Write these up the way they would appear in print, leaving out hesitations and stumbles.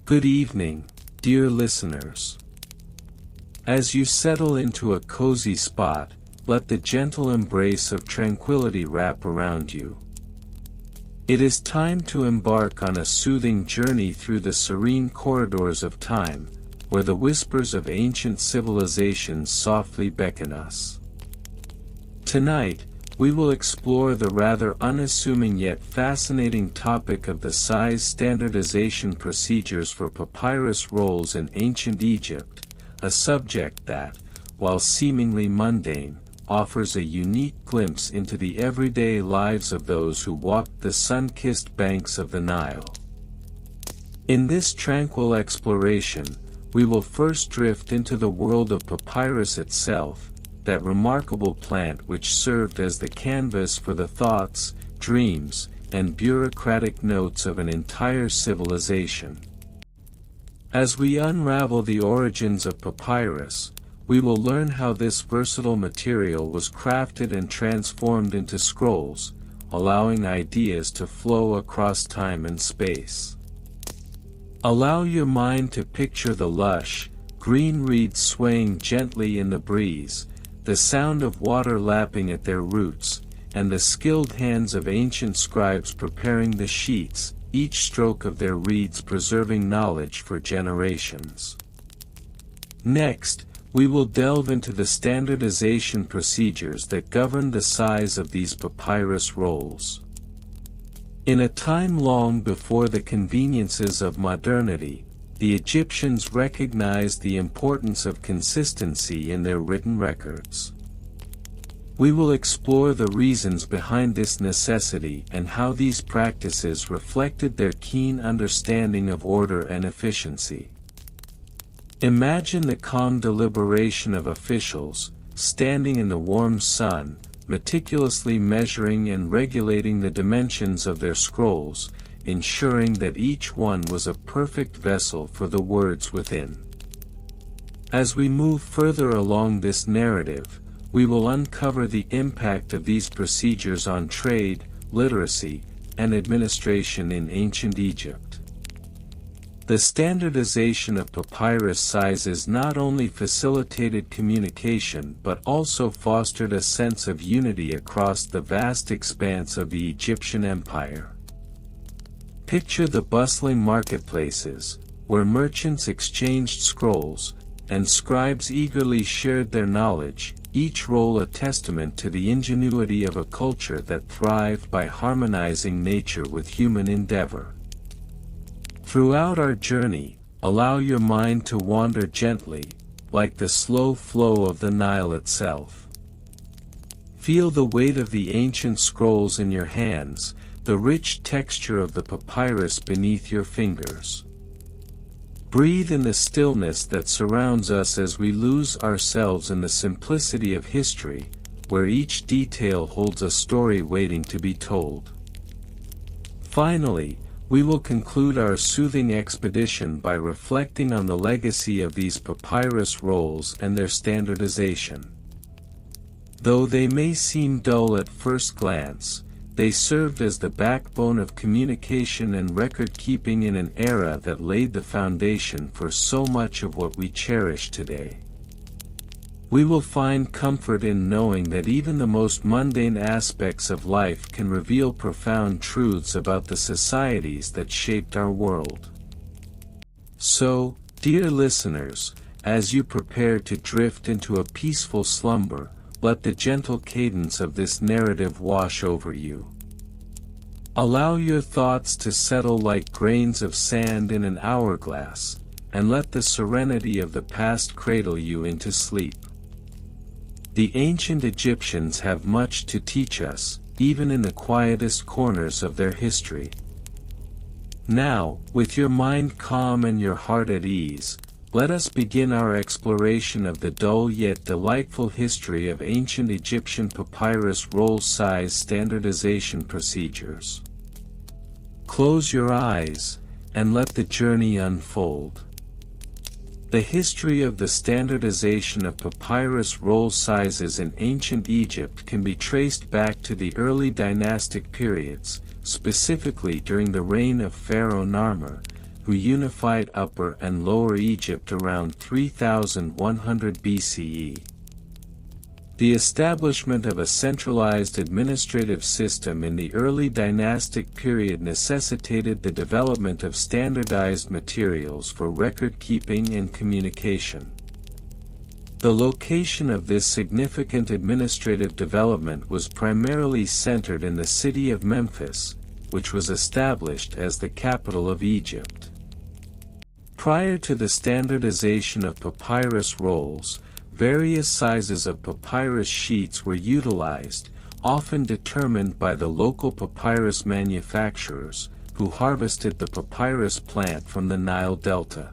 Good evening, dear listeners. As you settle into a cozy spot, let the gentle embrace of tranquility wrap around you. It is time to embark on a soothing journey through the serene corridors of time, where the whispers of ancient civilizations softly beckon us. Tonight, we will explore the rather unassuming yet fascinating topic of the size standardization procedures for papyrus rolls in ancient Egypt, a subject that, while seemingly mundane, offers a unique glimpse into the everyday lives of those who walked the sun-kissed banks of the Nile. In this tranquil exploration, we will first drift into the world of papyrus itself, that remarkable plant which served as the canvas for the thoughts, dreams, and bureaucratic notes of an entire civilization. As we unravel the origins of papyrus, we will learn how this versatile material was crafted and transformed into scrolls, allowing ideas to flow across time and space. Allow your mind to picture the lush, green reeds swaying gently in the breeze, the sound of water lapping at their roots, and the skilled hands of ancient scribes preparing the sheets, each stroke of their reeds preserving knowledge for generations. Next, we will delve into the standardization procedures that govern the size of these papyrus rolls. In a time long before the conveniences of modernity, the Egyptians recognized the importance of consistency in their written records. We will explore the reasons behind this necessity and how these practices reflected their keen understanding of order and efficiency. Imagine the calm deliberation of officials, standing in the warm sun, meticulously measuring and regulating the dimensions of their scrolls, ensuring that each one was a perfect vessel for the words within. As we move further along this narrative, we will uncover the impact of these procedures on trade, literacy, and administration in ancient Egypt. The standardization of papyrus sizes not only facilitated communication but also fostered a sense of unity across the vast expanse of the Egyptian empire. Picture the bustling marketplaces, where merchants exchanged scrolls, and scribes eagerly shared their knowledge, each roll a testament to the ingenuity of a culture that thrived by harmonizing nature with human endeavor. Throughout our journey, allow your mind to wander gently, like the slow flow of the Nile itself. Feel the weight of the ancient scrolls in your hands, the rich texture of the papyrus beneath your fingers. Breathe in the stillness that surrounds us as we lose ourselves in the simplicity of history, where each detail holds a story waiting to be told. Finally, we will conclude our soothing expedition by reflecting on the legacy of these papyrus rolls and their standardization. Though they may seem dull at first glance, they served as the backbone of communication and record-keeping in an era that laid the foundation for so much of what we cherish today. We will find comfort in knowing that even the most mundane aspects of life can reveal profound truths about the societies that shaped our world. So, dear listeners, as you prepare to drift into a peaceful slumber, let the gentle cadence of this narrative wash over you. Allow your thoughts to settle like grains of sand in an hourglass, and let the serenity of the past cradle you into sleep. The ancient Egyptians have much to teach us, even in the quietest corners of their history. Now, with your mind calm and your heart at ease, let us begin our exploration of the dull yet delightful history of ancient Egyptian papyrus roll size standardization procedures. Close your eyes, and let the journey unfold. The history of the standardization of papyrus roll sizes in ancient Egypt can be traced back to the early dynastic periods, specifically during the reign of Pharaoh Narmer, who unified Upper and Lower Egypt around 3100 BCE. The establishment of a centralized administrative system in the early dynastic period necessitated the development of standardized materials for record-keeping and communication. The location of this significant administrative development was primarily centered in the city of Memphis, which was established as the capital of Egypt. Prior to the standardization of papyrus rolls, various sizes of papyrus sheets were utilized, often determined by the local papyrus manufacturers, who harvested the papyrus plant from the Nile Delta.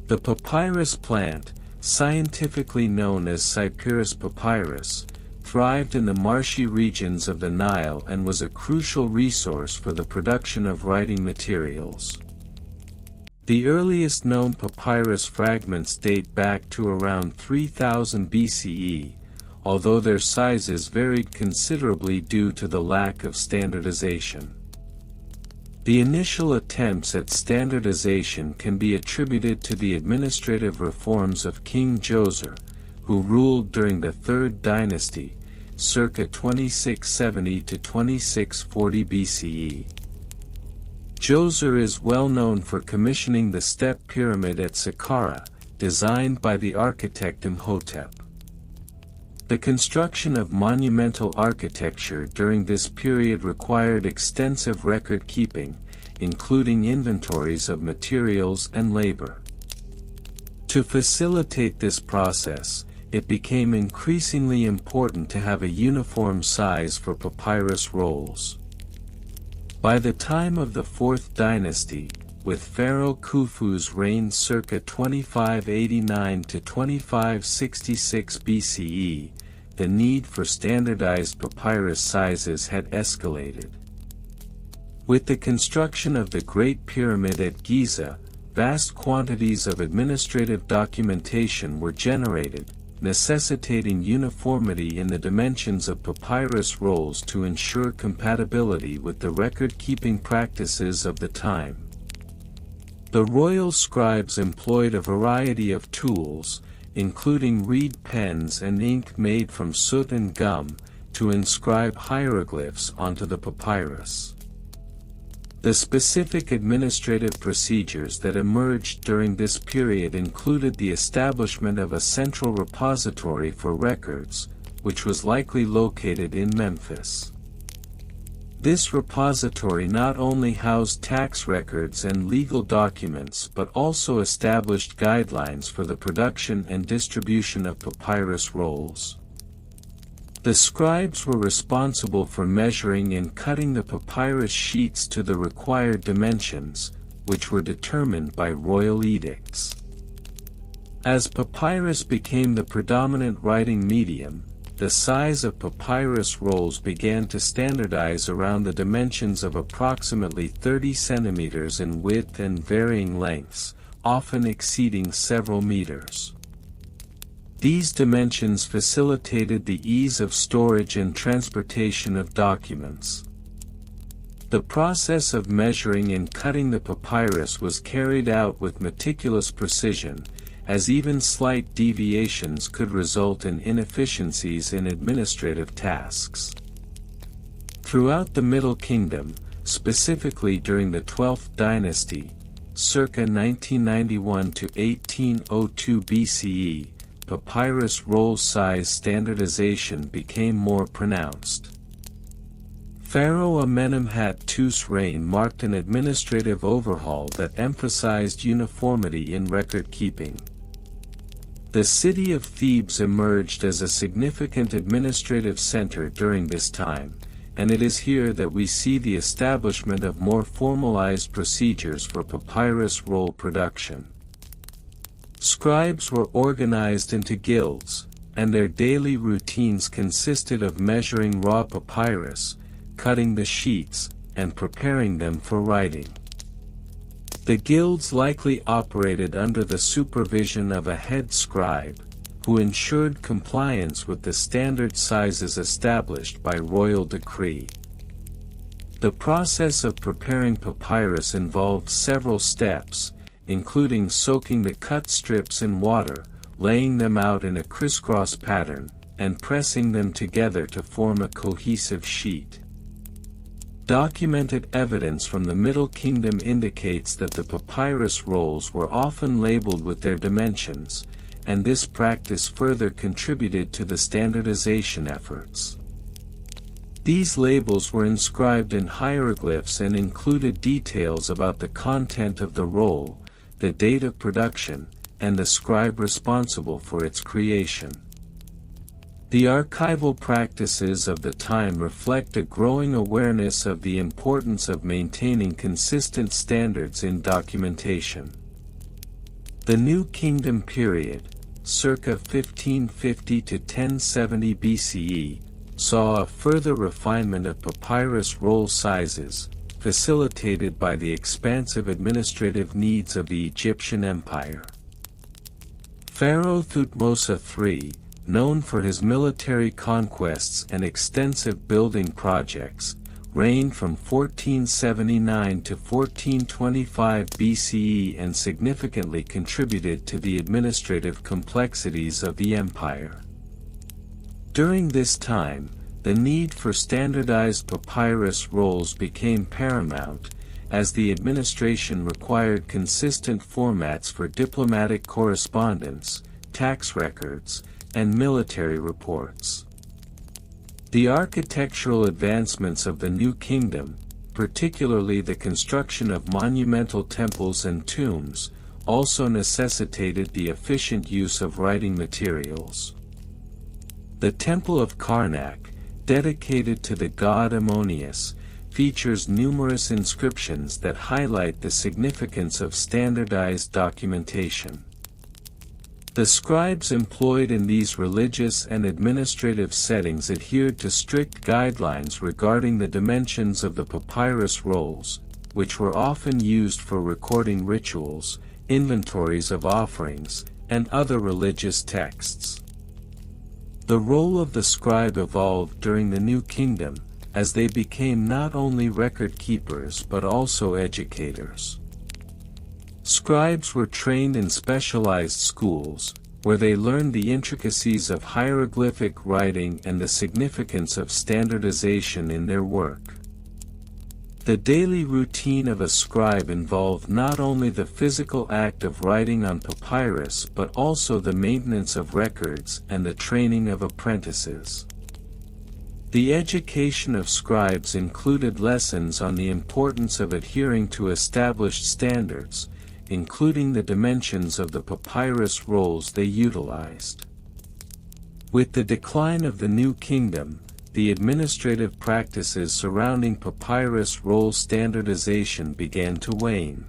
The papyrus plant, scientifically known as Papyrus papyrus, thrived in the marshy regions of the Nile and was a crucial resource for the production of writing materials. The earliest known papyrus fragments date back to around 3000 BCE, although their sizes varied considerably due to the lack of standardization. The initial attempts at standardization can be attributed to the administrative reforms of King Djoser, who ruled during the Third Dynasty, circa 2670 to 2640 BCE. Djoser is well known for commissioning the step pyramid at Saqqara, designed by the architect Imhotep. The construction of monumental architecture during this period required extensive record-keeping, including inventories of materials and labor. To facilitate this process, it became increasingly important to have a uniform size for papyrus rolls. By the time of the Fourth Dynasty, with Pharaoh Khufu's reign circa 2589 to 2566 BCE, the need for standardized papyrus sizes had escalated. With the construction of the Great Pyramid at Giza, vast quantities of administrative documentation were generated, necessitating uniformity in the dimensions of papyrus rolls to ensure compatibility with the record-keeping practices of the time. The royal scribes employed a variety of tools, including reed pens and ink made from soot and gum, to inscribe hieroglyphs onto the papyrus. The specific administrative procedures that emerged during this period included the establishment of a central repository for records, which was likely located in Memphis. This repository not only housed tax records and legal documents but also established guidelines for the production and distribution of papyrus rolls. The scribes were responsible for measuring and cutting the papyrus sheets to the required dimensions, which were determined by royal edicts. As papyrus became the predominant writing medium, the size of papyrus rolls began to standardize around the dimensions of approximately 30 centimeters in width and varying lengths, often exceeding several meters. These dimensions facilitated the ease of storage and transportation of documents. The process of measuring and cutting the papyrus was carried out with meticulous precision, as even slight deviations could result in inefficiencies in administrative tasks. Throughout the Middle Kingdom, specifically during the 12th dynasty, circa 1991 to 1802 BCE, papyrus roll size standardization became more pronounced. Pharaoh Amenemhat II's reign marked an administrative overhaul that emphasized uniformity in record-keeping. The city of Thebes emerged as a significant administrative center during this time, and it is here that we see the establishment of more formalized procedures for papyrus roll production. Scribes were organized into guilds, and their daily routines consisted of measuring raw papyrus, cutting the sheets, and preparing them for writing. The guilds likely operated under the supervision of a head scribe, who ensured compliance with the standard sizes established by royal decree. The process of preparing papyrus involved several steps, including soaking the cut strips in water, laying them out in a crisscross pattern, and pressing them together to form a cohesive sheet. Documented evidence from the Middle Kingdom indicates that the papyrus rolls were often labeled with their dimensions, and this practice further contributed to the standardization efforts. These labels were inscribed in hieroglyphs and included details about the content of the roll, the date of production, and the scribe responsible for its creation. The archival practices of the time reflect a growing awareness of the importance of maintaining consistent standards in documentation. The New Kingdom period, circa 1550 to 1070 BCE, saw a further refinement of papyrus roll sizes, facilitated by the expansive administrative needs of the Egyptian Empire. Pharaoh Thutmose III, known for his military conquests and extensive building projects, reigned from 1479 to 1425 BCE and significantly contributed to the administrative complexities of the empire. During this time, the need for standardized papyrus rolls became paramount, as the administration required consistent formats for diplomatic correspondence, tax records, and military reports. The architectural advancements of the New Kingdom, particularly the construction of monumental temples and tombs, also necessitated the efficient use of writing materials. The Temple of Karnak, dedicated to the god Ammonius, features numerous inscriptions that highlight the significance of standardized documentation. The scribes employed in these religious and administrative settings adhered to strict guidelines regarding the dimensions of the papyrus rolls, which were often used for recording rituals, inventories of offerings, and other religious texts. The role of the scribe evolved during the New Kingdom, as they became not only record keepers but also educators. Scribes were trained in specialized schools, where they learned the intricacies of hieroglyphic writing and the significance of standardization in their work. The daily routine of a scribe involved not only the physical act of writing on papyrus but also the maintenance of records and the training of apprentices. The education of scribes included lessons on the importance of adhering to established standards, including the dimensions of the papyrus rolls they utilized. With the decline of the New Kingdom, the administrative practices surrounding papyrus roll standardization began to wane.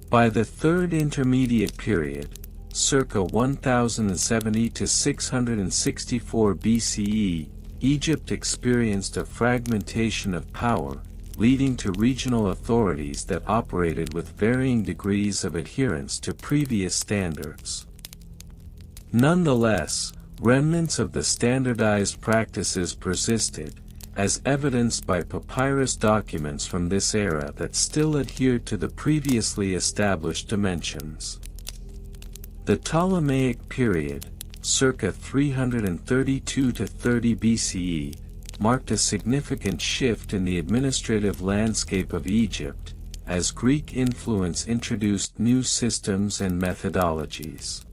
By the Third Intermediate Period, circa 1070 to 664 BCE, Egypt experienced a fragmentation of power, leading to regional authorities that operated with varying degrees of adherence to previous standards. Nonetheless, remnants of the standardized practices persisted, as evidenced by papyrus documents from this era that still adhered to the previously established dimensions. The Ptolemaic period, circa 332 to 30 BCE, marked a significant shift in the administrative landscape of Egypt, as Greek influence introduced new systems and methodologies.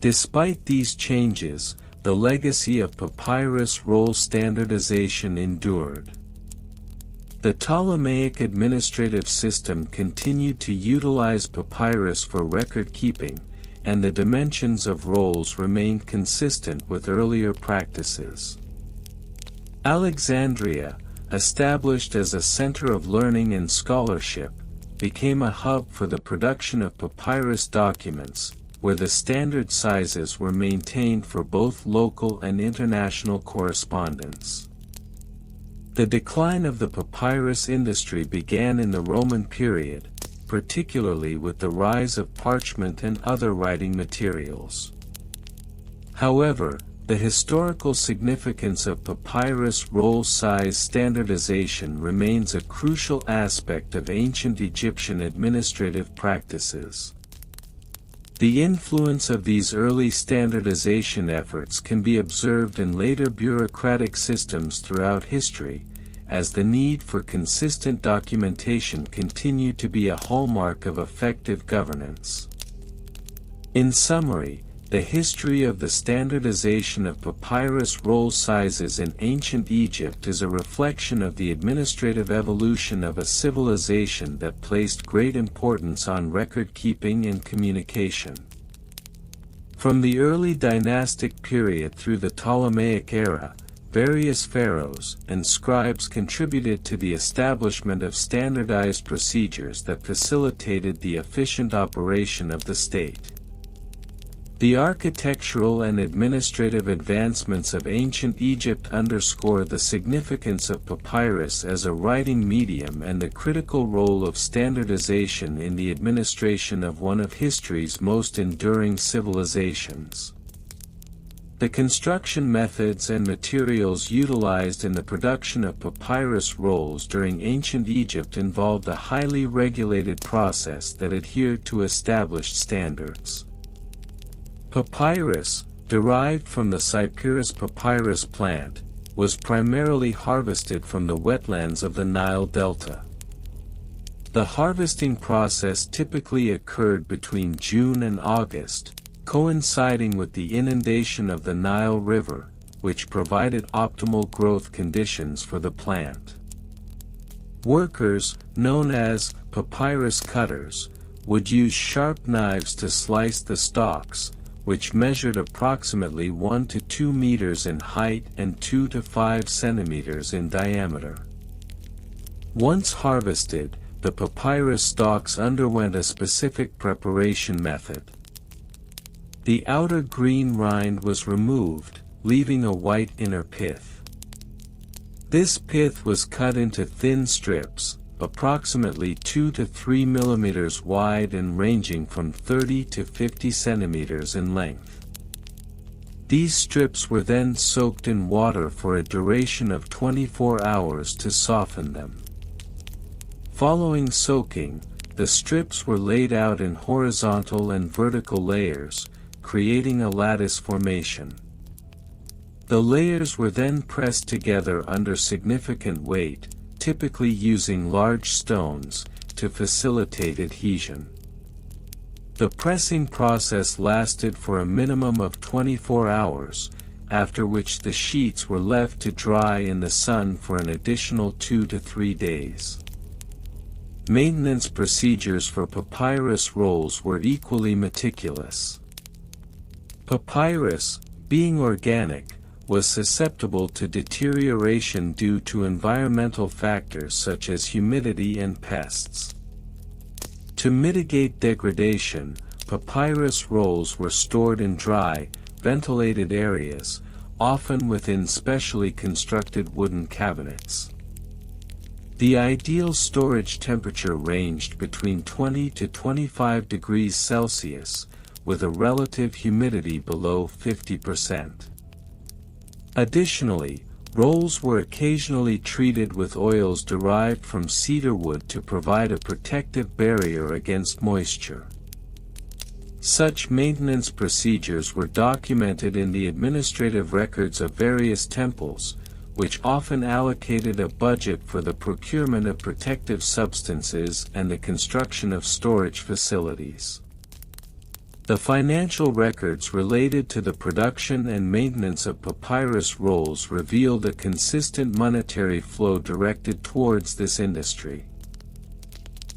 Despite these changes, the legacy of papyrus roll standardization endured. The Ptolemaic administrative system continued to utilize papyrus for record keeping, and the dimensions of rolls remained consistent with earlier practices. Alexandria, established as a center of learning and scholarship, became a hub for the production of papyrus documents, where the standard sizes were maintained for both local and international correspondence. The decline of the papyrus industry began in the Roman period, particularly with the rise of parchment and other writing materials. However, The historical significance of papyrus roll size standardization remains a crucial aspect of ancient Egyptian administrative practices. The influence of these early standardization efforts can be observed in later bureaucratic systems throughout history, as the need for consistent documentation continued to be a hallmark of effective governance. In summary, the history of the standardization of papyrus roll sizes in ancient Egypt is a reflection of the administrative evolution of a civilization that placed great importance on record-keeping and communication. From the early dynastic period through the Ptolemaic era, various pharaohs and scribes contributed to the establishment of standardized procedures that facilitated the efficient operation of the state. The architectural and administrative advancements of ancient Egypt underscore the significance of papyrus as a writing medium and the critical role of standardization in the administration of one of history's most enduring civilizations. The construction methods and materials utilized in the production of papyrus rolls during ancient Egypt involved a highly regulated process that adhered to established standards. Papyrus, derived from the Cyperus papyrus plant, was primarily harvested from the wetlands of the Nile Delta. The harvesting process typically occurred between June and August, coinciding with the inundation of the Nile River, which provided optimal growth conditions for the plant. Workers, known as papyrus cutters, would use sharp knives to slice the stalks, which measured approximately 1 to 2 meters in height and 2 to 5 centimeters in diameter. Once harvested, the papyrus stalks underwent a specific preparation method. The outer green rind was removed, leaving a white inner pith. This pith was cut into thin strips, approximately 2 to 3 millimeters wide and ranging from 30 to 50 centimeters in length. These strips were then soaked in water for a duration of 24 hours to soften them. Following soaking, the strips were laid out in horizontal and vertical layers, creating a lattice formation. The layers were then pressed together under significant weight, typically using large stones, to facilitate adhesion. The pressing process lasted for a minimum of 24 hours, after which the sheets were left to dry in the sun for an additional 2 to 3 days. Maintenance procedures for papyrus rolls were equally meticulous. Papyrus, being organic, was susceptible to deterioration due to environmental factors such as humidity and pests. To mitigate degradation, papyrus rolls were stored in dry, ventilated areas, often within specially constructed wooden cabinets. The ideal storage temperature ranged between 20 to 25 degrees Celsius, with a relative humidity below 50%. Additionally, rolls were occasionally treated with oils derived from cedar wood to provide a protective barrier against moisture. Such maintenance procedures were documented in the administrative records of various temples, which often allocated a budget for the procurement of protective substances and the construction of storage facilities. The financial records related to the production and maintenance of papyrus rolls revealed a consistent monetary flow directed towards this industry.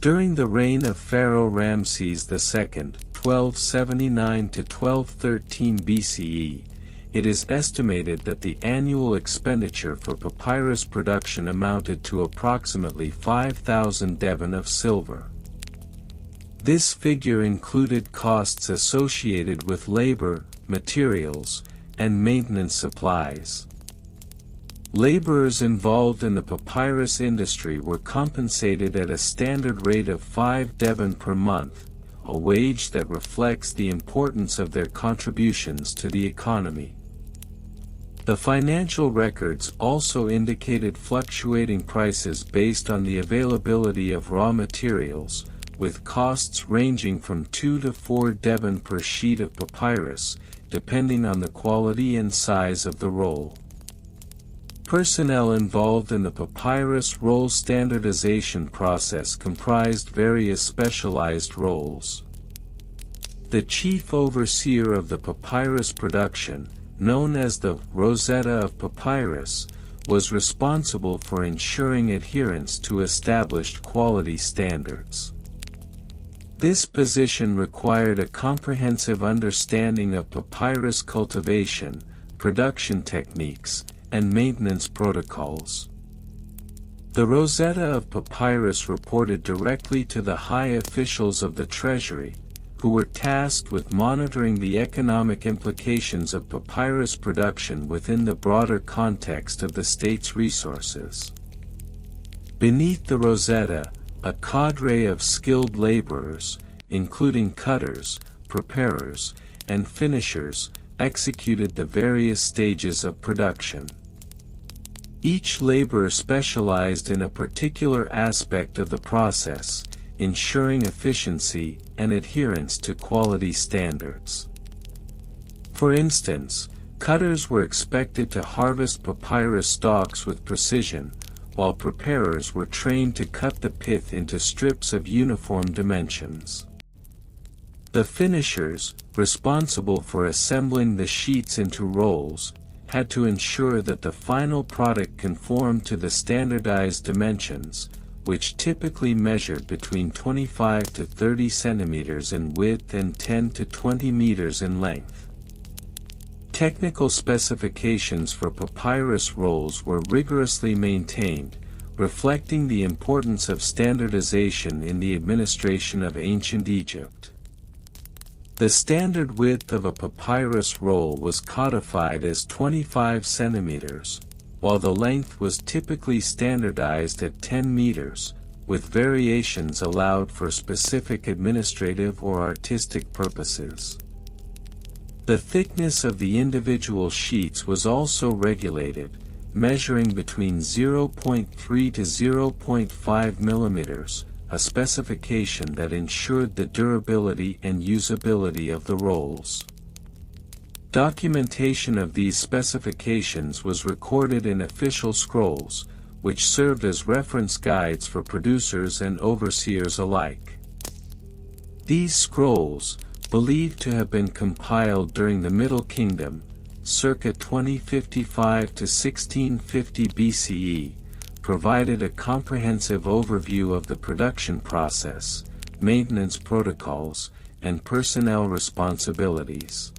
During the reign of Pharaoh Ramses II, 1279 to 1213 BCE, it is estimated that the annual expenditure for papyrus production amounted to approximately 5,000 devon of silver. This figure included costs associated with labor, materials, and maintenance supplies. Laborers involved in the papyrus industry were compensated at a standard rate of 5 devon per month, a wage that reflects the importance of their contributions to the economy. The financial records also indicated fluctuating prices based on the availability of raw materials, with costs ranging from 2 to 4 Devon per sheet of papyrus, depending on the quality and size of the roll. Personnel involved in the papyrus roll standardization process comprised various specialized roles. The chief overseer of the papyrus production, known as the Rosetta of Papyrus, was responsible for ensuring adherence to established quality standards. This position required a comprehensive understanding of papyrus cultivation, production techniques, and maintenance protocols. The Rosetta of Papyrus reported directly to the high officials of the Treasury, who were tasked with monitoring the economic implications of papyrus production within the broader context of the state's resources. Beneath the Rosetta, a cadre of skilled laborers, including cutters, preparers, and finishers, executed the various stages of production. Each laborer specialized in a particular aspect of the process, ensuring efficiency and adherence to quality standards. For instance, cutters were expected to harvest papyrus stalks with precision, while preparers were trained to cut the pith into strips of uniform dimensions. The finishers, responsible for assembling the sheets into rolls, had to ensure that the final product conformed to the standardized dimensions, which typically measured between 25 to 30 centimeters in width and 10 to 20 meters in length. Technical specifications for papyrus rolls were rigorously maintained, reflecting the importance of standardization in the administration of ancient Egypt. The standard width of a papyrus roll was codified as 25 centimeters, while the length was typically standardized at 10 meters, with variations allowed for specific administrative or artistic purposes. The thickness of the individual sheets was also regulated, measuring between 0.3 to 0.5 millimeters, a specification that ensured the durability and usability of the rolls. Documentation of these specifications was recorded in official scrolls, which served as reference guides for producers and overseers alike. These scrolls, believed to have been compiled during the Middle Kingdom, circa 2055 to 1650 BCE, provided a comprehensive overview of the production process, maintenance protocols, and personnel responsibilities.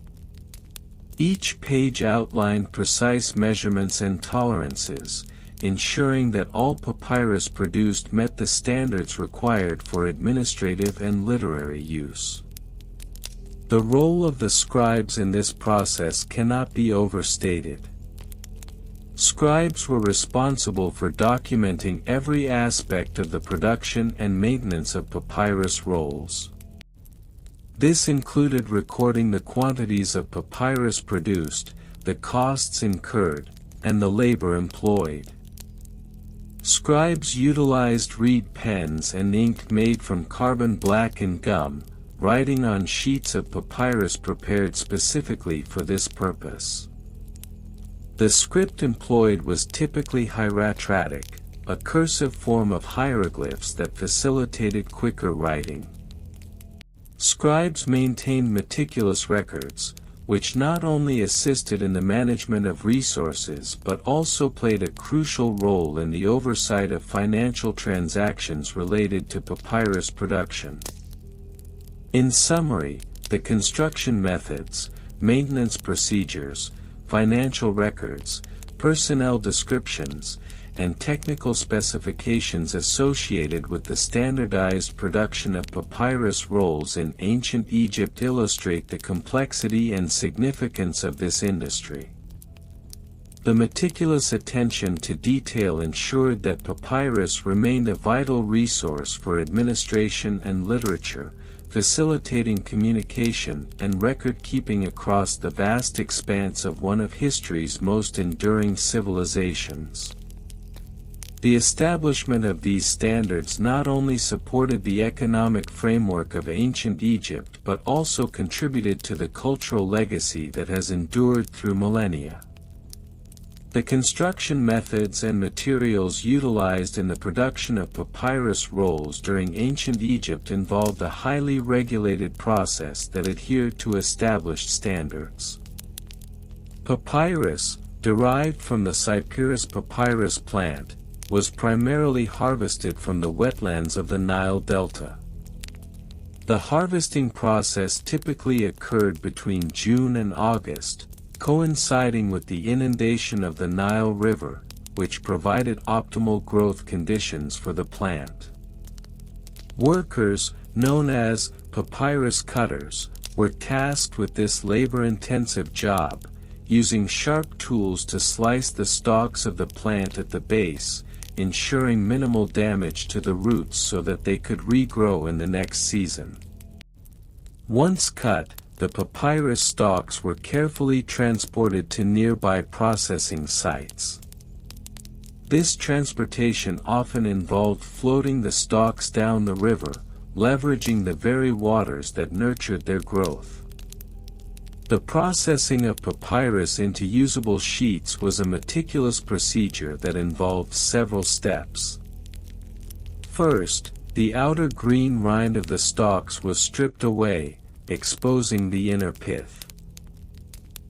Each page outlined precise measurements and tolerances, ensuring that all papyrus produced met the standards required for administrative and literary use. The role of the scribes in this process cannot be overstated. Scribes were responsible for documenting every aspect of the production and maintenance of papyrus rolls. This included recording the quantities of papyrus produced, the costs incurred, and the labor employed. Scribes utilized reed pens and ink made from carbon black and gum, writing on sheets of papyrus prepared specifically for this purpose. The script employed was typically hieratic, a cursive form of hieroglyphs that facilitated quicker writing. Scribes maintained meticulous records, which not only assisted in the management of resources but also played a crucial role in the oversight of financial transactions related to papyrus production. In summary, the construction methods, maintenance procedures, financial records, personnel descriptions, and technical specifications associated with the standardized production of papyrus rolls in ancient Egypt illustrate the complexity and significance of this industry. The meticulous attention to detail ensured that papyrus remained a vital resource for administration and literature, facilitating communication and record-keeping across the vast expanse of one of history's most enduring civilizations. The establishment of these standards not only supported the economic framework of ancient Egypt but also contributed to the cultural legacy that has endured through millennia. The construction methods and materials utilized in the production of papyrus rolls during ancient Egypt involved a highly regulated process that adhered to established standards. Papyrus, derived from the Cyperus papyrus plant, was primarily harvested from the wetlands of the Nile Delta. The harvesting process typically occurred between June and August, coinciding with the inundation of the Nile River, which provided optimal growth conditions for the plant. Workers, known as papyrus cutters, were tasked with this labor-intensive job, using sharp tools to slice the stalks of the plant at the base, ensuring minimal damage to the roots so that they could regrow in the next season. Once cut, the papyrus stalks were carefully transported to nearby processing sites. This transportation often involved floating the stalks down the river, leveraging the very waters that nurtured their growth. The processing of papyrus into usable sheets was a meticulous procedure that involved several steps. First, the outer green rind of the stalks was stripped away, exposing the inner pith.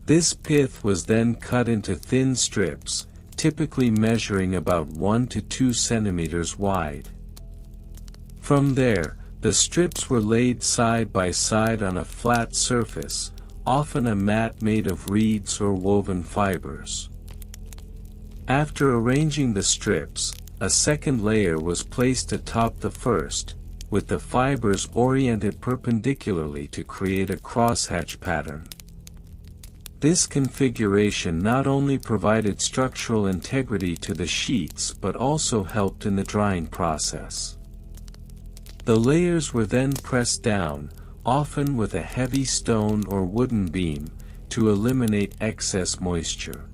This pith was then cut into thin strips, typically measuring about 1 to 2 centimeters wide. From there, the strips were laid side by side on a flat surface, often a mat made of reeds or woven fibers. After arranging the strips, a second layer was placed atop the first, with the fibers oriented perpendicularly to create a crosshatch pattern. This configuration not only provided structural integrity to the sheets but also helped in the drying process. The layers were then pressed down, often with a heavy stone or wooden beam, to eliminate excess moisture.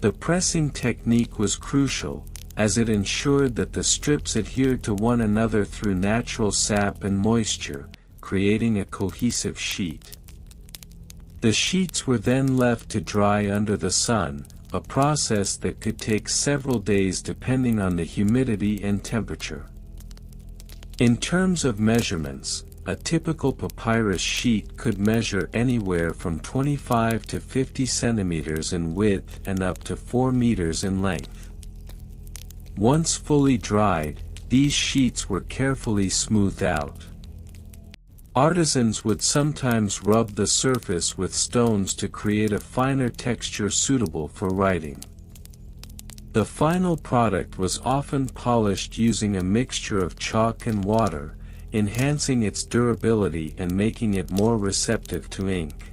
The pressing technique was crucial, as it ensured that the strips adhered to one another through natural sap and moisture, creating a cohesive sheet. The sheets were then left to dry under the sun, a process that could take several days depending on the humidity and temperature. In terms of measurements, a typical papyrus sheet could measure anywhere from 25 to 50 centimeters in width and up to 4 meters in length. Once fully dried, these sheets were carefully smoothed out. Artisans would sometimes rub the surface with stones to create a finer texture suitable for writing. The final product was often polished using a mixture of chalk and water, enhancing its durability and making it more receptive to ink.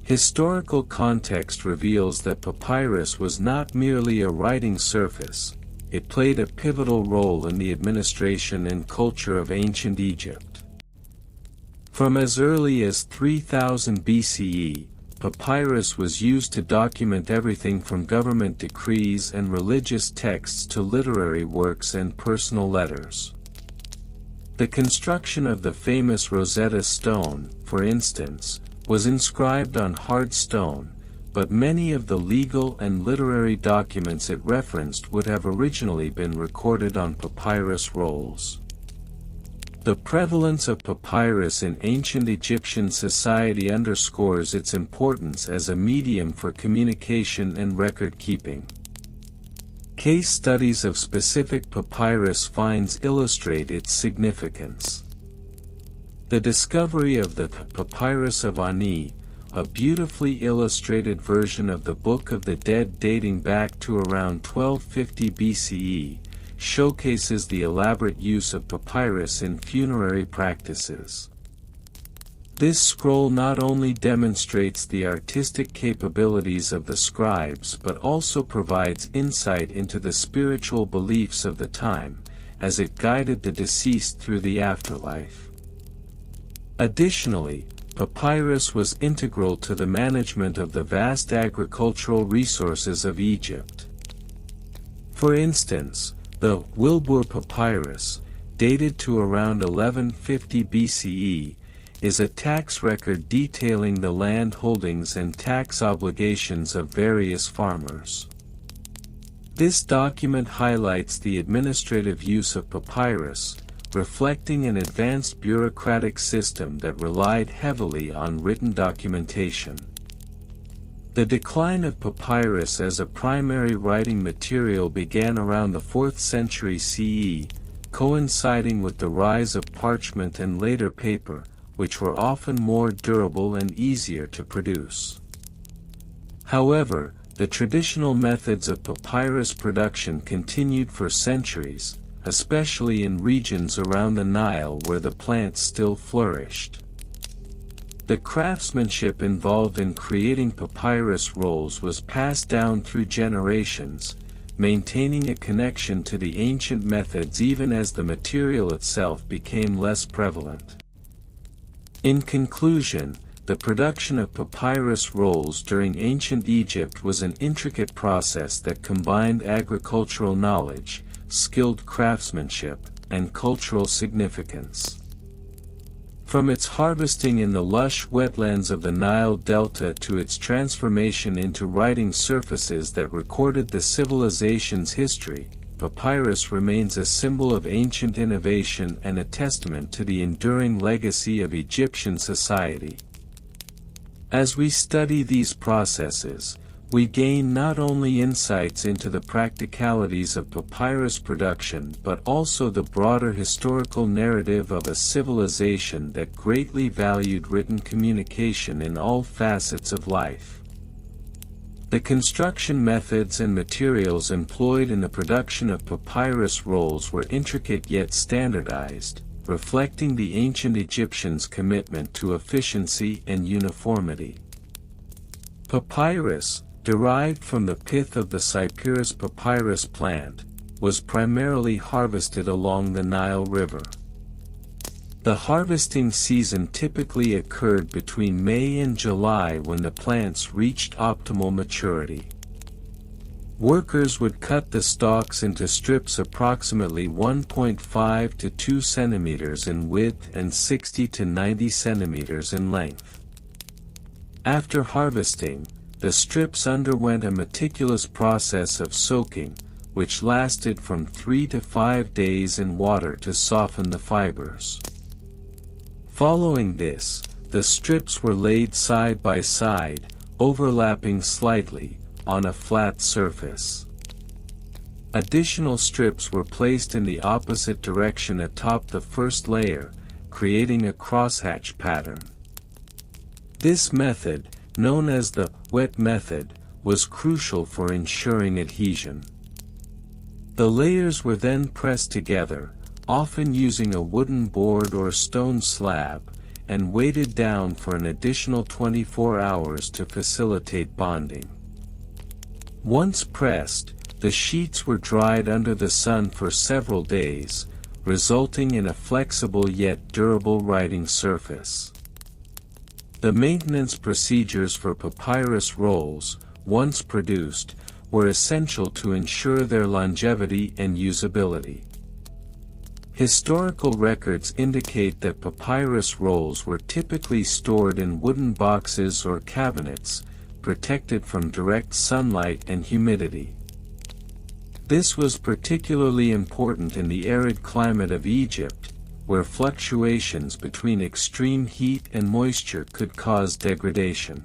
Historical context reveals that papyrus was not merely a writing surface, it played a pivotal role in the administration and culture of ancient Egypt. From as early as 3000 BCE, papyrus was used to document everything from government decrees and religious texts to literary works and personal letters. The construction of the famous Rosetta Stone, for instance, was inscribed on hard stone, but many of the legal and literary documents it referenced would have originally been recorded on papyrus rolls. The prevalence of papyrus in ancient Egyptian society underscores its importance as a medium for communication and record-keeping. Case studies of specific papyrus finds illustrate its significance. The discovery of the Papyrus of Ani, a beautifully illustrated version of the Book of the Dead dating back to around 1250 BCE, showcases the elaborate use of papyrus in funerary practices. This scroll not only demonstrates the artistic capabilities of the scribes but also provides insight into the spiritual beliefs of the time, as it guided the deceased through the afterlife. Additionally, papyrus was integral to the management of the vast agricultural resources of Egypt. For instance, the Wilbur Papyrus, dated to around 1150 BCE, is a tax record detailing the land holdings and tax obligations of various farmers. This document highlights the administrative use of papyrus, reflecting an advanced bureaucratic system that relied heavily on written documentation. The decline of papyrus as a primary writing material began around the 4th century CE, coinciding with the rise of parchment and later paper, which were often more durable and easier to produce. However, the traditional methods of papyrus production continued for centuries, especially in regions around the Nile where the plant still flourished. The craftsmanship involved in creating papyrus rolls was passed down through generations, maintaining a connection to the ancient methods even as the material itself became less prevalent. In conclusion, the production of papyrus rolls during ancient Egypt was an intricate process that combined agricultural knowledge, skilled craftsmanship, and cultural significance. From its harvesting in the lush wetlands of the Nile Delta to its transformation into writing surfaces that recorded the civilization's history, papyrus remains a symbol of ancient innovation and a testament to the enduring legacy of Egyptian society. As we study these processes, we gain not only insights into the practicalities of papyrus production but also the broader historical narrative of a civilization that greatly valued written communication in all facets of life. The construction methods and materials employed in the production of papyrus rolls were intricate yet standardized, reflecting the ancient Egyptians' commitment to efficiency and uniformity. Papyrus, derived from the pith of the Papyrus papyrus plant, was primarily harvested along the Nile River. The harvesting season typically occurred between May and July when the plants reached optimal maturity. Workers would cut the stalks into strips approximately 1.5 to 2 centimeters in width and 60 to 90 centimeters in length. After harvesting, the strips underwent a meticulous process of soaking, which lasted from 3 to 5 days in water to soften the fibers. Following this, the strips were laid side by side, overlapping slightly, on a flat surface. Additional strips were placed in the opposite direction atop the first layer, creating a crosshatch pattern. This method, known as the wet method, was crucial for ensuring adhesion. The layers were then pressed together, often using a wooden board or stone slab, and weighted down for an additional 24 hours to facilitate bonding. Once pressed, the sheets were dried under the sun for several days, resulting in a flexible yet durable writing surface. The maintenance procedures for papyrus rolls, once produced, were essential to ensure their longevity and usability. Historical records indicate that papyrus rolls were typically stored in wooden boxes or cabinets, protected from direct sunlight and humidity. This was particularly important in the arid climate of Egypt, where fluctuations between extreme heat and moisture could cause degradation.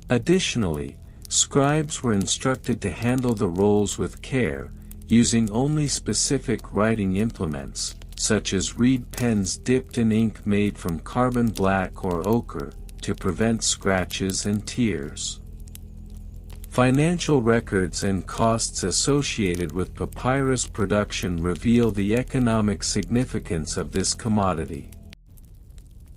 Additionally, scribes were instructed to handle the rolls with care, using only specific writing implements, such as reed pens dipped in ink made from carbon black or ochre, to prevent scratches and tears. Financial records and costs associated with papyrus production reveal the economic significance of this commodity.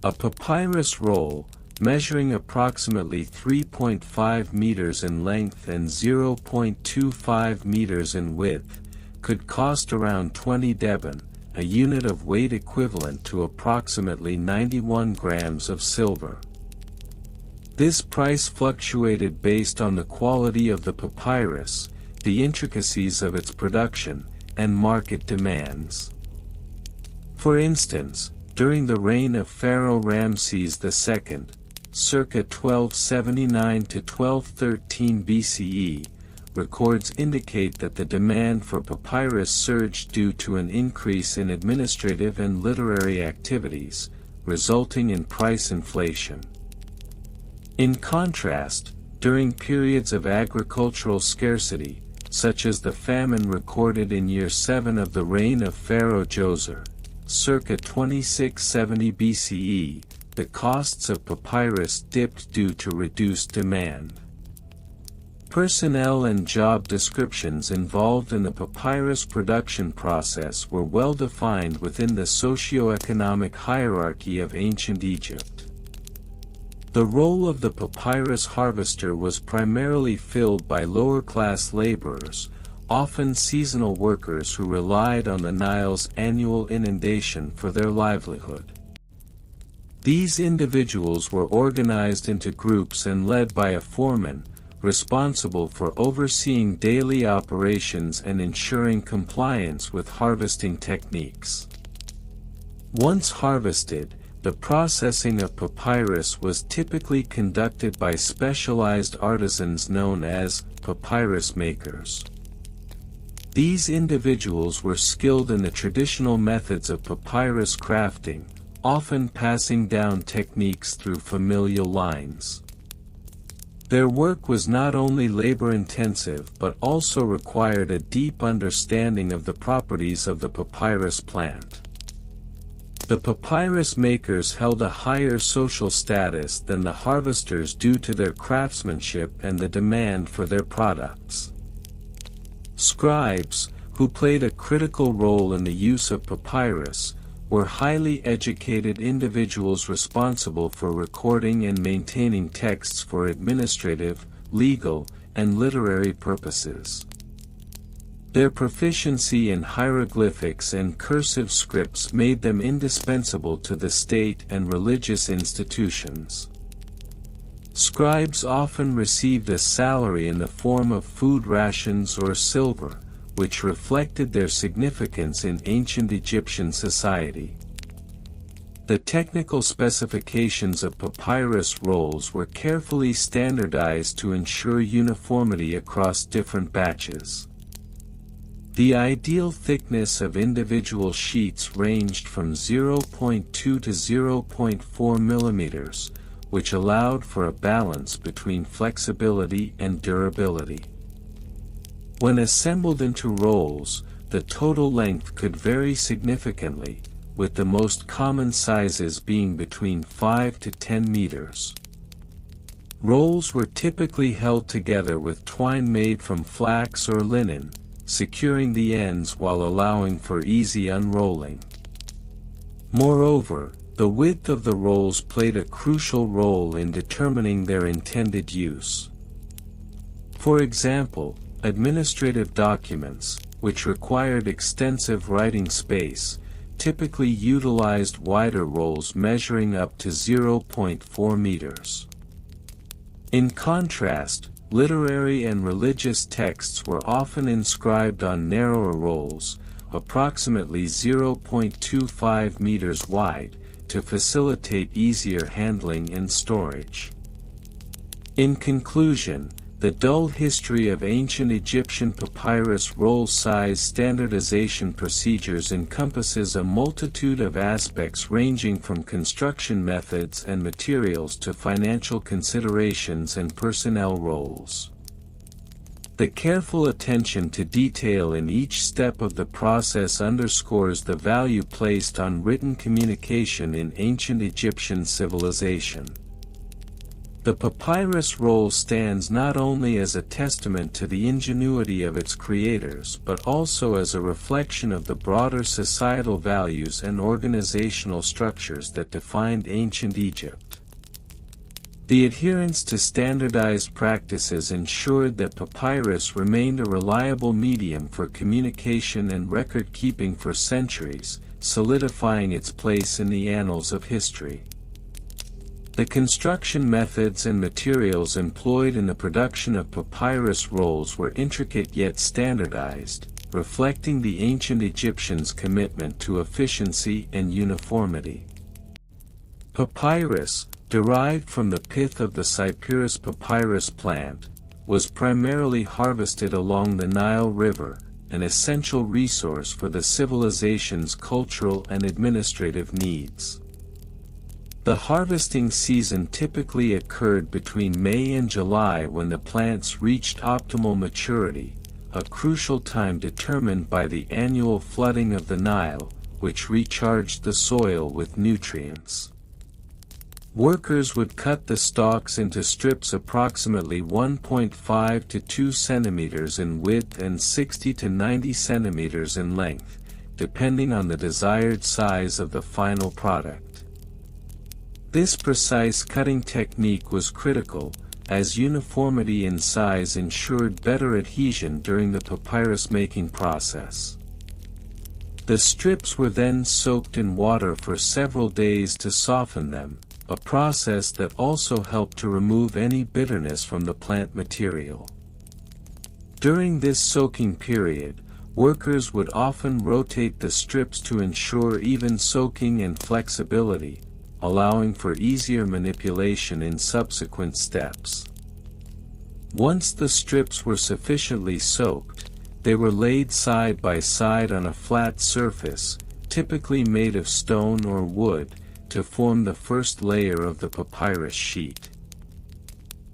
A papyrus roll, measuring approximately 3.5 meters in length and 0.25 meters in width, could cost around 20 deben, a unit of weight equivalent to approximately 91 grams of silver. This price fluctuated based on the quality of the papyrus, the intricacies of its production, and market demands. For instance, during the reign of Pharaoh Ramses II, circa 1279 to 1213 BCE, records indicate that the demand for papyrus surged due to an increase in administrative and literary activities, resulting in price inflation. In contrast, during periods of agricultural scarcity, such as the famine recorded in year 7 of the reign of Pharaoh Djoser, circa 2670 BCE, the costs of papyrus dipped due to reduced demand. Personnel and job descriptions involved in the papyrus production process were well defined within the socio-economic hierarchy of ancient Egypt. The role of the papyrus harvester was primarily filled by lower-class laborers, often seasonal workers who relied on the Nile's annual inundation for their livelihood. These individuals were organized into groups and led by a foreman, responsible for overseeing daily operations and ensuring compliance with harvesting techniques. Once harvested, the processing of papyrus was typically conducted by specialized artisans known as papyrus makers. These individuals were skilled in the traditional methods of papyrus crafting, often passing down techniques through familial lines. Their work was not only labor-intensive but also required a deep understanding of the properties of the papyrus plant. The papyrus makers held a higher social status than the harvesters due to their craftsmanship and the demand for their products. Scribes, who played a critical role in the use of papyrus, were highly educated individuals responsible for recording and maintaining texts for administrative, legal, and literary purposes. Their proficiency in hieroglyphics and cursive scripts made them indispensable to the state and religious institutions. Scribes often received a salary in the form of food rations or silver, which reflected their significance in ancient Egyptian society. The technical specifications of papyrus rolls were carefully standardized to ensure uniformity across different batches. The ideal thickness of individual sheets ranged from 0.2 to 0.4 millimeters, which allowed for a balance between flexibility and durability. When assembled into rolls, the total length could vary significantly, with the most common sizes being between 5 to 10 meters. Rolls were typically held together with twine made from flax or linen, securing the ends while allowing for easy unrolling. Moreover, the width of the rolls played a crucial role in determining their intended use. For example, administrative documents, which required extensive writing space, typically utilized wider rolls measuring up to 0.4 meters. In contrast, literary and religious texts were often inscribed on narrower rolls, approximately 0.25 meters wide, to facilitate easier handling and storage. In conclusion, the dull history of ancient Egyptian papyrus roll size standardization procedures encompasses a multitude of aspects ranging from construction methods and materials to financial considerations and personnel roles. The careful attention to detail in each step of the process underscores the value placed on written communication in ancient Egyptian civilization. The papyrus roll stands not only as a testament to the ingenuity of its creators but also as a reflection of the broader societal values and organizational structures that defined ancient Egypt. The adherence to standardized practices ensured that papyrus remained a reliable medium for communication and record-keeping for centuries, solidifying its place in the annals of history. The construction methods and materials employed in the production of papyrus rolls were intricate yet standardized, reflecting the ancient Egyptians' commitment to efficiency and uniformity. Papyrus, derived from the pith of the Cyperus papyrus plant, was primarily harvested along the Nile River, an essential resource for the civilization's cultural and administrative needs. The harvesting season typically occurred between May and July when the plants reached optimal maturity, a crucial time determined by the annual flooding of the Nile, which recharged the soil with nutrients. Workers would cut the stalks into strips approximately 1.5 to 2 centimeters in width and 60 to 90 centimeters in length, depending on the desired size of the final product. This precise cutting technique was critical, as uniformity in size ensured better adhesion during the papyrus making process. The strips were then soaked in water for several days to soften them, a process that also helped to remove any bitterness from the plant material. During this soaking period, workers would often rotate the strips to ensure even soaking and flexibility, allowing for easier manipulation in subsequent steps. Once the strips were sufficiently soaked, they were laid side by side on a flat surface, typically made of stone or wood, to form the first layer of the papyrus sheet.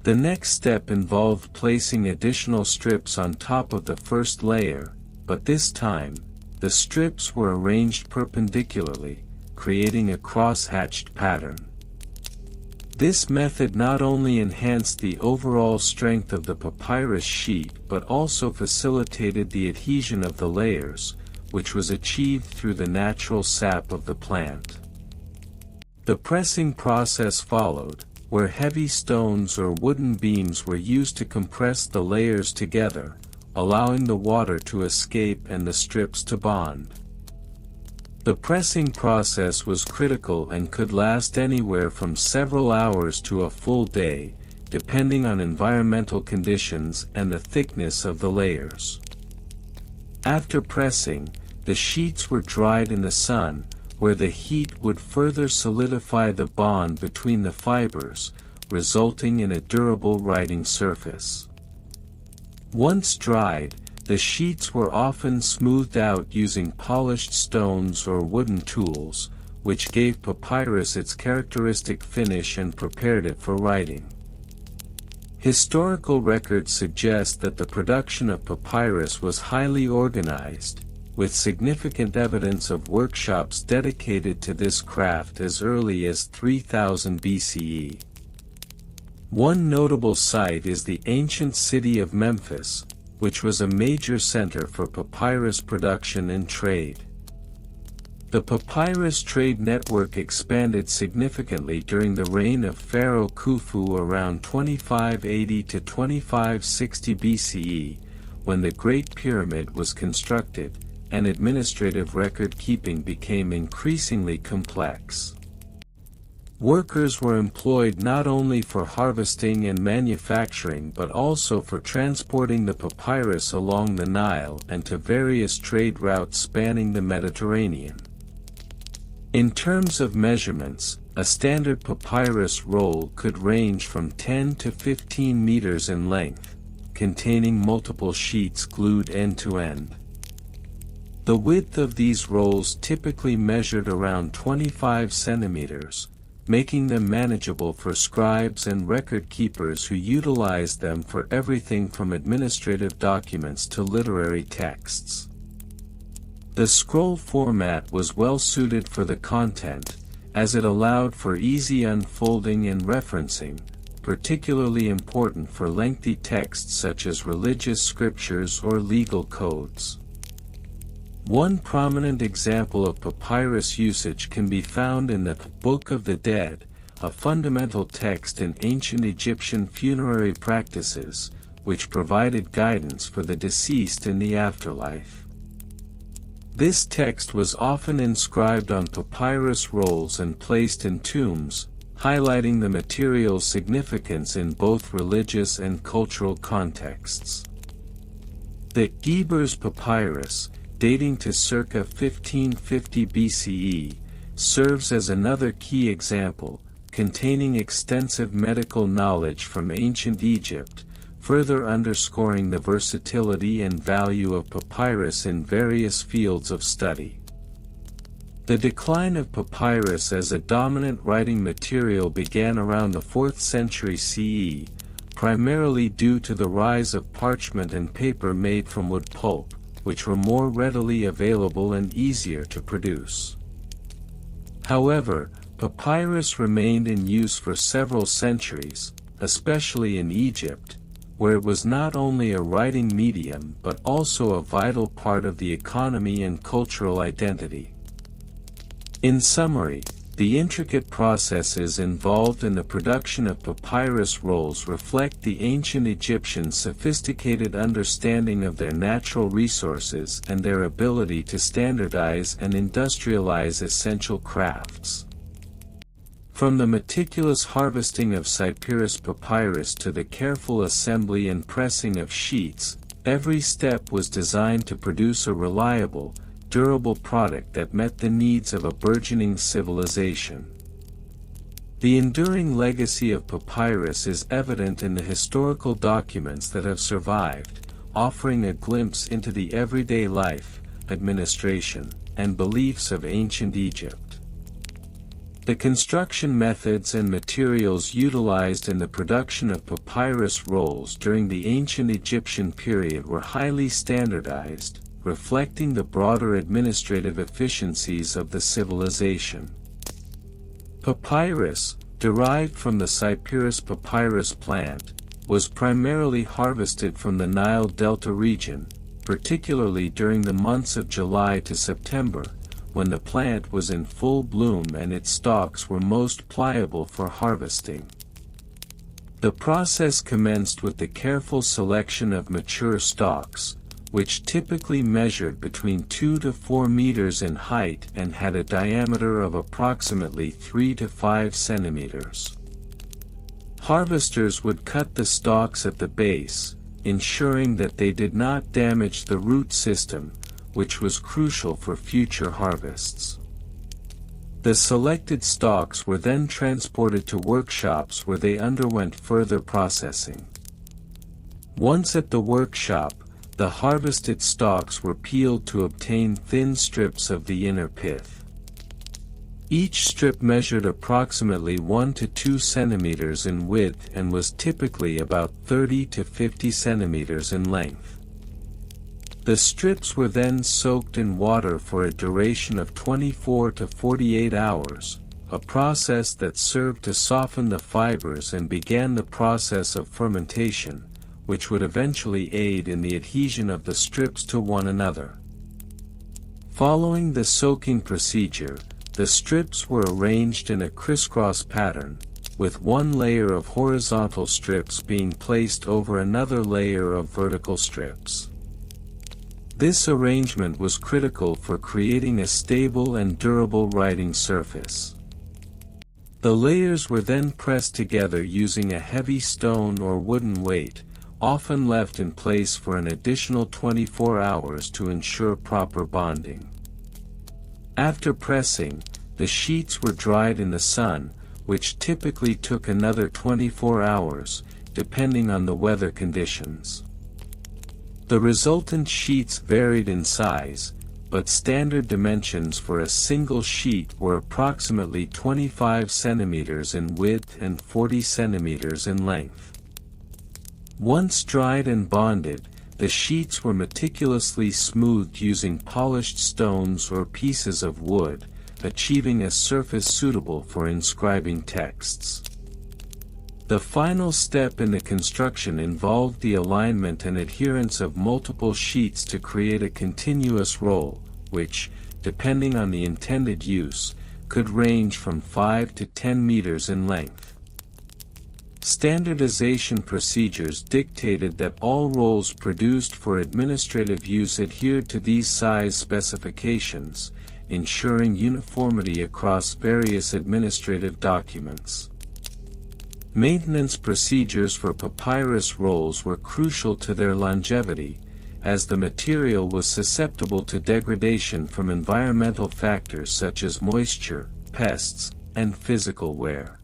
The next step involved placing additional strips on top of the first layer, but this time, the strips were arranged perpendicularly, creating a cross-hatched pattern. This method not only enhanced the overall strength of the papyrus sheet but also facilitated the adhesion of the layers, which was achieved through the natural sap of the plant. The pressing process followed, where heavy stones or wooden beams were used to compress the layers together, allowing the water to escape and the strips to bond. The pressing process was critical and could last anywhere from several hours to a full day, depending on environmental conditions and the thickness of the layers. After pressing, the sheets were dried in the sun, where the heat would further solidify the bond between the fibers, resulting in a durable writing surface. Once dried, the sheets were often smoothed out using polished stones or wooden tools, which gave papyrus its characteristic finish and prepared it for writing. Historical records suggest that the production of papyrus was highly organized, with significant evidence of workshops dedicated to this craft as early as 3000 BCE. One notable site is the ancient city of Memphis, which was a major center for papyrus production and trade. The papyrus trade network expanded significantly during the reign of Pharaoh Khufu around 2580 to 2560 BCE, when the Great Pyramid was constructed, and administrative record-keeping became increasingly complex. Workers were employed not only for harvesting and manufacturing but also for transporting the papyrus along the Nile and to various trade routes spanning the Mediterranean. In terms of measurements, a standard papyrus roll could range from 10 to 15 meters in length, containing multiple sheets glued end to end. The width of these rolls typically measured around 25 centimeters, making them manageable for scribes and record keepers who utilized them for everything from administrative documents to literary texts. The scroll format was well suited for the content, as it allowed for easy unfolding and referencing, particularly important for lengthy texts such as religious scriptures or legal codes. One prominent example of papyrus usage can be found in the Book of the Dead, a fundamental text in ancient Egyptian funerary practices, which provided guidance for the deceased in the afterlife. This text was often inscribed on papyrus rolls and placed in tombs, highlighting the material's significance in both religious and cultural contexts. The Geber's Papyrus, dating to circa 1550 BCE, serves as another key example, containing extensive medical knowledge from ancient Egypt, further underscoring the versatility and value of papyrus in various fields of study. The decline of papyrus as a dominant writing material began around the 4th century CE, primarily due to the rise of parchment and paper made from wood pulp, which were more readily available and easier to produce. However, papyrus remained in use for several centuries, especially in Egypt, where it was not only a writing medium but also a vital part of the economy and cultural identity. In summary, the intricate processes involved in the production of papyrus rolls reflect the ancient Egyptians' sophisticated understanding of their natural resources and their ability to standardize and industrialize essential crafts. From the meticulous harvesting of Papyrus papyrus to the careful assembly and pressing of sheets, every step was designed to produce a reliable, durable product that met the needs of a burgeoning civilization. The enduring legacy of papyrus is evident in the historical documents that have survived, offering a glimpse into the everyday life, administration, and beliefs of ancient Egypt. The construction methods and materials utilized in the production of papyrus rolls during the ancient Egyptian period were highly standardized, reflecting the broader administrative efficiencies of the civilization. Papyrus, derived from the Papyrus papyrus plant, was primarily harvested from the Nile Delta region, particularly during the months of July to September, when the plant was in full bloom and its stalks were most pliable for harvesting. The process commenced with the careful selection of mature stalks, which typically measured between 2 to 4 meters in height and had a diameter of approximately 3 to 5 centimeters. Harvesters would cut the stalks at the base, ensuring that they did not damage the root system, which was crucial for future harvests. The selected stalks were then transported to workshops where they underwent further processing. Once at the workshop, the harvested stalks were peeled to obtain thin strips of the inner pith. Each strip measured approximately 1 to 2 centimeters in width and was typically about 30 to 50 centimeters in length. The strips were then soaked in water for a duration of 24 to 48 hours, a process that served to soften the fibers and began the process of fermentation, which would eventually aid in the adhesion of the strips to one another. Following the soaking procedure, the strips were arranged in a crisscross pattern, with one layer of horizontal strips being placed over another layer of vertical strips. This arrangement was critical for creating a stable and durable writing surface. The layers were then pressed together using a heavy stone or wooden weight, often left in place for an additional 24 hours to ensure proper bonding. After pressing, the sheets were dried in the sun, which typically took another 24 hours, depending on the weather conditions. The resultant sheets varied in size, but standard dimensions for a single sheet were approximately 25 centimeters in width and 40 centimeters in length. Once dried and bonded, the sheets were meticulously smoothed using polished stones or pieces of wood, achieving a surface suitable for inscribing texts. The final step in the construction involved the alignment and adherence of multiple sheets to create a continuous roll, which, depending on the intended use, could range from 5 to 10 meters in length. Standardization procedures dictated that all rolls produced for administrative use adhered to these size specifications, ensuring uniformity across various administrative documents. Maintenance procedures for papyrus rolls were crucial to their longevity, as the material was susceptible to degradation from environmental factors such as moisture, pests, and physical wear.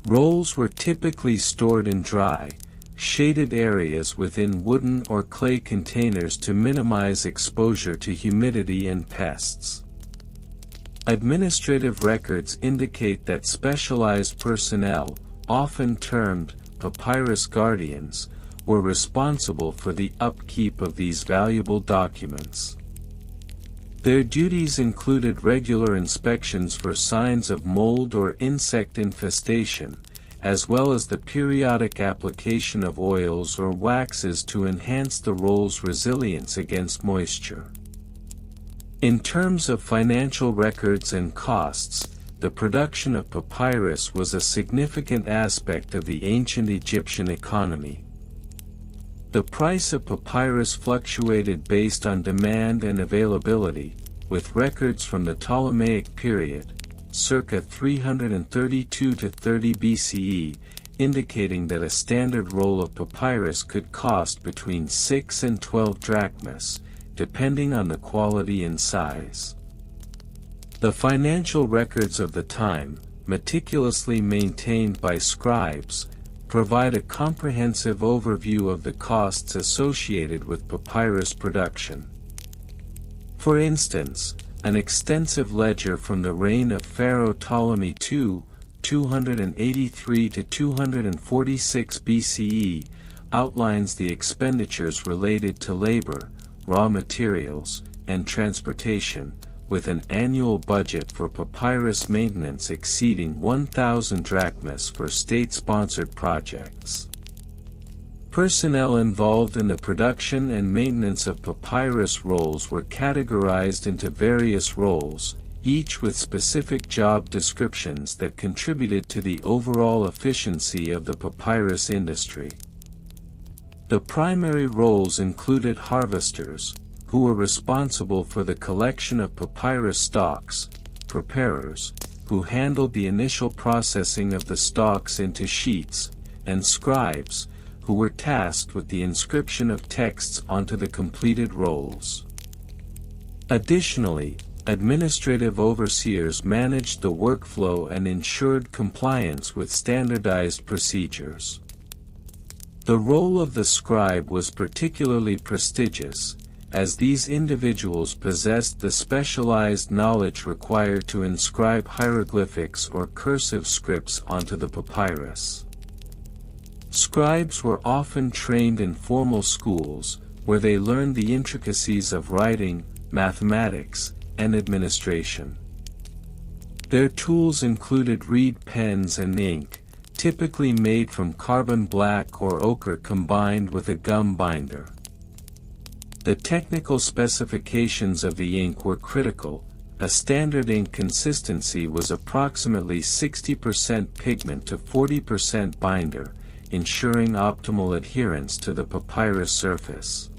Rolls were typically stored in dry, shaded areas within wooden or clay containers to minimize exposure to humidity and pests. Administrative records indicate that specialized personnel, often termed papyrus guardians, were responsible for the upkeep of these valuable documents. Their duties included regular inspections for signs of mold or insect infestation, as well as the periodic application of oils or waxes to enhance the roll's resilience against moisture. In terms of financial records and costs, the production of papyrus was a significant aspect of the ancient Egyptian economy. The price of papyrus fluctuated based on demand and availability, with records from the Ptolemaic period, circa 332 to 30 BCE, indicating that a standard roll of papyrus could cost between 6 and 12 drachmas, depending on the quality and size. The financial records of the time, meticulously maintained by scribes, provide a comprehensive overview of the costs associated with papyrus production. For instance, an extensive ledger from the reign of Pharaoh Ptolemy II, 283 to 246 BCE, outlines the expenditures related to labor, raw materials, and transportation, with an annual budget for papyrus maintenance exceeding 1,000 drachmas for state-sponsored projects. Personnel involved in the production and maintenance of papyrus rolls were categorized into various roles, each with specific job descriptions that contributed to the overall efficiency of the papyrus industry. The primary roles included harvesters, who were responsible for the collection of papyrus stalks, preparers, who handled the initial processing of the stalks into sheets, and scribes, who were tasked with the inscription of texts onto the completed rolls. Additionally, administrative overseers managed the workflow and ensured compliance with standardized procedures. The role of the scribe was particularly prestigious, as these individuals possessed the specialized knowledge required to inscribe hieroglyphics or cursive scripts onto the papyrus. Scribes were often trained in formal schools, where they learned the intricacies of writing, mathematics, and administration. Their tools included reed pens and ink, typically made from carbon black or ochre combined with a gum binder. The technical specifications of the ink were critical. A standard ink consistency was approximately 60% pigment to 40% binder, ensuring optimal adherence to the papyrus surface.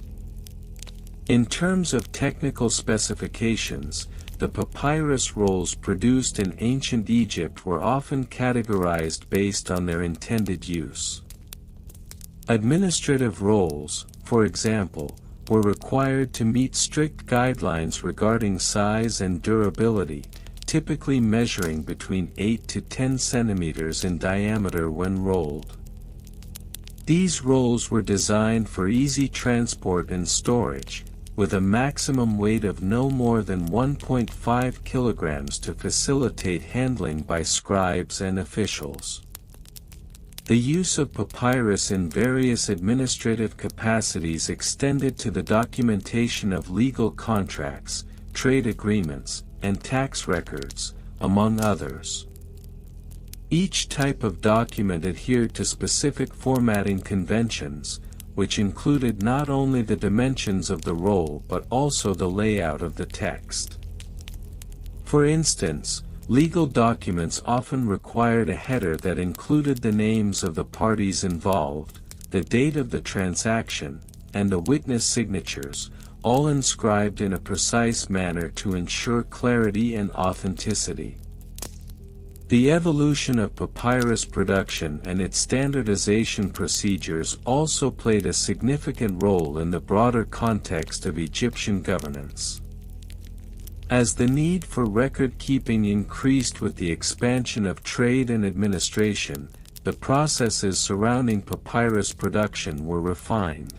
In terms of technical specifications, the papyrus rolls produced in ancient Egypt were often categorized based on their intended use. Administrative rolls, for example, were required to meet strict guidelines regarding size and durability, typically measuring between 8 to 10 centimeters in diameter when rolled. These rolls were designed for easy transport and storage, with a maximum weight of no more than 1.5 kilograms to facilitate handling by scribes and officials. The use of papyrus in various administrative capacities extended to the documentation of legal contracts, trade agreements, and tax records, among others. Each type of document adhered to specific formatting conventions, which included not only the dimensions of the roll but also the layout of the text. For instance, Legal documents often required a header that included the names of the parties involved, the date of the transaction, and the witness signatures, all inscribed in a precise manner to ensure clarity and authenticity. The evolution of papyrus production and its standardization procedures also played a significant role in the broader context of Egyptian governance. As the need for record-keeping increased with the expansion of trade and administration, the processes surrounding papyrus production were refined.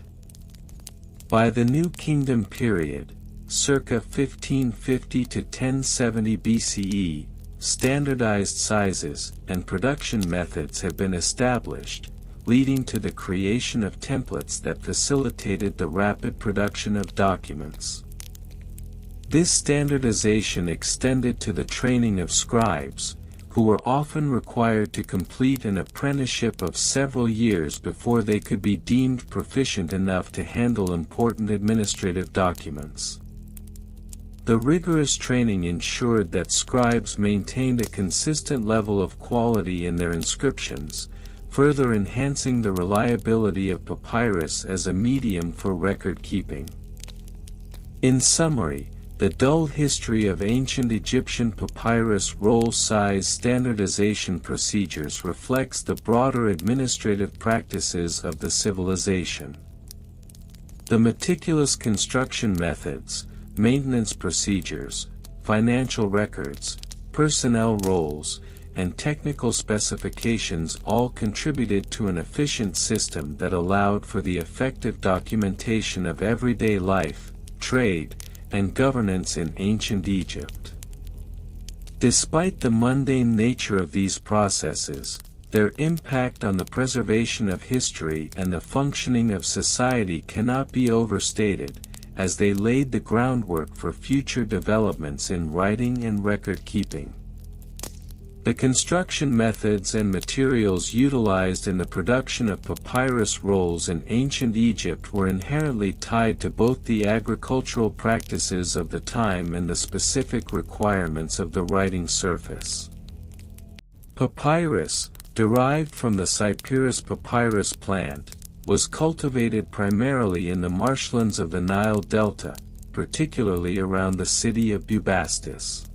By the New Kingdom period, circa 1550 to 1070 BCE, standardized sizes and production methods have been established, leading to the creation of templates that facilitated the rapid production of documents. This standardization extended to the training of scribes, who were often required to complete an apprenticeship of several years before they could be deemed proficient enough to handle important administrative documents. The rigorous training ensured that scribes maintained a consistent level of quality in their inscriptions, further enhancing the reliability of papyrus as a medium for record-keeping. In summary, the dull history of ancient Egyptian papyrus roll size standardization procedures reflects the broader administrative practices of the civilization. The meticulous construction methods, maintenance procedures, financial records, personnel roles, and technical specifications all contributed to an efficient system that allowed for the effective documentation of everyday life, trade, and governance in ancient Egypt. Despite the mundane nature of these processes, their impact on the preservation of history and the functioning of society cannot be overstated, as they laid the groundwork for future developments in writing and record-keeping. The construction methods and materials utilized in the production of papyrus rolls in ancient Egypt were inherently tied to both the agricultural practices of the time and the specific requirements of the writing surface. Papyrus, derived from the Cyperus papyrus plant, was cultivated primarily in the marshlands of the Nile Delta, particularly around the city of Bubastis.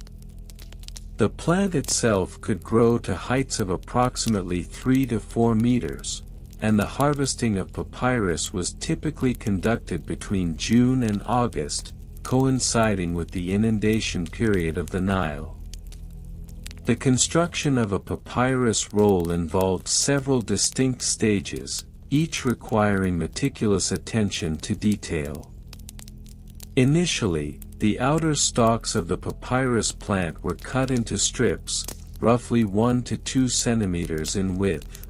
The plant itself could grow to heights of approximately 3 to 4 meters, and the harvesting of papyrus was typically conducted between June and August, coinciding with the inundation period of the Nile. The construction of a papyrus roll involved several distinct stages, each requiring meticulous attention to detail. Initially, the outer stalks of the papyrus plant were cut into strips, roughly 1 to 2 centimeters in width.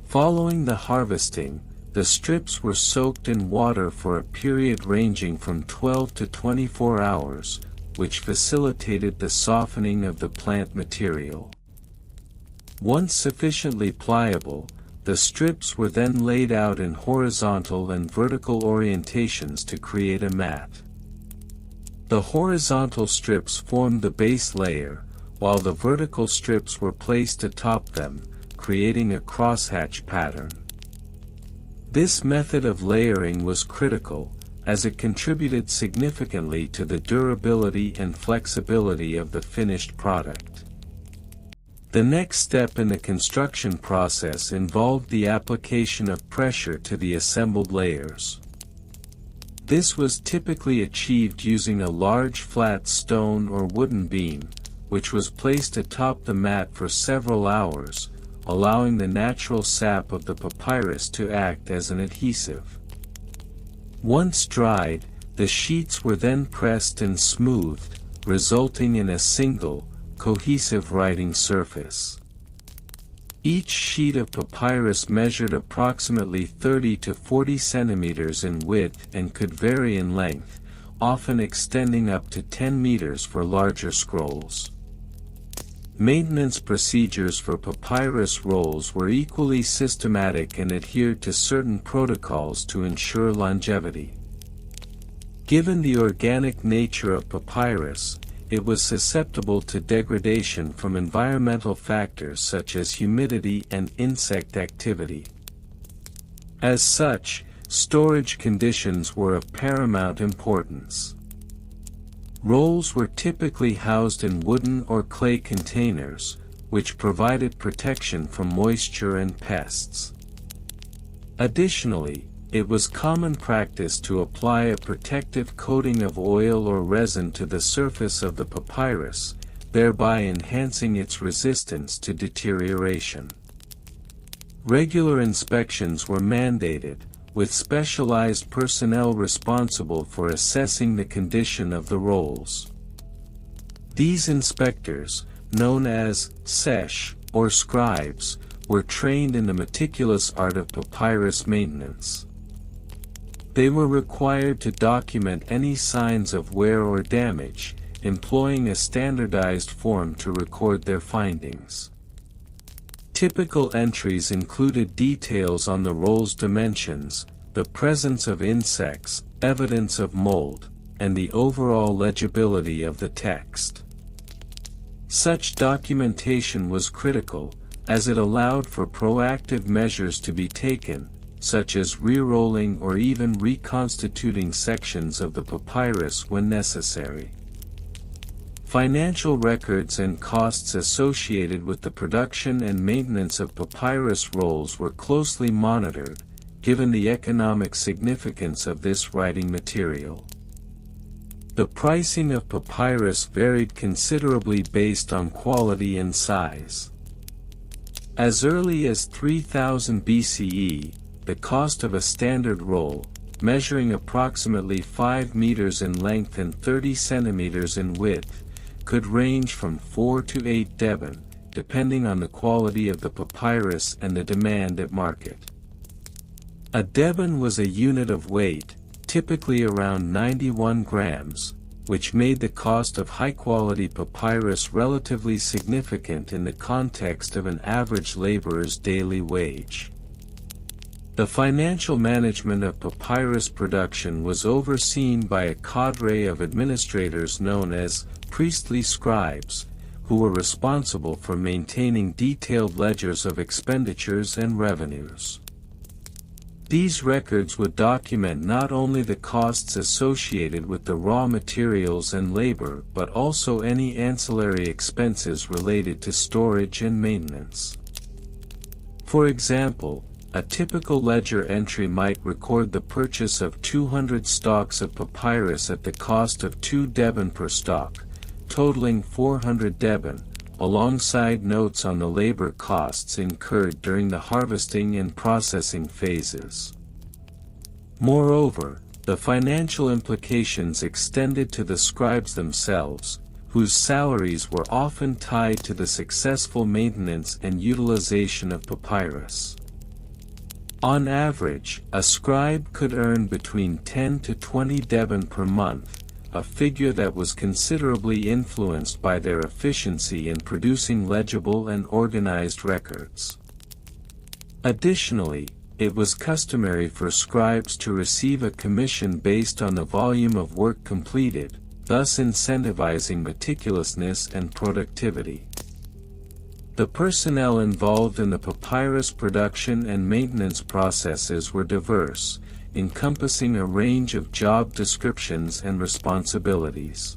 Following the harvesting, the strips were soaked in water for a period ranging from 12 to 24 hours, which facilitated the softening of the plant material. Once sufficiently pliable, the strips were then laid out in horizontal and vertical orientations to create a mat. The horizontal strips formed the base layer, while the vertical strips were placed atop them, creating a crosshatch pattern. This method of layering was critical, as it contributed significantly to the durability and flexibility of the finished product. The next step in the construction process involved the application of pressure to the assembled layers. This was typically achieved using a large flat stone or wooden beam, which was placed atop the mat for several hours, allowing the natural sap of the papyrus to act as an adhesive. Once dried, the sheets were then pressed and smoothed, resulting in a single, cohesive writing surface. Each sheet of papyrus measured approximately 30 to 40 centimeters in width and could vary in length, often extending up to 10 meters for larger scrolls. Maintenance procedures for papyrus rolls were equally systematic and adhered to certain protocols to ensure longevity. Given the organic nature of papyrus, it was susceptible to degradation from environmental factors such as humidity and insect activity. As such, storage conditions were of paramount importance. Rolls were typically housed in wooden or clay containers, which provided protection from moisture and pests. Additionally, it was common practice to apply a protective coating of oil or resin to the surface of the papyrus, thereby enhancing its resistance to deterioration. Regular inspections were mandated, with specialized personnel responsible for assessing the condition of the rolls. These inspectors, known as sesh or scribes, were trained in the meticulous art of papyrus maintenance. They were required to document any signs of wear or damage, employing a standardized form to record their findings. Typical entries included details on the roll's dimensions, the presence of insects, evidence of mold, and the overall legibility of the text. Such documentation was critical, as it allowed for proactive measures to be taken, such as re-rolling or even reconstituting sections of the papyrus when necessary. Financial records and costs associated with the production and maintenance of papyrus rolls were closely monitored, given the economic significance of this writing material. The pricing of papyrus varied considerably based on quality and size. As early as 3000 BCE, the cost of a standard roll, measuring approximately 5 meters in length and 30 centimeters in width, could range from 4 to 8 deben, depending on the quality of the papyrus and the demand at market. A deben was a unit of weight, typically around 91 grams, which made the cost of high-quality papyrus relatively significant in the context of an average laborer's daily wage. The financial management of papyrus production was overseen by a cadre of administrators known as priestly scribes, who were responsible for maintaining detailed ledgers of expenditures and revenues. These records would document not only the costs associated with the raw materials and labor but also any ancillary expenses related to storage and maintenance. For example, a typical ledger entry might record the purchase of 200 stalks of papyrus at the cost of 2 deben per stalk, totaling 400 deben, alongside notes on the labor costs incurred during the harvesting and processing phases. Moreover, the financial implications extended to the scribes themselves, whose salaries were often tied to the successful maintenance and utilization of papyrus. On average, a scribe could earn between 10 to 20 deben per month, a figure that was considerably influenced by their efficiency in producing legible and organized records. Additionally, it was customary for scribes to receive a commission based on the volume of work completed, thus incentivizing meticulousness and productivity. The personnel involved in the papyrus production and maintenance processes were diverse, encompassing a range of job descriptions and responsibilities.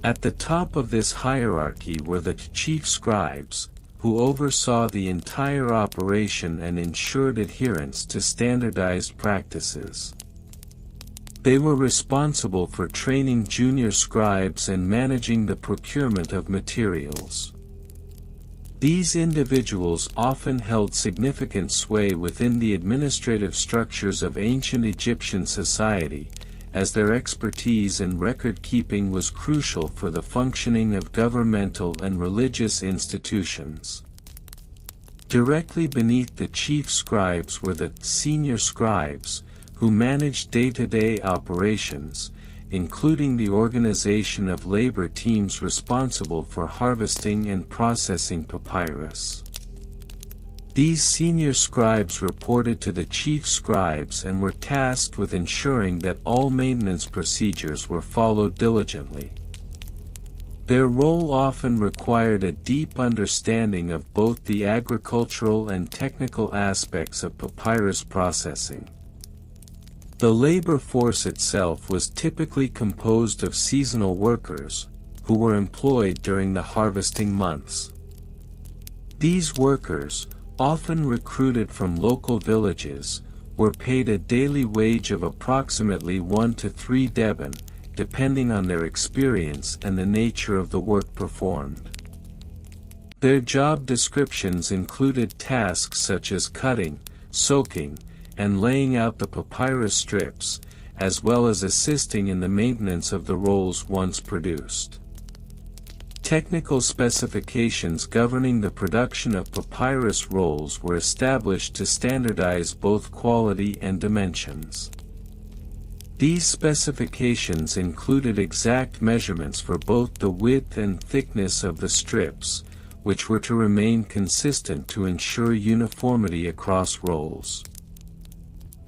At the top of this hierarchy were the chief scribes, who oversaw the entire operation and ensured adherence to standardized practices. They were responsible for training junior scribes and managing the procurement of materials. These individuals often held significant sway within the administrative structures of ancient Egyptian society, as their expertise in record-keeping was crucial for the functioning of governmental and religious institutions. Directly beneath the chief scribes were the senior scribes, who managed day-to-day operations, including the organization of labor teams responsible for harvesting and processing papyrus. These senior scribes reported to the chief scribes and were tasked with ensuring that all maintenance procedures were followed diligently. Their role often required a deep understanding of both the agricultural and technical aspects of papyrus processing. The labor force itself was typically composed of seasonal workers, who were employed during the harvesting months. These workers, often recruited from local villages, were paid a daily wage of approximately 1 to 3 deben, depending on their experience and the nature of the work performed. Their job descriptions included tasks such as cutting, soaking, and laying out the papyrus strips, as well as assisting in the maintenance of the rolls once produced. Technical specifications governing the production of papyrus rolls were established to standardize both quality and dimensions. These specifications included exact measurements for both the width and thickness of the strips, which were to remain consistent to ensure uniformity across rolls.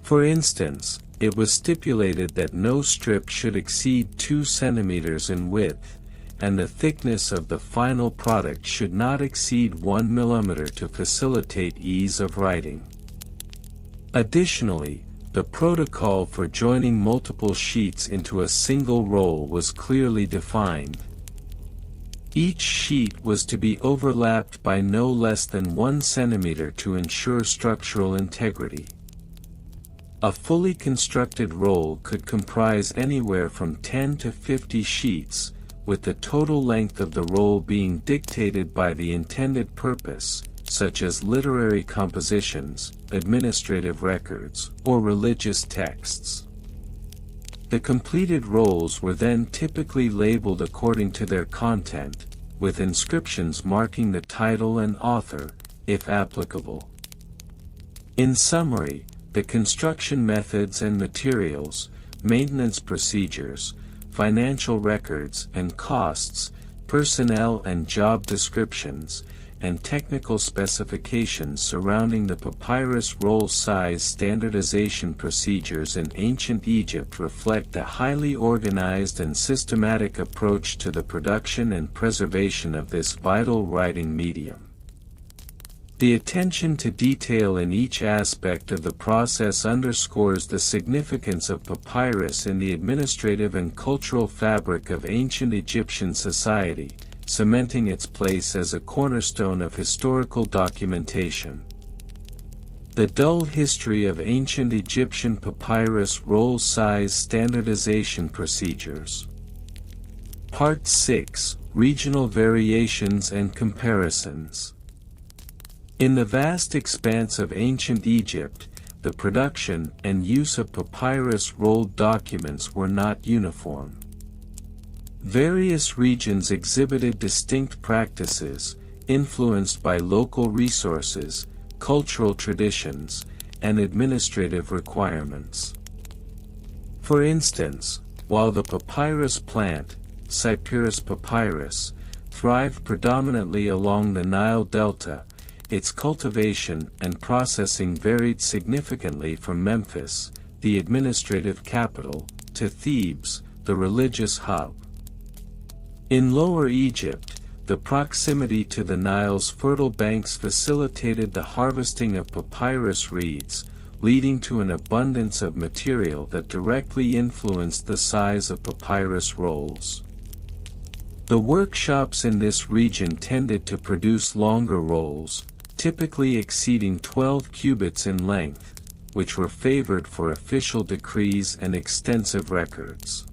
For instance, it was stipulated that no strip should exceed 2 centimeters in width, and the thickness of the final product should not exceed 1 millimeter to facilitate ease of writing. Additionally, the protocol for joining multiple sheets into a single roll was clearly defined. Each sheet was to be overlapped by no less than 1 centimeter to ensure structural integrity. A fully constructed roll could comprise anywhere from 10 to 50 sheets, with the total length of the roll being dictated by the intended purpose, such as literary compositions, administrative records, or religious texts. The completed rolls were then typically labeled according to their content, with inscriptions marking the title and author, if applicable. In summary, the construction methods and materials, maintenance procedures, financial records and costs, personnel and job descriptions, and technical specifications surrounding the papyrus roll size standardization procedures in ancient Egypt reflect a highly organized and systematic approach to the production and preservation of this vital writing medium. The attention to detail in each aspect of the process underscores the significance of papyrus in the administrative and cultural fabric of ancient Egyptian society, cementing its place as a cornerstone of historical documentation. The dull history of ancient Egyptian papyrus roll size standardization procedures. Part 6: Regional Variations and Comparisons. In the vast expanse of ancient Egypt, the production and use of papyrus rolled documents were not uniform. Various regions exhibited distinct practices, influenced by local resources, cultural traditions, and administrative requirements. For instance, while the papyrus plant, Papyrus papyrus, thrived predominantly along the Nile Delta, its cultivation and processing varied significantly from Memphis, the administrative capital, to Thebes, the religious hub. In Lower Egypt, the proximity to the Nile's fertile banks facilitated the harvesting of papyrus reeds, leading to an abundance of material that directly influenced the size of papyrus rolls. The workshops in this region tended to produce longer rolls, typically exceeding 12 cubits in length, which were favored for official decrees and extensive records.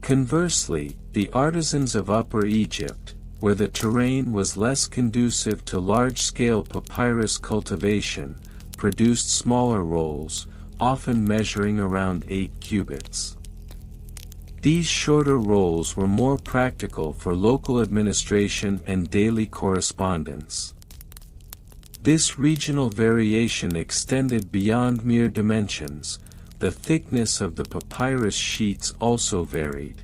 Conversely, the artisans of Upper Egypt, where the terrain was less conducive to large-scale papyrus cultivation, produced smaller rolls, often measuring around 8 cubits. These shorter rolls were more practical for local administration and daily correspondence. This regional variation extended beyond mere dimensions. The thickness of the papyrus sheets also varied.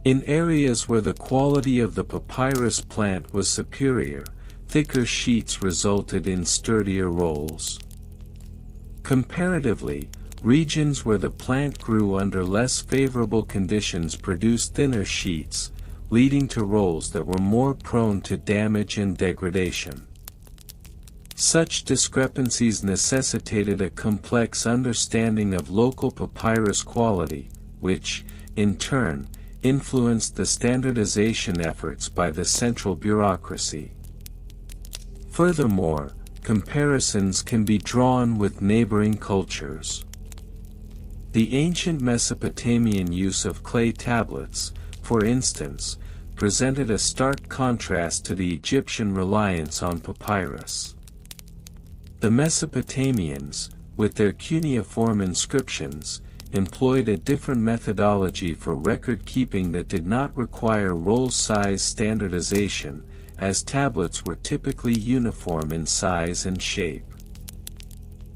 In areas where the quality of the papyrus plant was superior, thicker sheets resulted in sturdier rolls. Comparatively, regions where the plant grew under less favorable conditions produced thinner sheets, leading to rolls that were more prone to damage and degradation. Such discrepancies necessitated a complex understanding of local papyrus quality, which, in turn, influenced the standardization efforts by the central bureaucracy. Furthermore, comparisons can be drawn with neighboring cultures. The ancient Mesopotamian use of clay tablets, for instance, presented a stark contrast to the Egyptian reliance on papyrus. The Mesopotamians, with their cuneiform inscriptions, employed a different methodology for record-keeping that did not require roll-size standardization, as tablets were typically uniform in size and shape.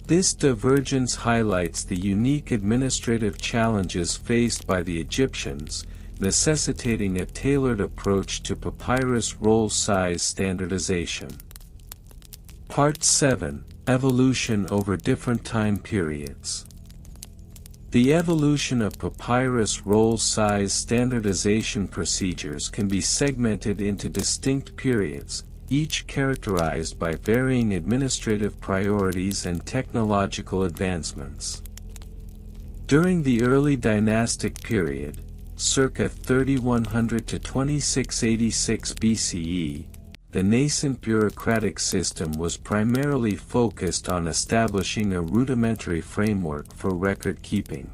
This divergence highlights the unique administrative challenges faced by the Egyptians, necessitating a tailored approach to papyrus roll size standardization. Part 7: Evolution over different time periods. The evolution of papyrus roll size standardization procedures can be segmented into distinct periods, each characterized by varying administrative priorities and technological advancements. During the early dynastic period, circa 3100 to 2686 BCE, the nascent bureaucratic system was primarily focused on establishing a rudimentary framework for record-keeping.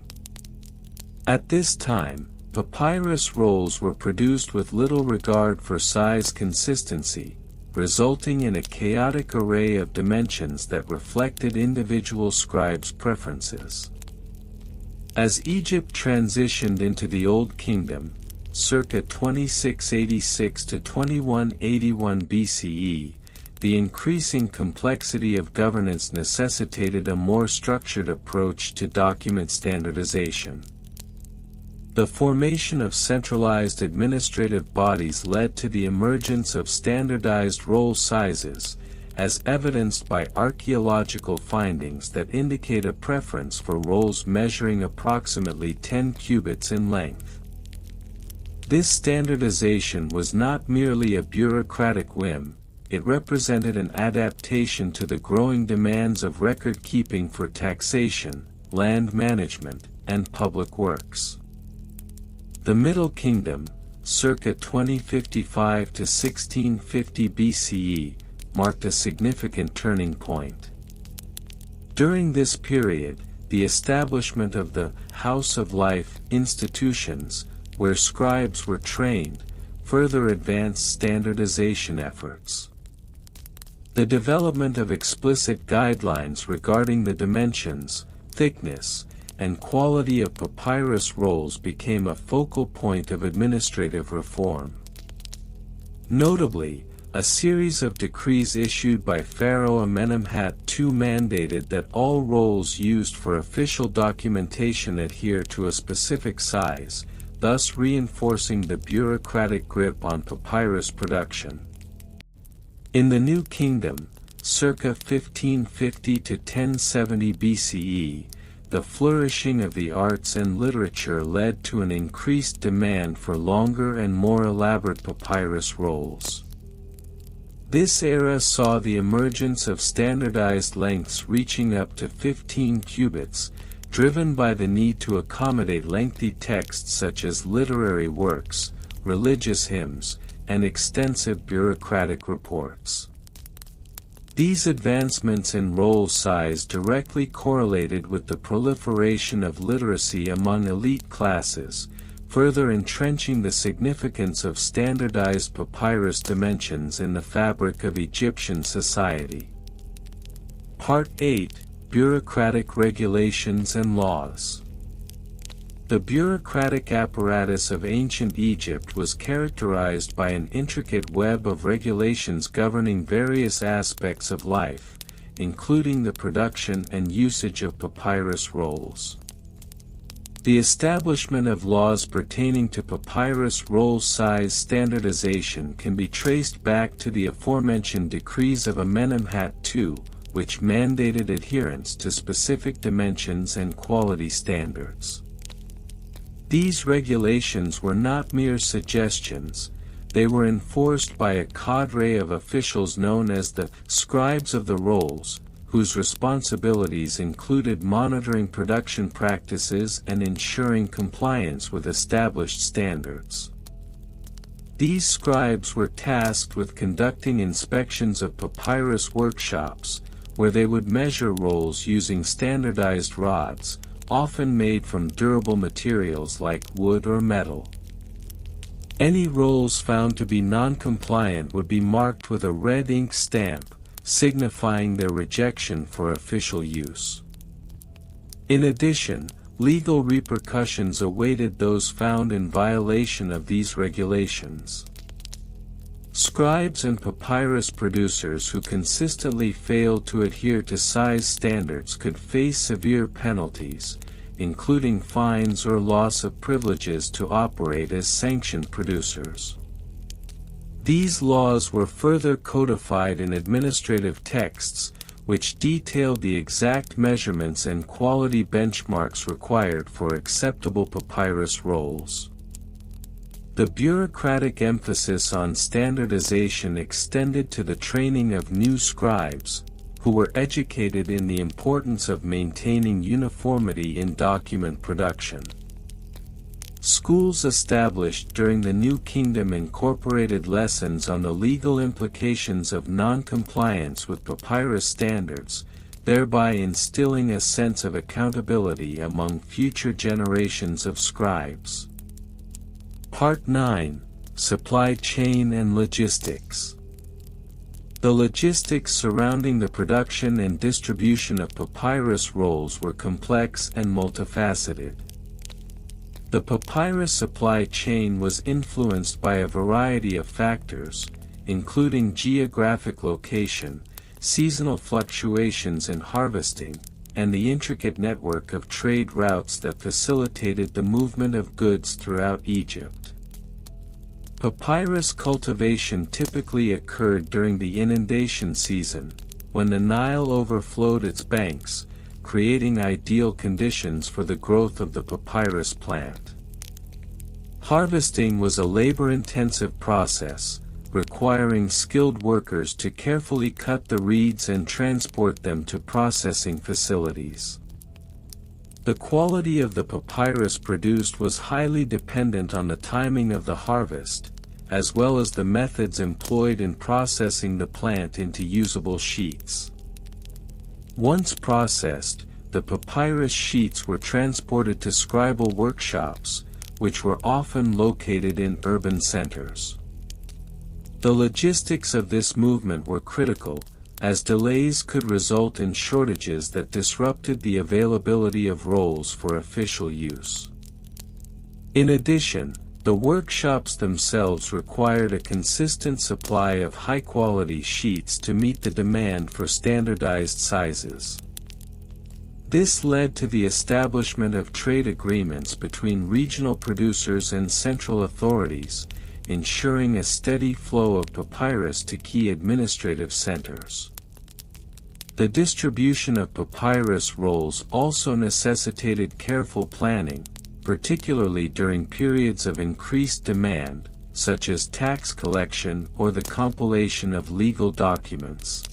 At this time, papyrus rolls were produced with little regard for size consistency, resulting in a chaotic array of dimensions that reflected individual scribes' preferences. As Egypt transitioned into the Old Kingdom, circa 2686 to 2181 BCE, the increasing complexity of governance necessitated a more structured approach to document standardization. The formation of centralized administrative bodies led to the emergence of standardized roll sizes, as evidenced by archaeological findings that indicate a preference for rolls measuring approximately 10 cubits in length. This standardization was not merely a bureaucratic whim, it represented an adaptation to the growing demands of record-keeping for taxation, land management, and public works. The Middle Kingdom, circa 2055 to 1650 BCE, marked a significant turning point. During this period, the establishment of the House of Life institutions, where scribes were trained, further advanced standardization efforts. The development of explicit guidelines regarding the dimensions, thickness, and quality of papyrus rolls became a focal point of administrative reform. Notably, a series of decrees issued by Pharaoh Amenemhat II mandated that all rolls used for official documentation adhere to a specific size, thus reinforcing the bureaucratic grip on papyrus production. In the New Kingdom, circa 1550 to 1070 BCE, the flourishing of the arts and literature led to an increased demand for longer and more elaborate papyrus rolls. This era saw the emergence of standardized lengths reaching up to 15 cubits, driven by the need to accommodate lengthy texts such as literary works, religious hymns, and extensive bureaucratic reports. These advancements in roll size directly correlated with the proliferation of literacy among elite classes, further entrenching the significance of standardized papyrus dimensions in the fabric of Egyptian society. Part 8: Bureaucratic Regulations and Laws. The bureaucratic apparatus of ancient Egypt was characterized by an intricate web of regulations governing various aspects of life, including the production and usage of papyrus rolls. The establishment of laws pertaining to papyrus roll size standardization can be traced back to the aforementioned decrees of Amenemhat II, which mandated adherence to specific dimensions and quality standards. These regulations were not mere suggestions, they were enforced by a cadre of officials known as the scribes of the rolls, whose responsibilities included monitoring production practices and ensuring compliance with established standards. These scribes were tasked with conducting inspections of papyrus workshops, where they would measure rolls using standardized rods, often made from durable materials like wood or metal. Any rolls found to be non-compliant would be marked with a red ink stamp, signifying their rejection for official use. In addition, legal repercussions awaited those found in violation of these regulations. Scribes and papyrus producers who consistently failed to adhere to size standards could face severe penalties, including fines or loss of privileges to operate as sanctioned producers. These laws were further codified in administrative texts, which detailed the exact measurements and quality benchmarks required for acceptable papyrus rolls. The bureaucratic emphasis on standardization extended to the training of new scribes, who were educated in the importance of maintaining uniformity in document production. Schools established during the New Kingdom incorporated lessons on the legal implications of non-compliance with papyrus standards, thereby instilling a sense of accountability among future generations of scribes. Part 9: Supply Chain and Logistics. The logistics surrounding the production and distribution of papyrus rolls were complex and multifaceted. The papyrus supply chain was influenced by a variety of factors, including geographic location, seasonal fluctuations in harvesting, and the intricate network of trade routes that facilitated the movement of goods throughout Egypt. Papyrus cultivation typically occurred during the inundation season, when the Nile overflowed its banks, creating ideal conditions for the growth of the papyrus plant. Harvesting was a labor-intensive process, requiring skilled workers to carefully cut the reeds and transport them to processing facilities. The quality of the papyrus produced was highly dependent on the timing of the harvest, as well as the methods employed in processing the plant into usable sheets. Once processed, the papyrus sheets were transported to scribal workshops, which were often located in urban centers. The logistics of this movement were critical, as delays could result in shortages that disrupted the availability of rolls for official use. In addition, the workshops themselves required a consistent supply of high-quality sheets to meet the demand for standardized sizes. This led to the establishment of trade agreements between regional producers and central authorities, ensuring a steady flow of papyrus to key administrative centers. The distribution of papyrus rolls also necessitated careful planning, particularly during periods of increased demand, such as tax collection or the compilation of legal documents.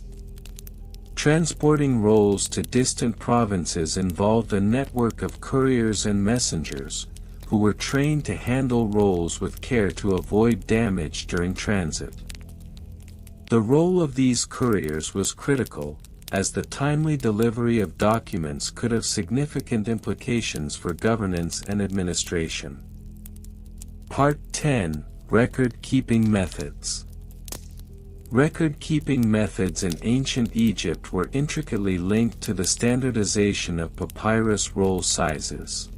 Transporting rolls to distant provinces involved a network of couriers and messengers, who were trained to handle rolls with care to avoid damage during transit. The role of these couriers was critical, as the timely delivery of documents could have significant implications for governance and administration. Part 10: Record-keeping methods. Record-keeping methods in ancient Egypt were intricately linked to the standardization of papyrus roll sizes.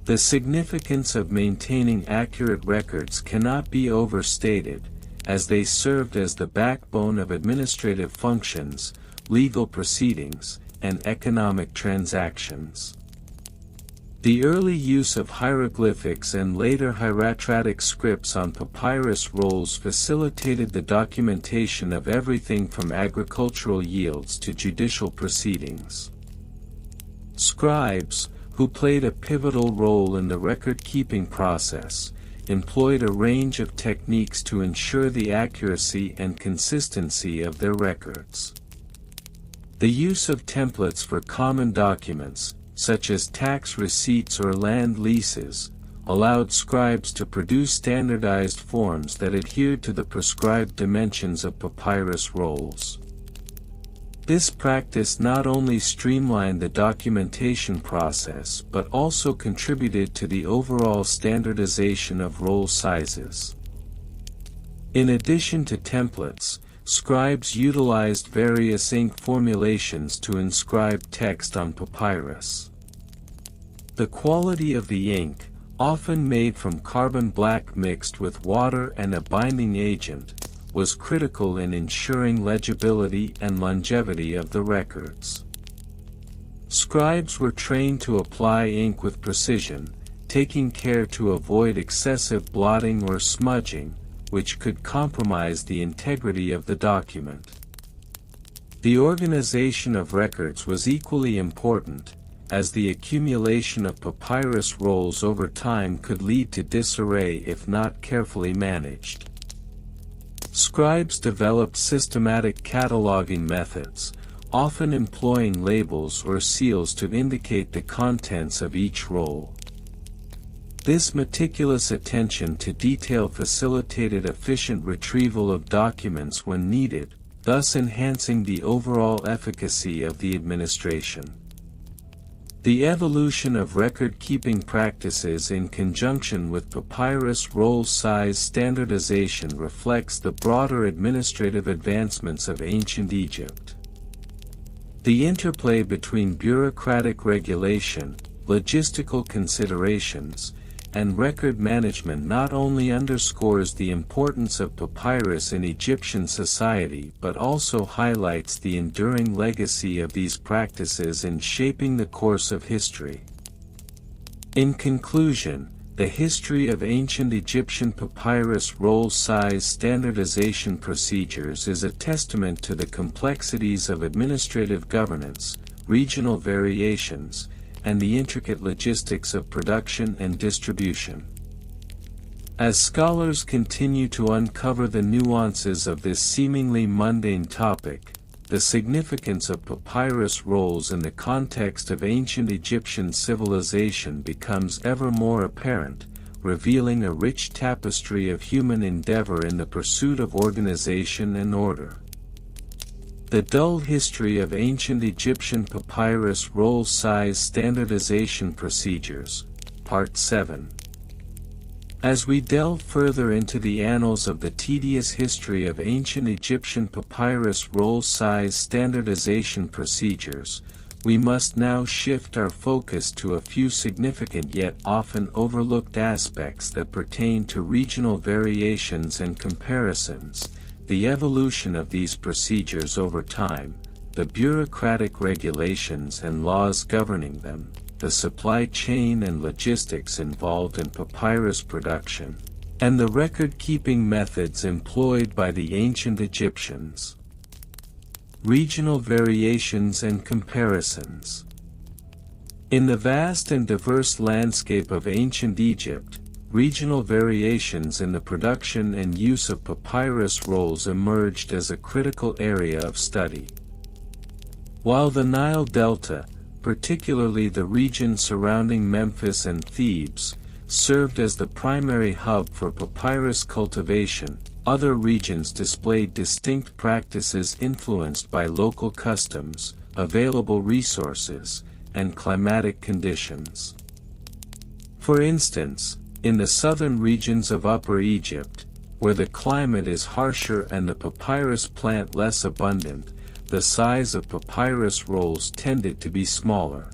The significance of maintaining accurate records cannot be overstated, as they served as the backbone of administrative functions, legal proceedings, and economic transactions. The early use of hieroglyphics and later hieratic scripts on papyrus rolls facilitated the documentation of everything from agricultural yields to judicial proceedings. Scribes, who played a pivotal role in the record-keeping process, employed a range of techniques to ensure the accuracy and consistency of their records. The use of templates for common documents, such as tax receipts or land leases, allowed scribes to produce standardized forms that adhered to the prescribed dimensions of papyrus rolls. This practice not only streamlined the documentation process but also contributed to the overall standardization of roll sizes. In addition to templates, scribes utilized various ink formulations to inscribe text on papyrus. The quality of the ink, often made from carbon black mixed with water and a binding agent, was critical in ensuring legibility and longevity of the records. Scribes were trained to apply ink with precision, taking care to avoid excessive blotting or smudging, which could compromise the integrity of the document. The organization of records was equally important, as the accumulation of papyrus rolls over time could lead to disarray if not carefully managed. Scribes developed systematic cataloging methods, often employing labels or seals to indicate the contents of each roll. This meticulous attention to detail facilitated efficient retrieval of documents when needed, thus enhancing the overall efficacy of the administration. The evolution of record-keeping practices in conjunction with papyrus roll size standardization reflects the broader administrative advancements of ancient Egypt. The interplay between bureaucratic regulation, logistical considerations, and record management not only underscores the importance of papyrus in Egyptian society but also highlights the enduring legacy of these practices in shaping the course of history. In conclusion, the history of ancient Egyptian papyrus roll size standardization procedures is a testament to the complexities of administrative governance, regional variations, and the intricate logistics of production and distribution. As scholars continue to uncover the nuances of this seemingly mundane topic, the significance of papyrus rolls in the context of ancient Egyptian civilization becomes ever more apparent, revealing a rich tapestry of human endeavor in the pursuit of organization and order. The dull history of ancient Egyptian papyrus roll size standardization procedures, Part 7. As we delve further into the annals of the tedious history of ancient Egyptian papyrus roll size standardization procedures, we must now shift our focus to a few significant yet often overlooked aspects that pertain to regional variations and comparisons, the evolution of these procedures over time, the bureaucratic regulations and laws governing them, the supply chain and logistics involved in papyrus production, and the record-keeping methods employed by the ancient Egyptians. Regional variations and comparisons. In the vast and diverse landscape of ancient Egypt, regional variations in the production and use of papyrus rolls emerged as a critical area of study. While the Nile Delta, particularly the region surrounding Memphis and Thebes, served as the primary hub for papyrus cultivation, other regions displayed distinct practices influenced by local customs, available resources, and climatic conditions. For instance, in the southern regions of Upper Egypt, where the climate is harsher and the papyrus plant less abundant, the size of papyrus rolls tended to be smaller.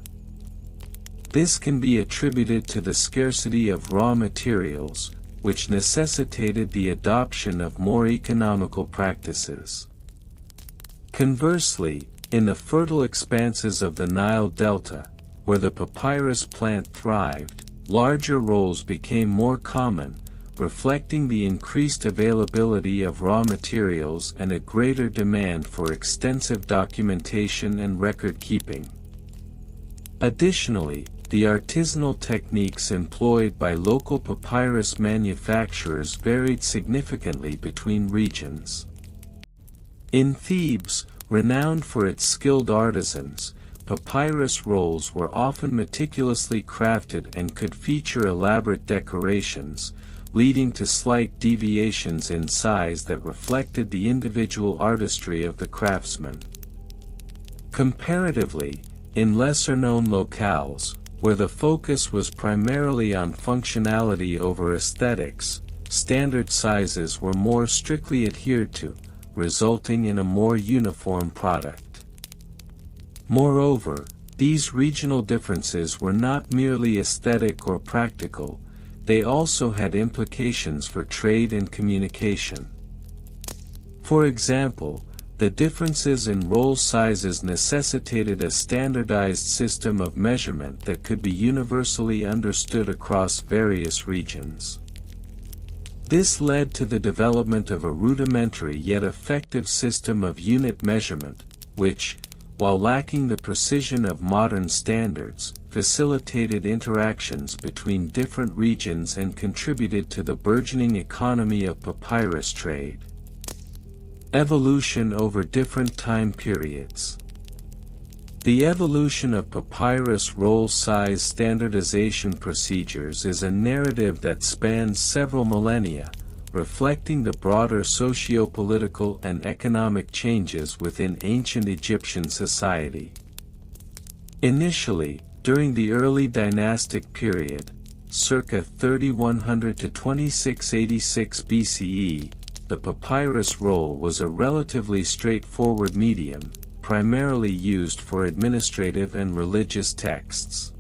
This can be attributed to the scarcity of raw materials, which necessitated the adoption of more economical practices. Conversely, in the fertile expanses of the Nile Delta, where the papyrus plant thrived, larger rolls became more common, reflecting the increased availability of raw materials and a greater demand for extensive documentation and record keeping. Additionally, the artisanal techniques employed by local papyrus manufacturers varied significantly between regions. In Thebes, renowned for its skilled artisans, papyrus rolls were often meticulously crafted and could feature elaborate decorations, leading to slight deviations in size that reflected the individual artistry of the craftsman. Comparatively, in lesser-known locales, where the focus was primarily on functionality over aesthetics, standard sizes were more strictly adhered to, resulting in a more uniform product. Moreover, these regional differences were not merely aesthetic or practical, they also had implications for trade and communication. For example, the differences in roll sizes necessitated a standardized system of measurement that could be universally understood across various regions. This led to the development of a rudimentary yet effective system of unit measurement, which, while lacking the precision of modern standards, facilitated interactions between different regions and contributed to the burgeoning economy of papyrus trade. Evolution over different time periods. The evolution of papyrus roll size standardization procedures is a narrative that spans several millennia, reflecting the broader socio-political and economic changes within ancient Egyptian society. Initially, during the early dynastic period, circa 3100 to 2686 BCE, the papyrus roll was a relatively straightforward medium, primarily used for administrative and religious texts.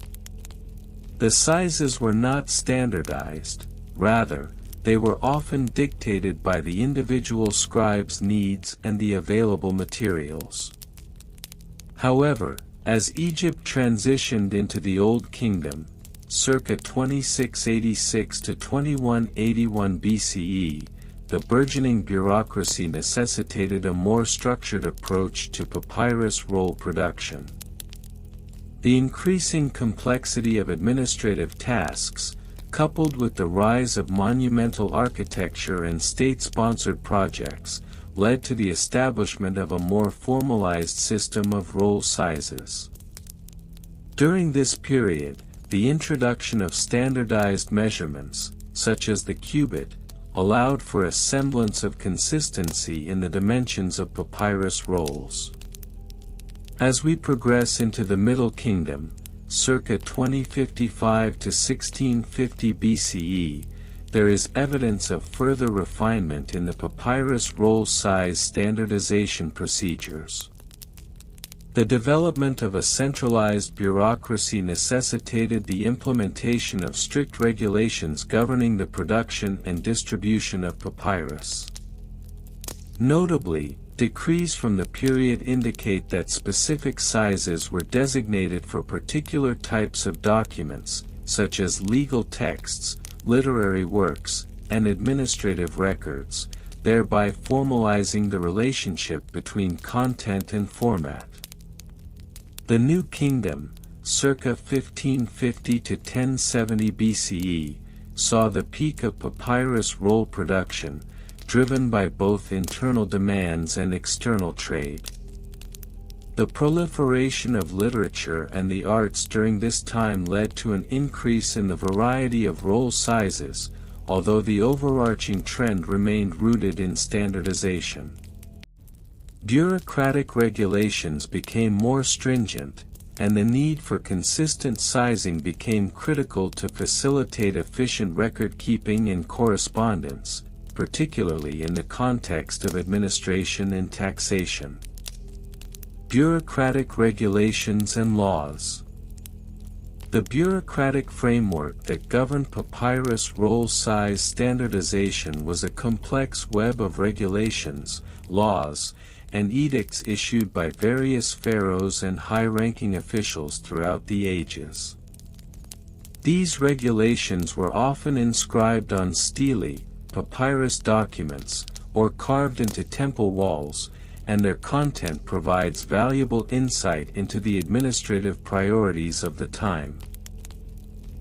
The sizes were not standardized, rather, they were often dictated by the individual scribe's needs and the available materials. However, as Egypt transitioned into the Old Kingdom, circa 2686 to 2181 BCE, the burgeoning bureaucracy necessitated a more structured approach to papyrus roll production. The increasing complexity of administrative tasks, coupled with the rise of monumental architecture and state-sponsored projects, led to the establishment of a more formalized system of roll sizes. During this period, the introduction of standardized measurements, such as the cubit, allowed for a semblance of consistency in the dimensions of papyrus rolls. As we progress into the Middle Kingdom, circa 2055 to 1650 BCE, there is evidence of further refinement in the papyrus roll size standardization procedures. The development of a centralized bureaucracy necessitated the implementation of strict regulations governing the production and distribution of papyrus. Notably, decrees from the period indicate that specific sizes were designated for particular types of documents, such as legal texts, literary works, and administrative records, thereby formalizing the relationship between content and format. The New Kingdom, circa 1550 to 1070 BCE, saw the peak of papyrus roll production, driven by both internal demands and external trade. The proliferation of literature and the arts during this time led to an increase in the variety of roll sizes, although the overarching trend remained rooted in standardization. Bureaucratic regulations became more stringent, and the need for consistent sizing became critical to facilitate efficient record-keeping and correspondence, particularly in the context of administration and taxation. Bureaucratic regulations and laws. The bureaucratic framework that governed papyrus roll size standardization was a complex web of regulations, laws, and edicts issued by various pharaohs and high-ranking officials throughout the ages. These regulations were often inscribed on stelae, papyrus documents, or carved into temple walls, and their content provides valuable insight into the administrative priorities of the time.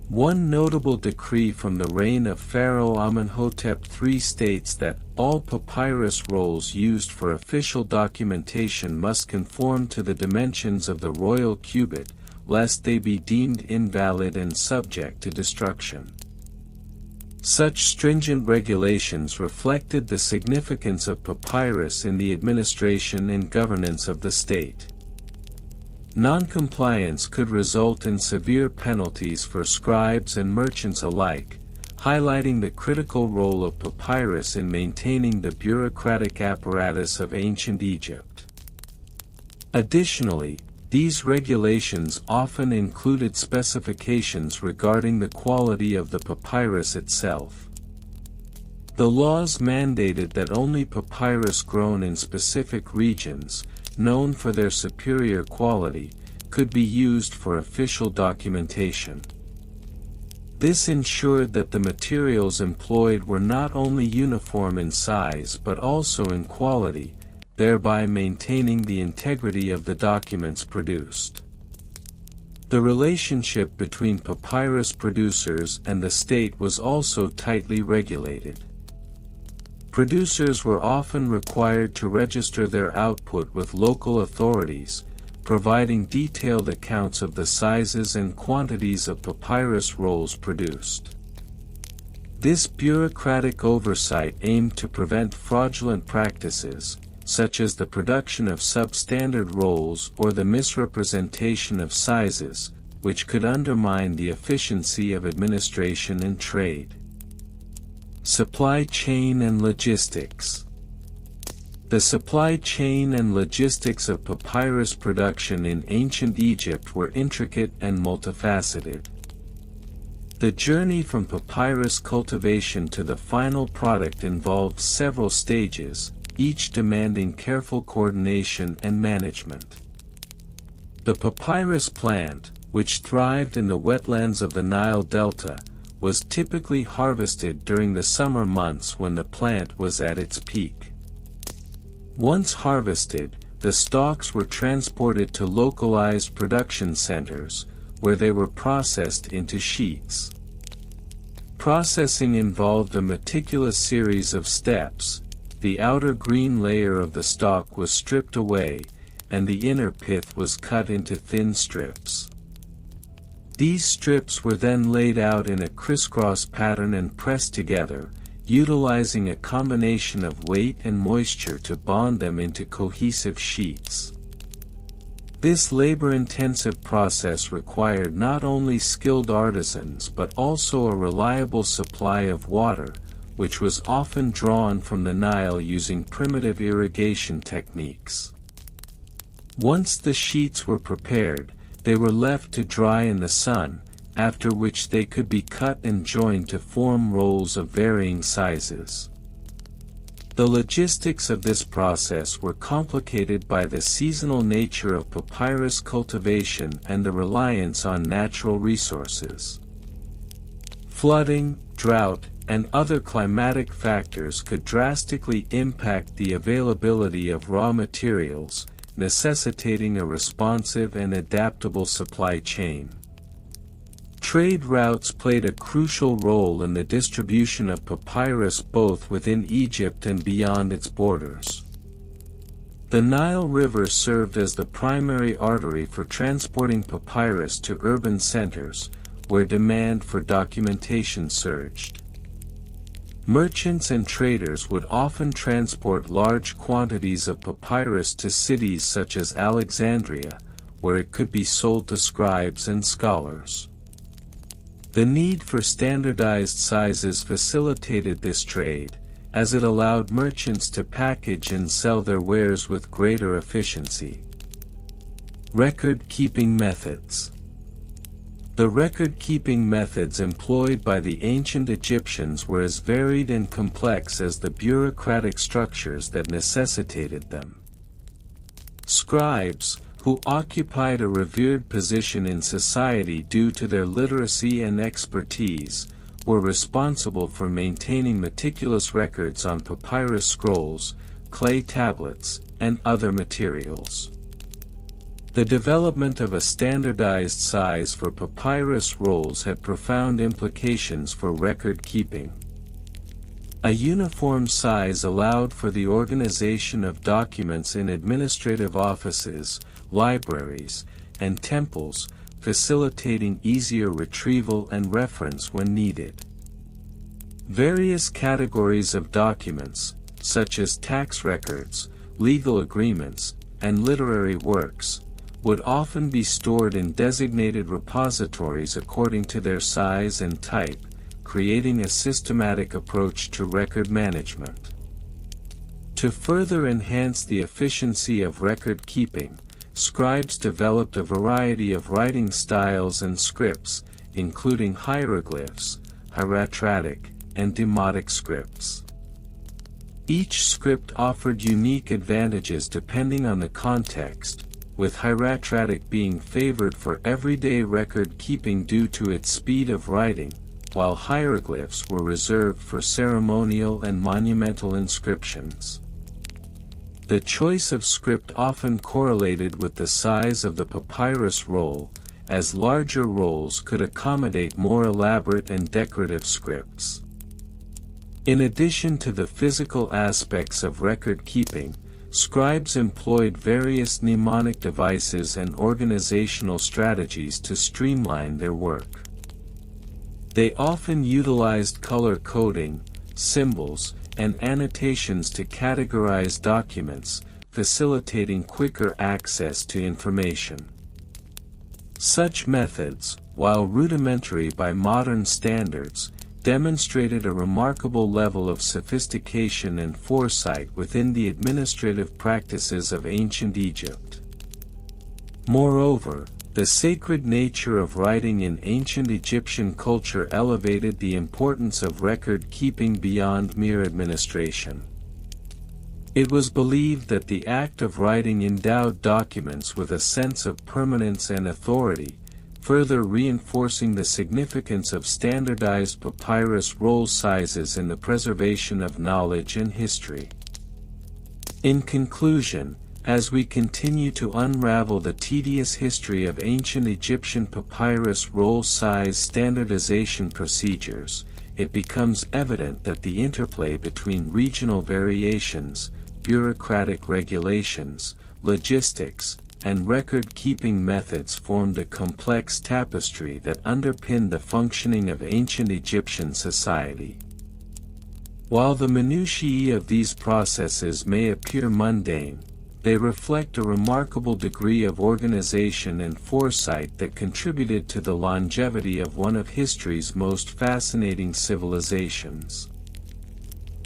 One notable decree from the reign of Pharaoh Amenhotep III states that all papyrus rolls used for official documentation must conform to the dimensions of the royal cubit, lest they be deemed invalid and subject to destruction. Such stringent regulations reflected the significance of papyrus in the administration and governance of the state. Non-compliance could result in severe penalties for scribes and merchants alike, highlighting the critical role of papyrus in maintaining the bureaucratic apparatus of ancient Egypt. Additionally, these regulations often included specifications regarding the quality of the papyrus itself. The laws mandated that only papyrus grown in specific regions, known for their superior quality, could be used for official documentation. This ensured that the materials employed were not only uniform in size but also in quality, thereby maintaining the integrity of the documents produced. The relationship between papyrus producers and the state was also tightly regulated. Producers were often required to register their output with local authorities, providing detailed accounts of the sizes and quantities of papyrus rolls produced. This bureaucratic oversight aimed to prevent fraudulent practices, such as the production of substandard rolls or the misrepresentation of sizes, which could undermine the efficiency of administration and trade. Supply chain and logistics. The supply chain and logistics of papyrus production in ancient Egypt were intricate and multifaceted. The journey from papyrus cultivation to the final product involved several stages, each demanding careful coordination and management. The papyrus plant, which thrived in the wetlands of the Nile Delta, was typically harvested during the summer months when the plant was at its peak. Once harvested, the stalks were transported to localized production centers, where they were processed into sheets. Processing involved a meticulous series of steps. The outer green layer of the stalk was stripped away, and the inner pith was cut into thin strips. These strips were then laid out in a crisscross pattern and pressed together, utilizing a combination of weight and moisture to bond them into cohesive sheets. This labor-intensive process required not only skilled artisans but also a reliable supply of water, which was often drawn from the Nile using primitive irrigation techniques. Once the sheets were prepared, they were left to dry in the sun, after which they could be cut and joined to form rolls of varying sizes. The logistics of this process were complicated by the seasonal nature of papyrus cultivation and the reliance on natural resources. Flooding, drought, and other climatic factors could drastically impact the availability of raw materials, necessitating a responsive and adaptable supply chain. Trade routes played a crucial role in the distribution of papyrus both within Egypt and beyond its borders. The Nile River served as the primary artery for transporting papyrus to urban centers, where demand for documentation surged. Merchants and traders would often transport large quantities of papyrus to cities such as Alexandria, where it could be sold to scribes and scholars. The need for standardized sizes facilitated this trade, as it allowed merchants to package and sell their wares with greater efficiency. Record-keeping methods. The record-keeping methods employed by the ancient Egyptians were as varied and complex as the bureaucratic structures that necessitated them. Scribes, who occupied a revered position in society due to their literacy and expertise, were responsible for maintaining meticulous records on papyrus scrolls, clay tablets, and other materials. The development of a standardized size for papyrus rolls had profound implications for record keeping. A uniform size allowed for the organization of documents in administrative offices, libraries, and temples, facilitating easier retrieval and reference when needed. Various categories of documents, such as tax records, legal agreements, and literary works, would often be stored in designated repositories according to their size and type, creating a systematic approach to record management. To further enhance the efficiency of record keeping, scribes developed a variety of writing styles and scripts, including hieroglyphs, hieratic, and demotic scripts. Each script offered unique advantages depending on the context, with hieratic being favored for everyday record keeping due to its speed of writing, while hieroglyphs were reserved for ceremonial and monumental inscriptions. The choice of script often correlated with the size of the papyrus roll, as larger rolls could accommodate more elaborate and decorative scripts. In addition to the physical aspects of record keeping, scribes employed various mnemonic devices and organizational strategies to streamline their work. They often utilized color coding, symbols, and annotations to categorize documents, facilitating quicker access to information. Such methods, while rudimentary by modern standards, demonstrated a remarkable level of sophistication and foresight within the administrative practices of ancient Egypt. Moreover, the sacred nature of writing in ancient Egyptian culture elevated the importance of record keeping beyond mere administration. It was believed that the act of writing endowed documents with a sense of permanence and authority, further reinforcing the significance of standardized papyrus roll sizes in the preservation of knowledge and history. In conclusion, as we continue to unravel the tedious history of ancient Egyptian papyrus roll size standardization procedures, it becomes evident that the interplay between regional variations, bureaucratic regulations, logistics, and record-keeping methods formed a complex tapestry that underpinned the functioning of ancient Egyptian society. While the minutiae of these processes may appear mundane, they reflect a remarkable degree of organization and foresight that contributed to the longevity of one of history's most fascinating civilizations.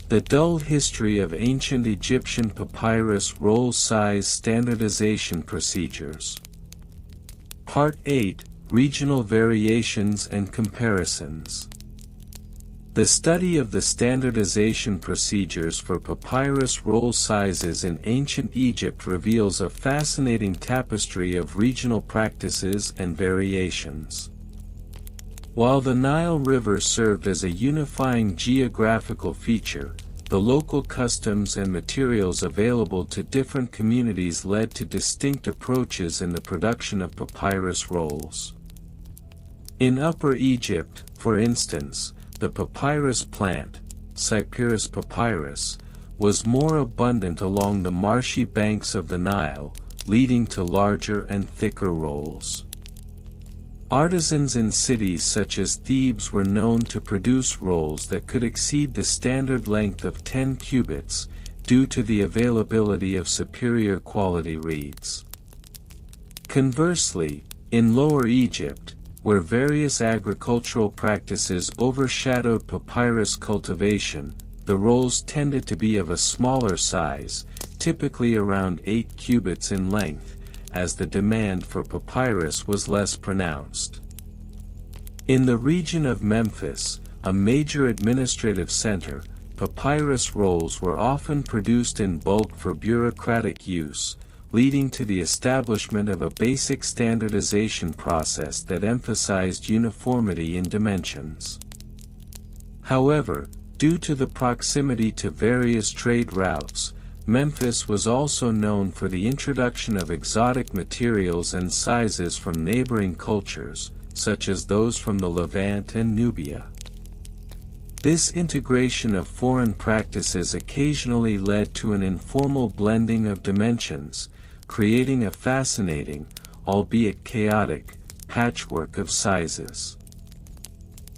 The dull history of ancient Egyptian papyrus roll size standardization procedures. Part 8: Regional Variations and Comparisons. The study of the standardization procedures for papyrus roll sizes in ancient Egypt reveals a fascinating tapestry of regional practices and variations. While the Nile River served as a unifying geographical feature, the local customs and materials available to different communities led to distinct approaches in the production of papyrus rolls. In Upper Egypt, for instance, the papyrus plant, Papyrus papyrus, was more abundant along the marshy banks of the Nile, leading to larger and thicker rolls. Artisans in cities such as Thebes were known to produce rolls that could exceed the standard length of 10 cubits, due to the availability of superior quality reeds. Conversely, in Lower Egypt, where various agricultural practices overshadowed papyrus cultivation, the rolls tended to be of a smaller size, typically around 8 cubits in length, as the demand for papyrus was less pronounced. In the region of Memphis, a major administrative center, papyrus rolls were often produced in bulk for bureaucratic use, leading to the establishment of a basic standardization process that emphasized uniformity in dimensions. However, due to the proximity to various trade routes, Memphis was also known for the introduction of exotic materials and sizes from neighboring cultures, such as those from the Levant and Nubia. This integration of foreign practices occasionally led to an informal blending of dimensions, creating a fascinating, albeit chaotic, patchwork of sizes.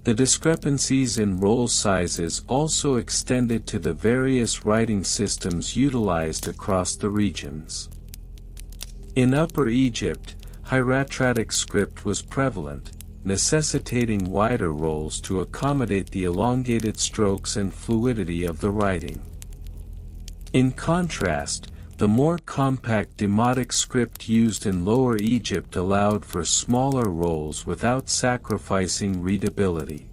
The discrepancies in roll sizes also extended to the various writing systems utilized across the regions. In Upper Egypt, hieratic script was prevalent, necessitating wider rolls to accommodate the elongated strokes and fluidity of the writing. In contrast, the more compact demotic script used in Lower Egypt allowed for smaller rolls without sacrificing readability.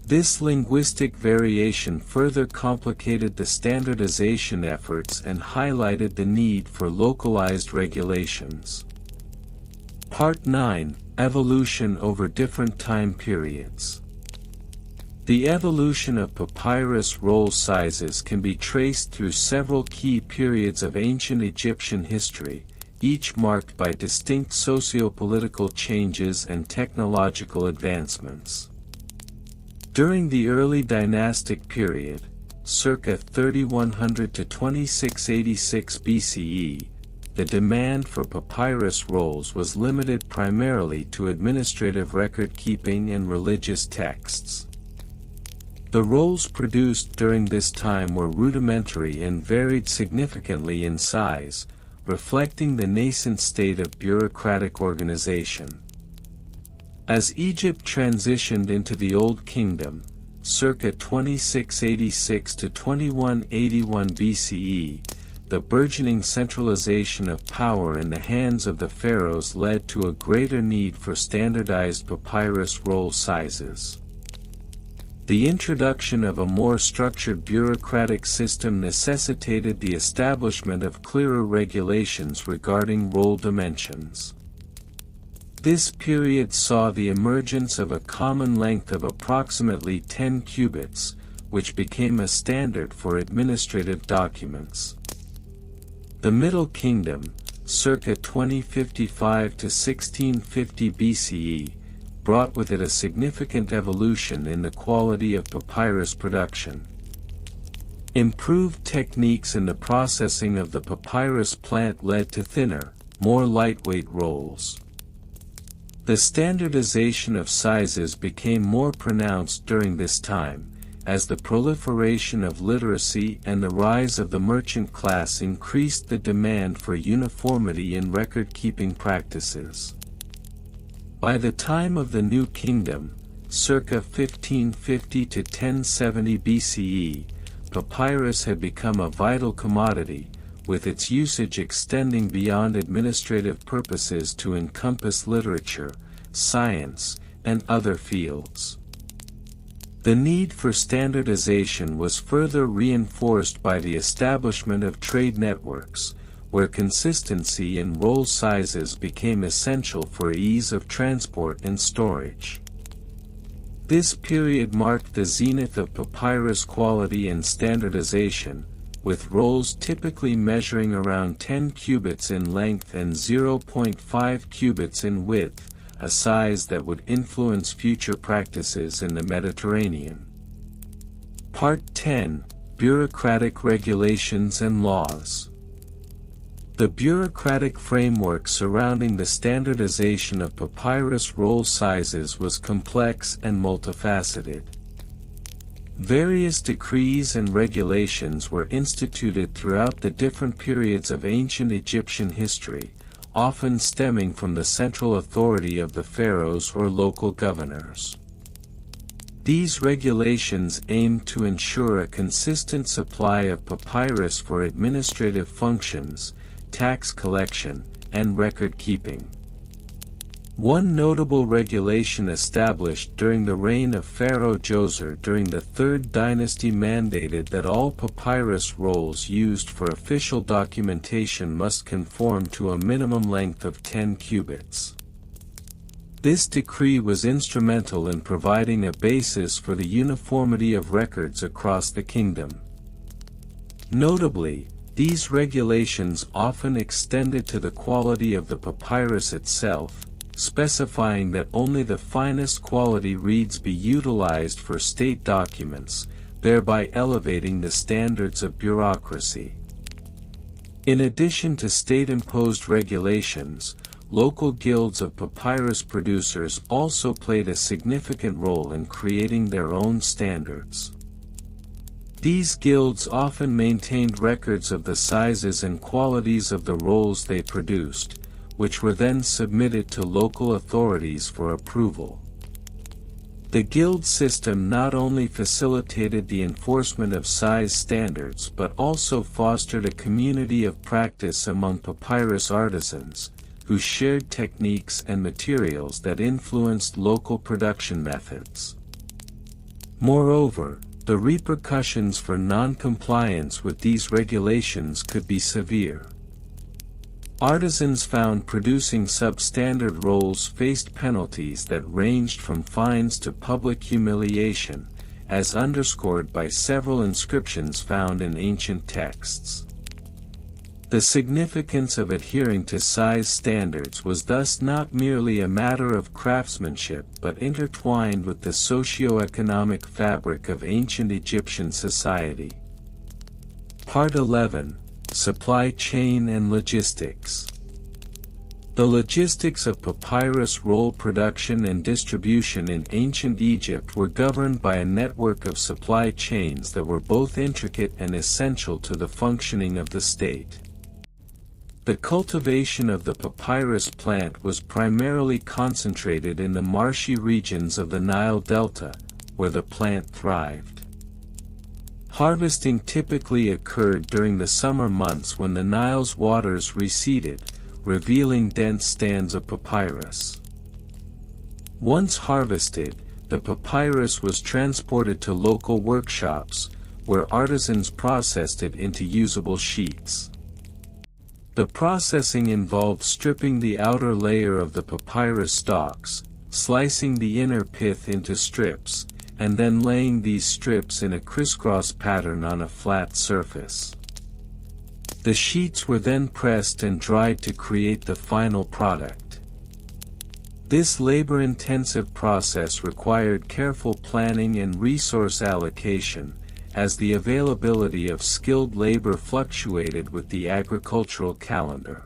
This linguistic variation further complicated the standardization efforts and highlighted the need for localized regulations. Part 9: Evolution over different time periods. The evolution of papyrus roll sizes can be traced through several key periods of ancient Egyptian history, each marked by distinct socio-political changes and technological advancements. During the early dynastic period, circa 3100 to 2686 BCE, the demand for papyrus rolls was limited primarily to administrative record-keeping and religious texts. The rolls produced during this time were rudimentary and varied significantly in size, reflecting the nascent state of bureaucratic organization. As Egypt transitioned into the Old Kingdom, circa 2686 to 2181 BCE, the burgeoning centralization of power in the hands of the pharaohs led to a greater need for standardized papyrus roll sizes. The introduction of a more structured bureaucratic system necessitated the establishment of clearer regulations regarding roll dimensions. This period saw the emergence of a common length of approximately 10 cubits, which became a standard for administrative documents. The Middle Kingdom, circa 2055 to 1650 BCE, brought with it a significant evolution in the quality of papyrus production. Improved techniques in the processing of the papyrus plant led to thinner, more lightweight rolls. The standardization of sizes became more pronounced during this time, as the proliferation of literacy and the rise of the merchant class increased the demand for uniformity in record-keeping practices. By the time of the New Kingdom, circa 1550 to 1070 BCE, papyrus had become a vital commodity, with its usage extending beyond administrative purposes to encompass literature, science, and other fields. The need for standardization was further reinforced by the establishment of trade networks, where consistency in roll sizes became essential for ease of transport and storage. This period marked the zenith of papyrus quality and standardization, with rolls typically measuring around 10 cubits in length and 0.5 cubits in width, a size that would influence future practices in the Mediterranean. Part 10: Bureaucratic Regulations and Laws. The bureaucratic framework surrounding the standardization of papyrus roll sizes was complex and multifaceted. Various decrees and regulations were instituted throughout the different periods of ancient Egyptian history, often stemming from the central authority of the pharaohs or local governors. These regulations aimed to ensure a consistent supply of papyrus for administrative functions, tax collection, and record-keeping. One notable regulation established during the reign of Pharaoh Djoser during the Third Dynasty mandated that all papyrus rolls used for official documentation must conform to a minimum length of 10 cubits. This decree was instrumental in providing a basis for the uniformity of records across the kingdom. Notably, these regulations often extended to the quality of the papyrus itself, specifying that only the finest quality reeds be utilized for state documents, thereby elevating the standards of bureaucracy. In addition to state-imposed regulations, local guilds of papyrus producers also played a significant role in creating their own standards. These guilds often maintained records of the sizes and qualities of the rolls they produced, which were then submitted to local authorities for approval. The guild system not only facilitated the enforcement of size standards but also fostered a community of practice among papyrus artisans, who shared techniques and materials that influenced local production methods. Moreover, the repercussions for non-compliance with these regulations could be severe. Artisans found producing substandard rolls faced penalties that ranged from fines to public humiliation, as underscored by several inscriptions found in ancient texts. The significance of adhering to size standards was thus not merely a matter of craftsmanship but intertwined with the socio-economic fabric of ancient Egyptian society. Part 11. Supply Chain and Logistics. The logistics of papyrus roll production and distribution in ancient Egypt were governed by a network of supply chains that were both intricate and essential to the functioning of the state. The cultivation of the papyrus plant was primarily concentrated in the marshy regions of the Nile Delta, where the plant thrived. Harvesting typically occurred during the summer months when the Nile's waters receded, revealing dense stands of papyrus. Once harvested, the papyrus was transported to local workshops, where artisans processed it into usable sheets. The processing involved stripping the outer layer of the papyrus stalks, slicing the inner pith into strips, and then laying these strips in a crisscross pattern on a flat surface. The sheets were then pressed and dried to create the final product. This labor-intensive process required careful planning and resource allocation, as the availability of skilled labor fluctuated with the agricultural calendar.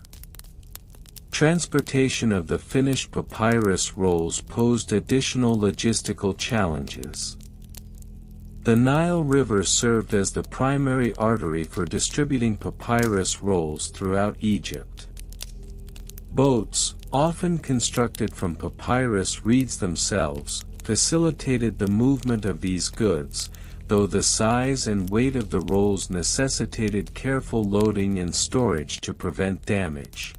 Transportation of the finished papyrus rolls posed additional logistical challenges. The Nile River served as the primary artery for distributing papyrus rolls throughout Egypt. Boats, often constructed from papyrus reeds themselves, facilitated the movement of these goods, though the size and weight of the rolls necessitated careful loading and storage to prevent damage.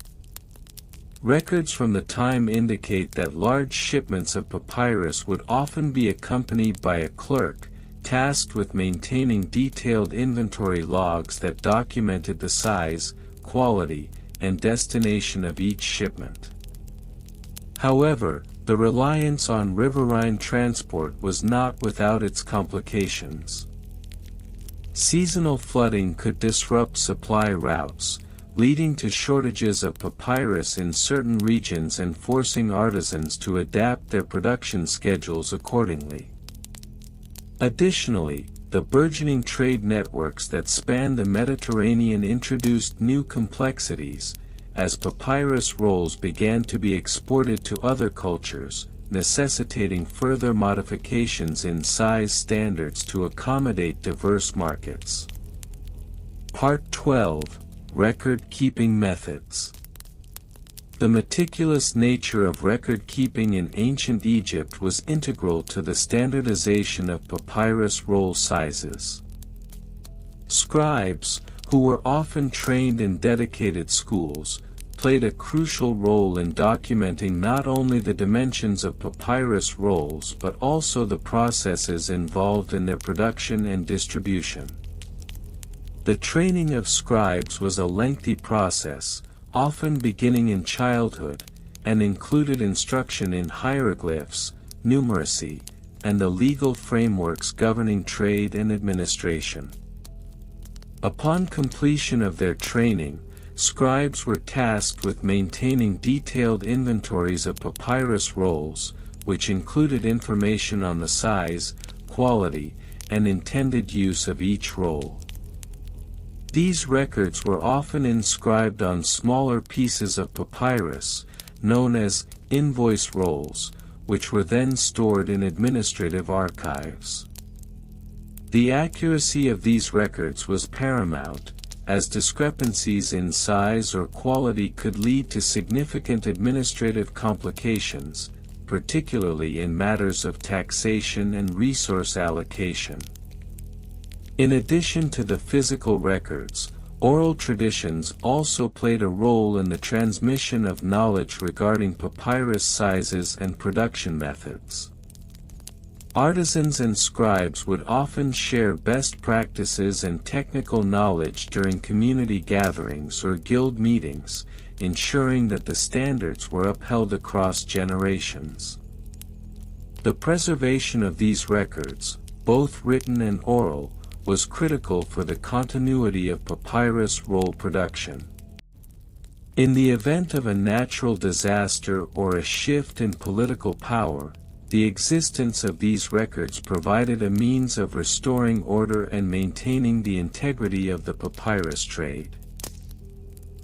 Records from the time indicate that large shipments of papyrus would often be accompanied by a clerk, tasked with maintaining detailed inventory logs that documented the size, quality, and destination of each shipment. However, the reliance on riverine transport was not without its complications. Seasonal flooding could disrupt supply routes, leading to shortages of papyrus in certain regions and forcing artisans to adapt their production schedules accordingly. Additionally, the burgeoning trade networks that spanned the Mediterranean introduced new complexities, as papyrus rolls began to be exported to other cultures, necessitating further modifications in size standards to accommodate diverse markets. Part 12. Record-keeping methods. The meticulous nature of record-keeping in ancient Egypt was integral to the standardization of papyrus roll sizes. Scribes, who were often trained in dedicated schools, played a crucial role in documenting not only the dimensions of papyrus rolls but also the processes involved in their production and distribution. The training of scribes was a lengthy process, often beginning in childhood, and included instruction in hieroglyphs, numeracy, and the legal frameworks governing trade and administration. Upon completion of their training, scribes were tasked with maintaining detailed inventories of papyrus rolls, which included information on the size, quality, and intended use of each roll. These records were often inscribed on smaller pieces of papyrus, known as invoice rolls, which were then stored in administrative archives. The accuracy of these records was paramount, as discrepancies in size or quality could lead to significant administrative complications, particularly in matters of taxation and resource allocation. In addition to the physical records, oral traditions also played a role in the transmission of knowledge regarding papyrus sizes and production methods. Artisans and scribes would often share best practices and technical knowledge during community gatherings or guild meetings, ensuring that the standards were upheld across generations. The preservation of these records, both written and oral, was critical for the continuity of papyrus roll production. In the event of a natural disaster or a shift in political power, the existence of these records provided a means of restoring order and maintaining the integrity of the papyrus trade.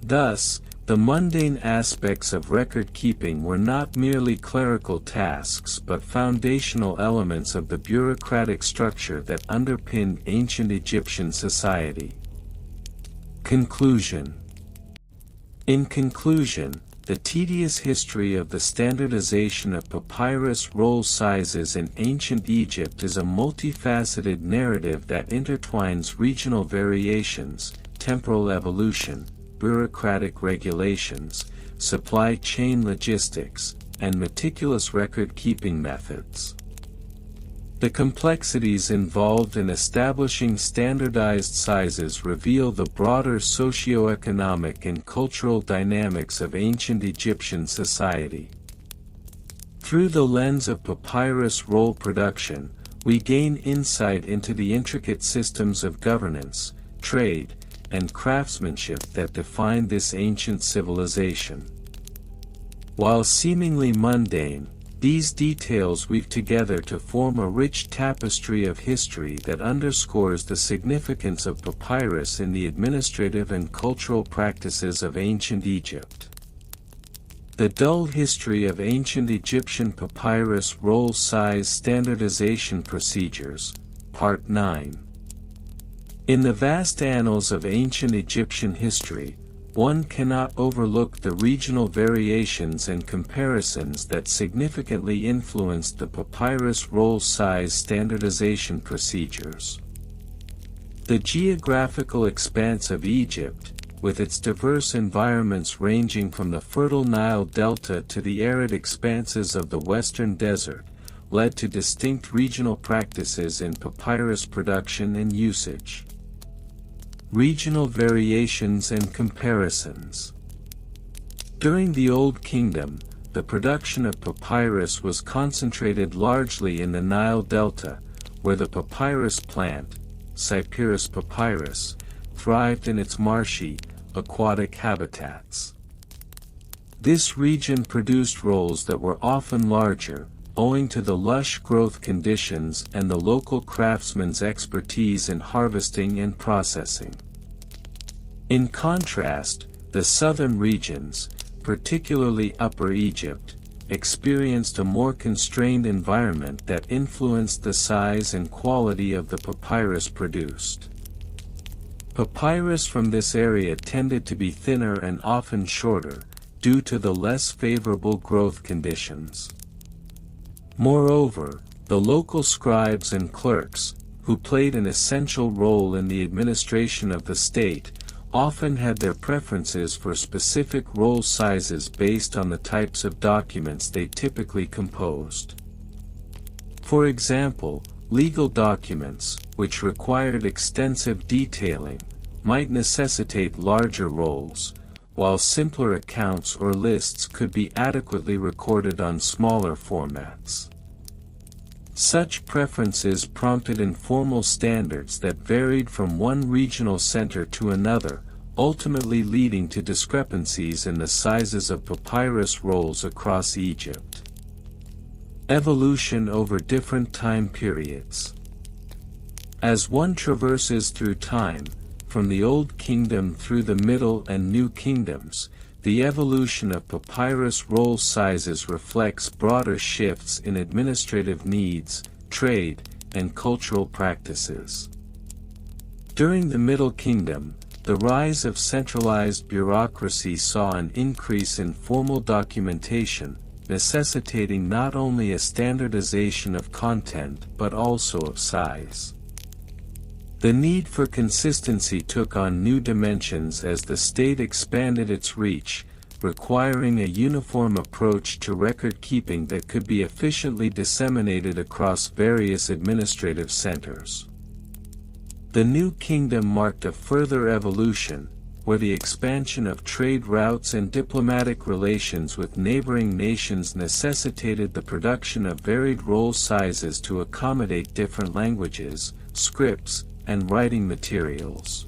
Thus, the mundane aspects of record-keeping were not merely clerical tasks but foundational elements of the bureaucratic structure that underpinned ancient Egyptian society. Conclusion. In conclusion, the tedious history of the standardization of papyrus roll sizes in ancient Egypt is a multifaceted narrative that intertwines regional variations, temporal evolution, bureaucratic regulations, supply chain logistics, and meticulous record-keeping methods. The complexities involved in establishing standardized sizes reveal the broader socio-economic and cultural dynamics of ancient Egyptian society. Through the lens of papyrus roll production, we gain insight into the intricate systems of governance, trade, and craftsmanship that define this ancient civilization. While seemingly mundane, these details weave together to form a rich tapestry of history that underscores the significance of papyrus in the administrative and cultural practices of ancient Egypt. The dull history of ancient Egyptian papyrus roll size standardization procedures, Part 9. In the vast annals of ancient Egyptian history, one cannot overlook the regional variations and comparisons that significantly influenced the papyrus roll size standardization procedures. The geographical expanse of Egypt, with its diverse environments ranging from the fertile Nile Delta to the arid expanses of the western desert, led to distinct regional practices in papyrus production and usage. Regional variations and comparisons. During the Old Kingdom, the production of papyrus was concentrated largely in the Nile Delta, where the papyrus plant, Papyrus papyrus, thrived in its marshy, aquatic habitats. This region produced rolls that were often larger, owing to the lush growth conditions and the local craftsmen's expertise in harvesting and processing. In contrast, the southern regions, particularly Upper Egypt, experienced a more constrained environment that influenced the size and quality of the papyrus produced. Papyrus from this area tended to be thinner and often shorter, due to the less favorable growth conditions. Moreover, the local scribes and clerks, who played an essential role in the administration of the state, often had their preferences for specific roll sizes based on the types of documents they typically composed. For example, legal documents, which required extensive detailing, might necessitate larger rolls, while simpler accounts or lists could be adequately recorded on smaller formats. Such preferences prompted informal standards that varied from one regional center to another, ultimately leading to discrepancies in the sizes of papyrus rolls across Egypt. Evolution over different time periods. As one traverses through time, from the Old Kingdom through the Middle and New Kingdoms, the evolution of papyrus roll sizes reflects broader shifts in administrative needs, trade, and cultural practices. During the Middle Kingdom, the rise of centralized bureaucracy saw an increase in formal documentation, necessitating not only a standardization of content but also of size. The need for consistency took on new dimensions as the state expanded its reach, requiring a uniform approach to record-keeping that could be efficiently disseminated across various administrative centers. The New Kingdom marked a further evolution, where the expansion of trade routes and diplomatic relations with neighboring nations necessitated the production of varied roll sizes to accommodate different languages, scripts, and writing materials.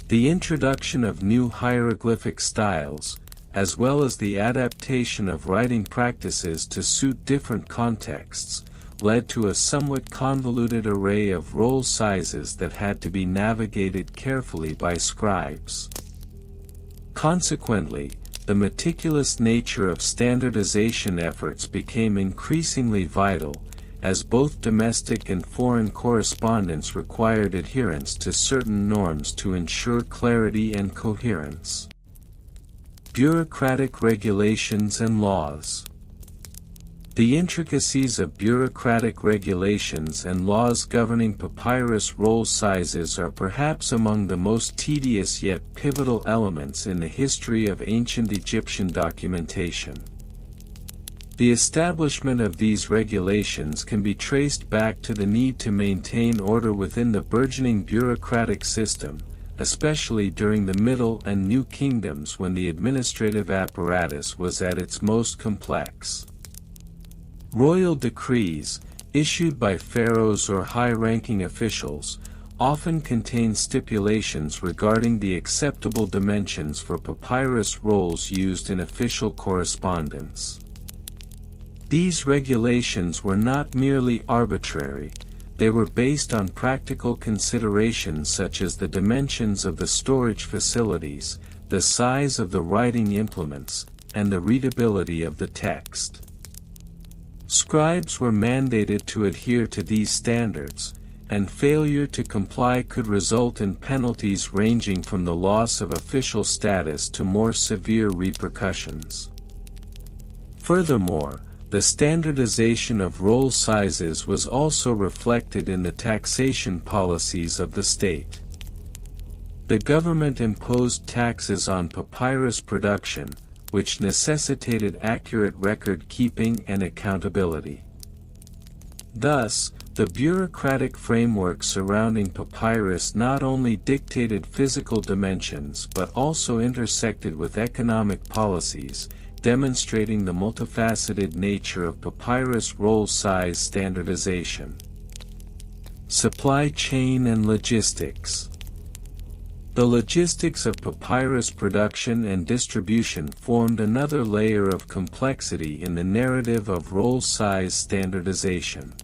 The introduction of new hieroglyphic styles, as well as the adaptation of writing practices to suit different contexts, led to a somewhat convoluted array of roll sizes that had to be navigated carefully by scribes. Consequently, the meticulous nature of standardization efforts became increasingly vital, as both domestic and foreign correspondence required adherence to certain norms to ensure clarity and coherence. Bureaucratic regulations and laws. The intricacies of bureaucratic regulations and laws governing papyrus roll sizes are perhaps among the most tedious yet pivotal elements in the history of ancient Egyptian documentation. The establishment of these regulations can be traced back to the need to maintain order within the burgeoning bureaucratic system, especially during the Middle and New Kingdoms when the administrative apparatus was at its most complex. Royal decrees, issued by pharaohs or high-ranking officials, often contain stipulations regarding the acceptable dimensions for papyrus rolls used in official correspondence. These regulations were not merely arbitrary, they were based on practical considerations such as the dimensions of the storage facilities, the size of the writing implements, and the readability of the text. Scribes were mandated to adhere to these standards, and failure to comply could result in penalties ranging from the loss of official status to more severe repercussions. Furthermore, the standardization of roll sizes was also reflected in the taxation policies of the state. The government imposed taxes on papyrus production, which necessitated accurate record-keeping and accountability. Thus, the bureaucratic framework surrounding papyrus not only dictated physical dimensions but also intersected with economic policies, demonstrating the multifaceted nature of papyrus roll size standardization. Supply chain and logistics. The logistics of papyrus production and distribution formed another layer of complexity in the narrative of roll size standardization.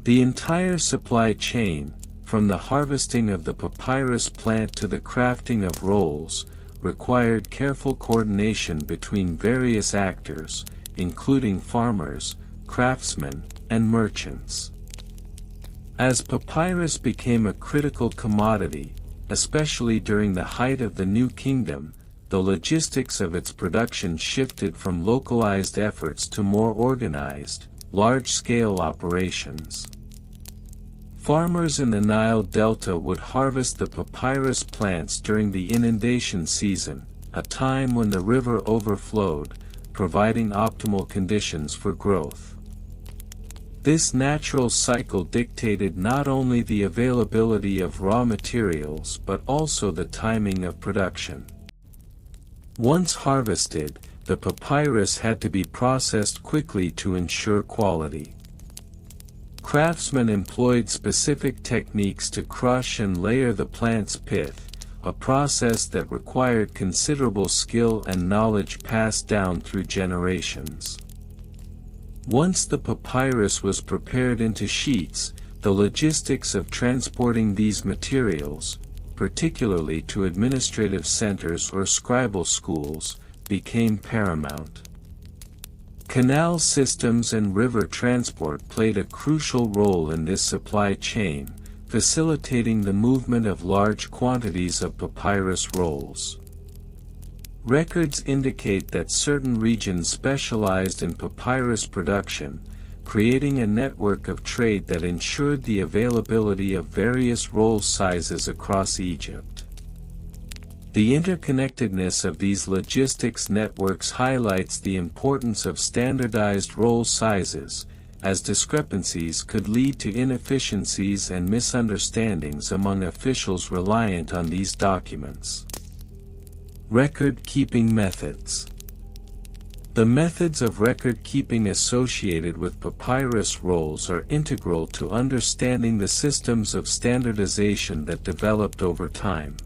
The entire supply chain, from the harvesting of the papyrus plant to the crafting of rolls, required careful coordination between various actors, including farmers, craftsmen, and merchants. As papyrus became a critical commodity, especially during the height of the New Kingdom, the logistics of its production shifted from localized efforts to more organized, large-scale operations. Farmers in the Nile Delta would harvest the papyrus plants during the inundation season, a time when the river overflowed, providing optimal conditions for growth. This natural cycle dictated not only the availability of raw materials but also the timing of production. Once harvested, the papyrus had to be processed quickly to ensure quality. Craftsmen employed specific techniques to crush and layer the plant's pith, a process that required considerable skill and knowledge passed down through generations. Once the papyrus was prepared into sheets, the logistics of transporting these materials, particularly to administrative centers or scribal schools, became paramount. Canal systems and river transport played a crucial role in this supply chain, facilitating the movement of large quantities of papyrus rolls. Records indicate that certain regions specialized in papyrus production, creating a network of trade that ensured the availability of various roll sizes across Egypt. The interconnectedness of these logistics networks highlights the importance of standardized roll sizes, as discrepancies could lead to inefficiencies and misunderstandings among officials reliant on these documents. Record-keeping methods. The methods of record-keeping associated with papyrus rolls are integral to understanding the systems of standardization that developed over time.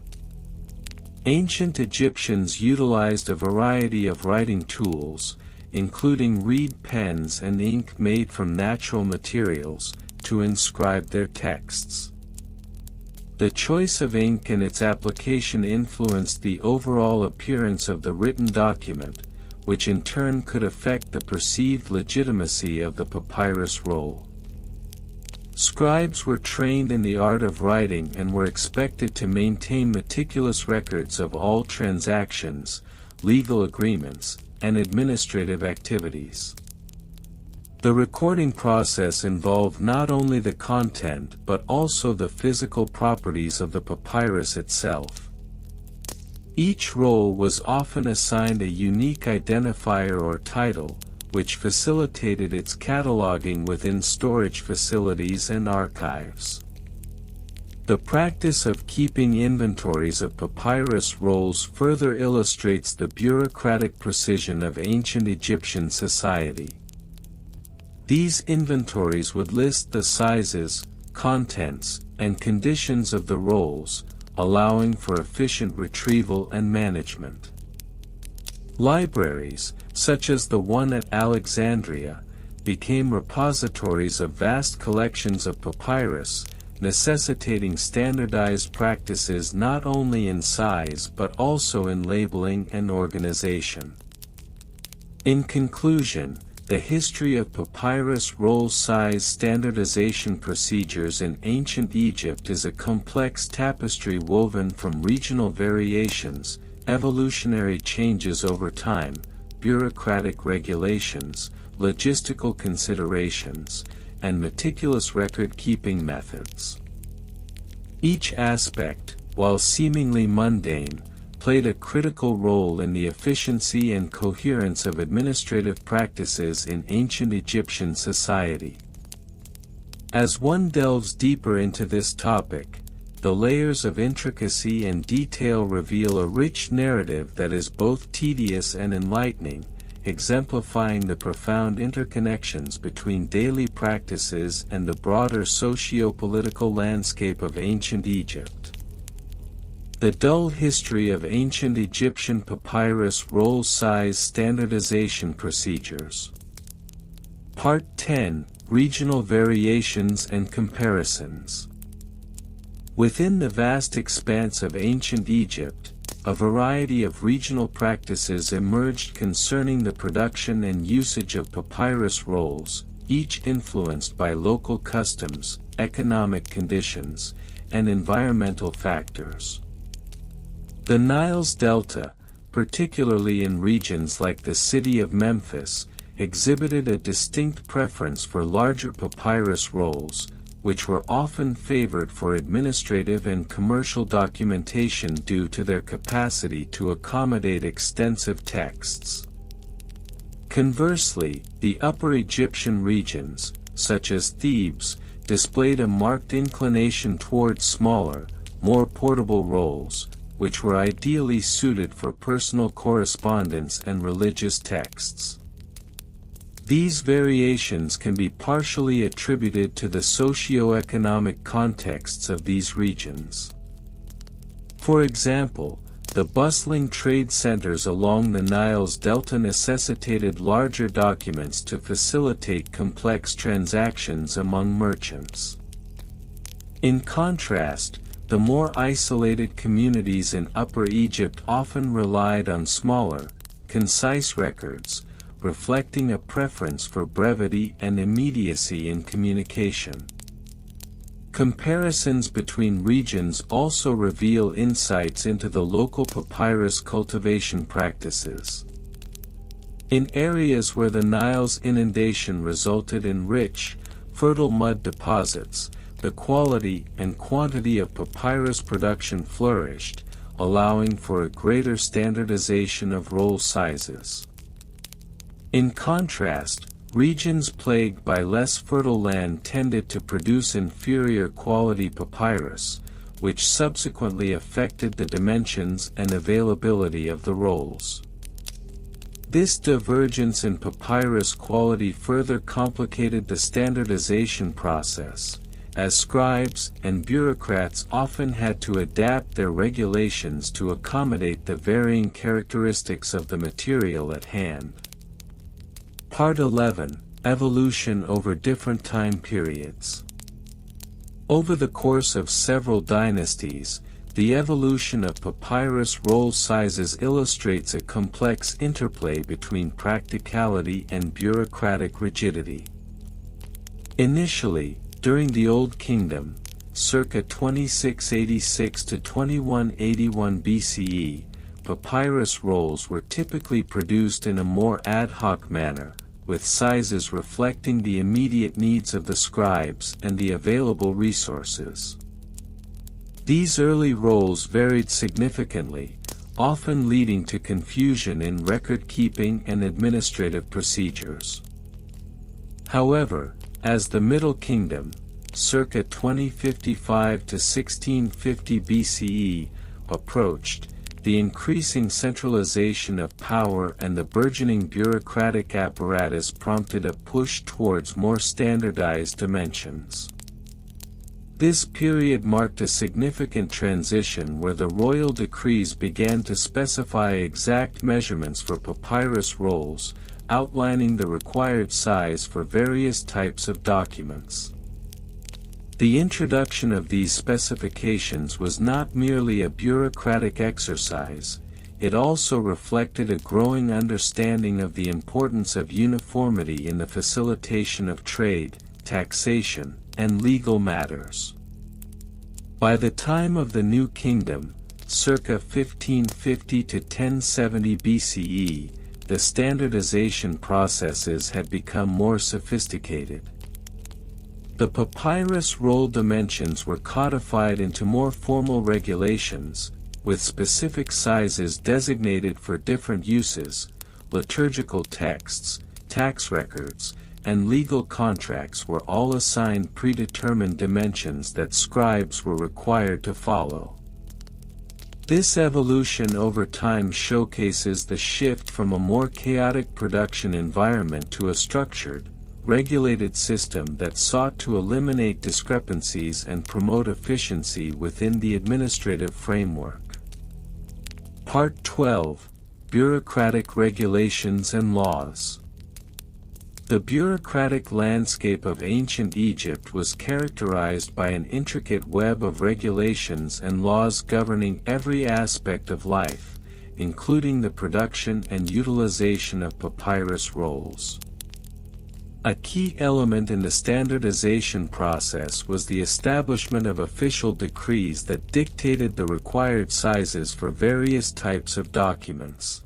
Ancient Egyptians utilized a variety of writing tools, including reed pens and ink made from natural materials, to inscribe their texts. The choice of ink and its application influenced the overall appearance of the written document, which in turn could affect the perceived legitimacy of the papyrus roll. Scribes were trained in the art of writing and were expected to maintain meticulous records of all transactions, legal agreements, and administrative activities. The recording process involved not only the content but also the physical properties of the papyrus itself. Each roll was often assigned a unique identifier or title, which facilitated its cataloging within storage facilities and archives. The practice of keeping inventories of papyrus rolls further illustrates the bureaucratic precision of ancient Egyptian society. These inventories would list the sizes, contents, and conditions of the rolls, allowing for efficient retrieval and management. Libraries, such as the one at Alexandria, became repositories of vast collections of papyrus, necessitating standardized practices not only in size but also in labeling and organization. In conclusion, the history of papyrus roll size standardization procedures in ancient Egypt is a complex tapestry woven from regional variations, evolutionary changes over time, bureaucratic regulations, logistical considerations, and meticulous record-keeping methods. Each aspect, while seemingly mundane, played a critical role in the efficiency and coherence of administrative practices in ancient Egyptian society. As one delves deeper into this topic, the layers of intricacy and detail reveal a rich narrative that is both tedious and enlightening, exemplifying the profound interconnections between daily practices and the broader socio-political landscape of ancient Egypt. The dull history of ancient Egyptian papyrus roll size standardization procedures. Part 10: Regional Variations and Comparisons. Within the vast expanse of ancient Egypt, a variety of regional practices emerged concerning the production and usage of papyrus rolls, each influenced by local customs, economic conditions, and environmental factors. The Nile's delta, particularly in regions like the city of Memphis, exhibited a distinct preference for larger papyrus rolls, which were often favored for administrative and commercial documentation due to their capacity to accommodate extensive texts. Conversely, the Upper Egyptian regions, such as Thebes, displayed a marked inclination towards smaller, more portable rolls, which were ideally suited for personal correspondence and religious texts. These variations can be partially attributed to the socio-economic contexts of these regions. For example, the bustling trade centers along the Nile's delta necessitated larger documents to facilitate complex transactions among merchants. In contrast, the more isolated communities in Upper Egypt often relied on smaller, concise records, reflecting a preference for brevity and immediacy in communication. Comparisons between regions also reveal insights into the local papyrus cultivation practices. In areas where the Nile's inundation resulted in rich, fertile mud deposits, the quality and quantity of papyrus production flourished, allowing for a greater standardization of roll sizes. In contrast, regions plagued by less fertile land tended to produce inferior quality papyrus, which subsequently affected the dimensions and availability of the rolls. This divergence in papyrus quality further complicated the standardization process, as scribes and bureaucrats often had to adapt their regulations to accommodate the varying characteristics of the material at hand. Part 11. Evolution over different time periods. Over the course of several dynasties, the evolution of papyrus roll sizes illustrates a complex interplay between practicality and bureaucratic rigidity. Initially, during the Old Kingdom, circa 2686 to 2181 BCE, papyrus rolls were typically produced in a more ad hoc manner, with sizes reflecting the immediate needs of the scribes and the available resources. These early rolls varied significantly, often leading to confusion in record-keeping and administrative procedures. However, as the Middle Kingdom, circa 2055 to 1650 BCE, approached, the increasing centralization of power and the burgeoning bureaucratic apparatus prompted a push towards more standardized dimensions. This period marked a significant transition where the royal decrees began to specify exact measurements for papyrus rolls, outlining the required size for various types of documents. The introduction of these specifications was not merely a bureaucratic exercise, it also reflected a growing understanding of the importance of uniformity in the facilitation of trade, taxation, and legal matters. By the time of the New Kingdom, circa 1550 to 1070 BCE, the standardization processes had become more sophisticated. The papyrus roll dimensions were codified into more formal regulations, with specific sizes designated for different uses. Liturgical texts, tax records, and legal contracts were all assigned predetermined dimensions that scribes were required to follow. This evolution over time showcases the shift from a more chaotic production environment to a structured, regulated system that sought to eliminate discrepancies and promote efficiency within the administrative framework. Part 12. Bureaucratic Regulations and Laws. The bureaucratic landscape of ancient Egypt was characterized by an intricate web of regulations and laws governing every aspect of life, including the production and utilization of papyrus rolls. A key element in the standardization process was the establishment of official decrees that dictated the required sizes for various types of documents.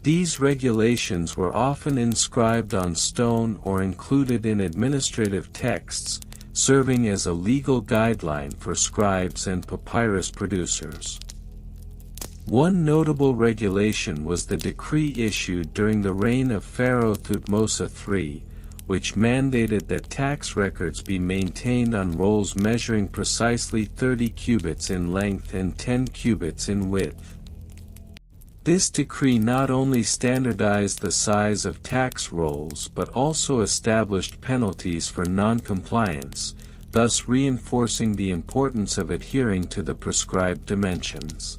These regulations were often inscribed on stone or included in administrative texts, serving as a legal guideline for scribes and papyrus producers. One notable regulation was the decree issued during the reign of Pharaoh Thutmose III, which mandated that tax records be maintained on rolls measuring precisely 30 cubits in length and 10 cubits in width. This decree not only standardized the size of tax rolls but also established penalties for non-compliance, thus reinforcing the importance of adhering to the prescribed dimensions.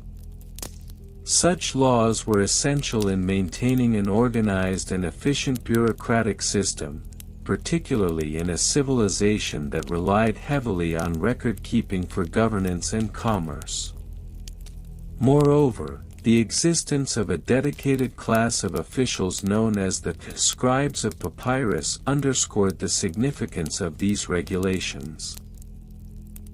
Such laws were essential in maintaining an organized and efficient bureaucratic system, particularly in a civilization that relied heavily on record-keeping for governance and commerce. Moreover, the existence of a dedicated class of officials known as the scribes of papyrus underscored the significance of these regulations.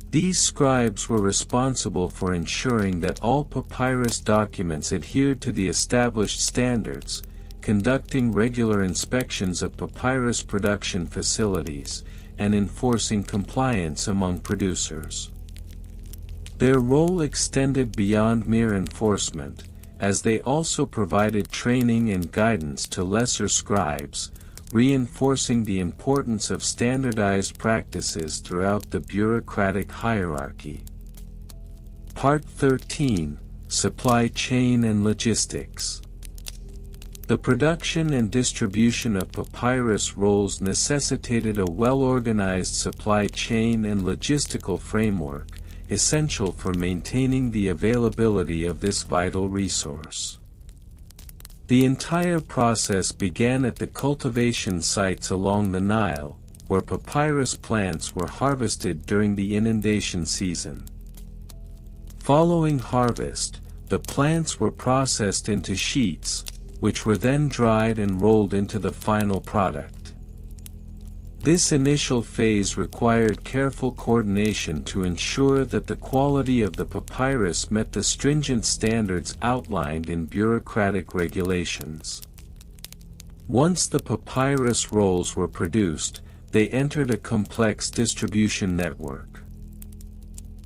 These scribes were responsible for ensuring that all papyrus documents adhered to the established standards, conducting regular inspections of papyrus production facilities, and enforcing compliance among producers. Their role extended beyond mere enforcement, as they also provided training and guidance to lesser scribes, reinforcing the importance of standardized practices throughout the bureaucratic hierarchy. Part 13: Supply Chain and Logistics. The production and distribution of papyrus rolls necessitated a well-organized supply chain and logistical framework, essential for maintaining the availability of this vital resource. The entire process began at the cultivation sites along the Nile, where papyrus plants were harvested during the inundation season. Following harvest, the plants were processed into sheets, which were then dried and rolled into the final product. This initial phase required careful coordination to ensure that the quality of the papyrus met the stringent standards outlined in bureaucratic regulations. Once the papyrus rolls were produced, they entered a complex distribution network.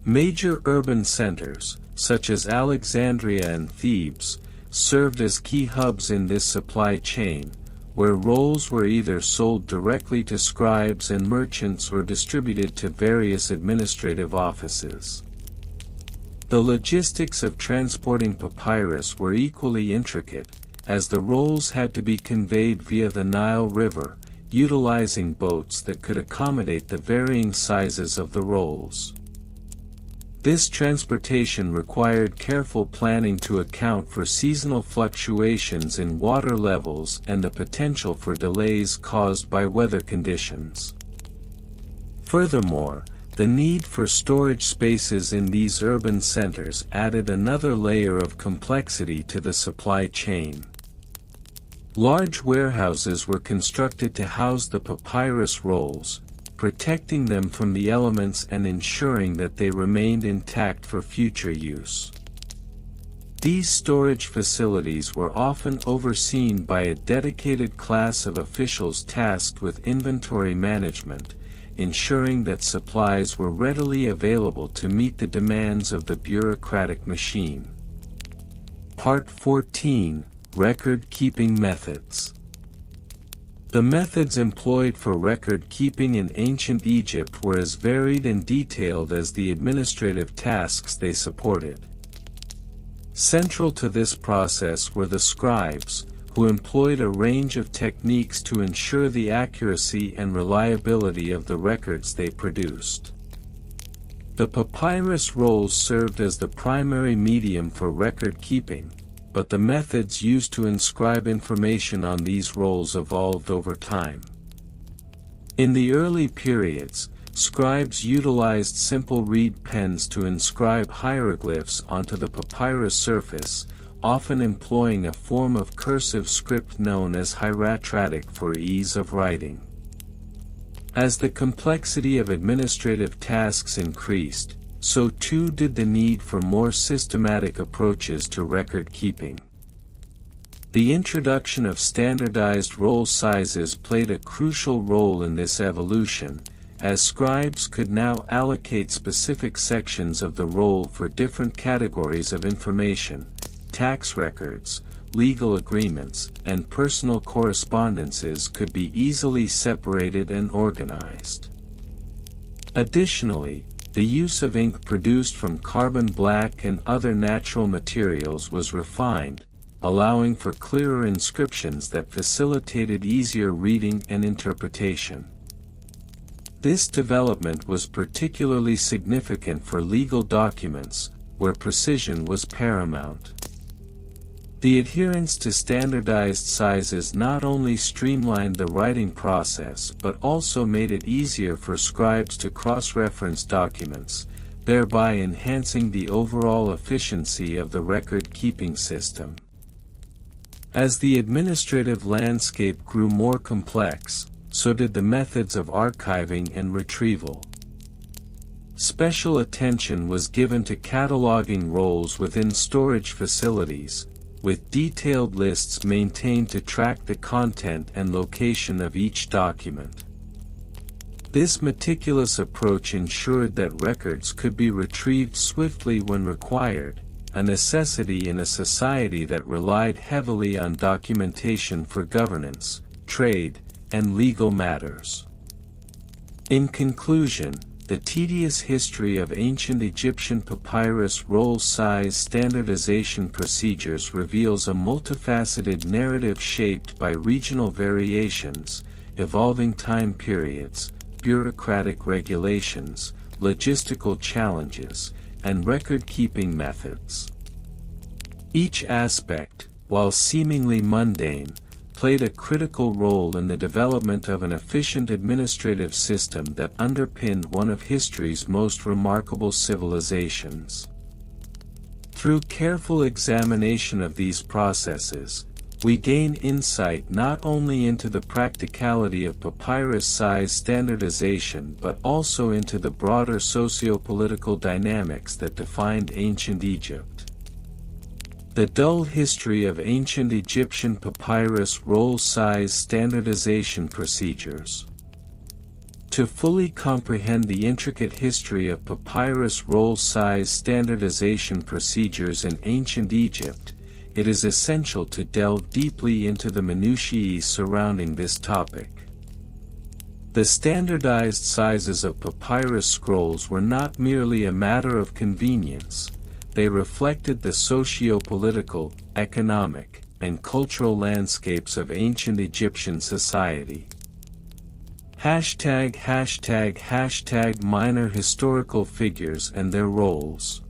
Major urban centers, such as Alexandria and Thebes, served as key hubs in this supply chain, where rolls were either sold directly to scribes and merchants or distributed to various administrative offices. The logistics of transporting papyrus were equally intricate, as the rolls had to be conveyed via the Nile River, utilizing boats that could accommodate the varying sizes of the rolls. This transportation required careful planning to account for seasonal fluctuations in water levels and the potential for delays caused by weather conditions. Furthermore, the need for storage spaces in these urban centers added another layer of complexity to the supply chain. Large warehouses were constructed to house the papyrus rolls, protecting them from the elements and ensuring that they remained intact for future use. These storage facilities were often overseen by a dedicated class of officials tasked with inventory management, ensuring that supplies were readily available to meet the demands of the bureaucratic machine. Part 14: Record-Keeping Methods. The methods employed for record-keeping in ancient Egypt were as varied and detailed as the administrative tasks they supported. Central to this process were the scribes, who employed a range of techniques to ensure the accuracy and reliability of the records they produced. The papyrus rolls served as the primary medium for record-keeping, but the methods used to inscribe information on these rolls evolved over time. In the early periods, scribes utilized simple reed pens to inscribe hieroglyphs onto the papyrus surface, often employing a form of cursive script known as hieratic for ease of writing. As the complexity of administrative tasks increased, so too did the need for more systematic approaches to record-keeping. The introduction of standardized roll sizes played a crucial role in this evolution, as scribes could now allocate specific sections of the roll for different categories of information. Tax records, legal agreements, and personal correspondences could be easily separated and organized. Additionally, the use of ink produced from carbon black and other natural materials was refined, allowing for clearer inscriptions that facilitated easier reading and interpretation. This development was particularly significant for legal documents, where precision was paramount. The adherence to standardized sizes not only streamlined the writing process but also made it easier for scribes to cross-reference documents, thereby enhancing the overall efficiency of the record-keeping system. As the administrative landscape grew more complex, so did the methods of archiving and retrieval. Special attention was given to cataloging roles within storage facilities, with detailed lists maintained to track the content and location of each document. This meticulous approach ensured that records could be retrieved swiftly when required, a necessity in a society that relied heavily on documentation for governance, trade, and legal matters. In conclusion, the tedious history of ancient Egyptian papyrus roll size standardization procedures reveals a multifaceted narrative shaped by regional variations, evolving time periods, bureaucratic regulations, logistical challenges, and record-keeping methods. Each aspect, while seemingly mundane, played a critical role in the development of an efficient administrative system that underpinned one of history's most remarkable civilizations. Through careful examination of these processes, we gain insight not only into the practicality of papyrus size standardization but also into the broader socio-political dynamics that defined ancient Egypt. The dull history of ancient Egyptian papyrus roll size standardization procedures. To fully comprehend the intricate history of papyrus roll size standardization procedures in ancient Egypt, it is essential to delve deeply into the minutiae surrounding this topic. The standardized sizes of papyrus scrolls were not merely a matter of convenience. They reflected the socio-political, economic, and cultural landscapes of ancient Egyptian society. Minor historical figures and their roles.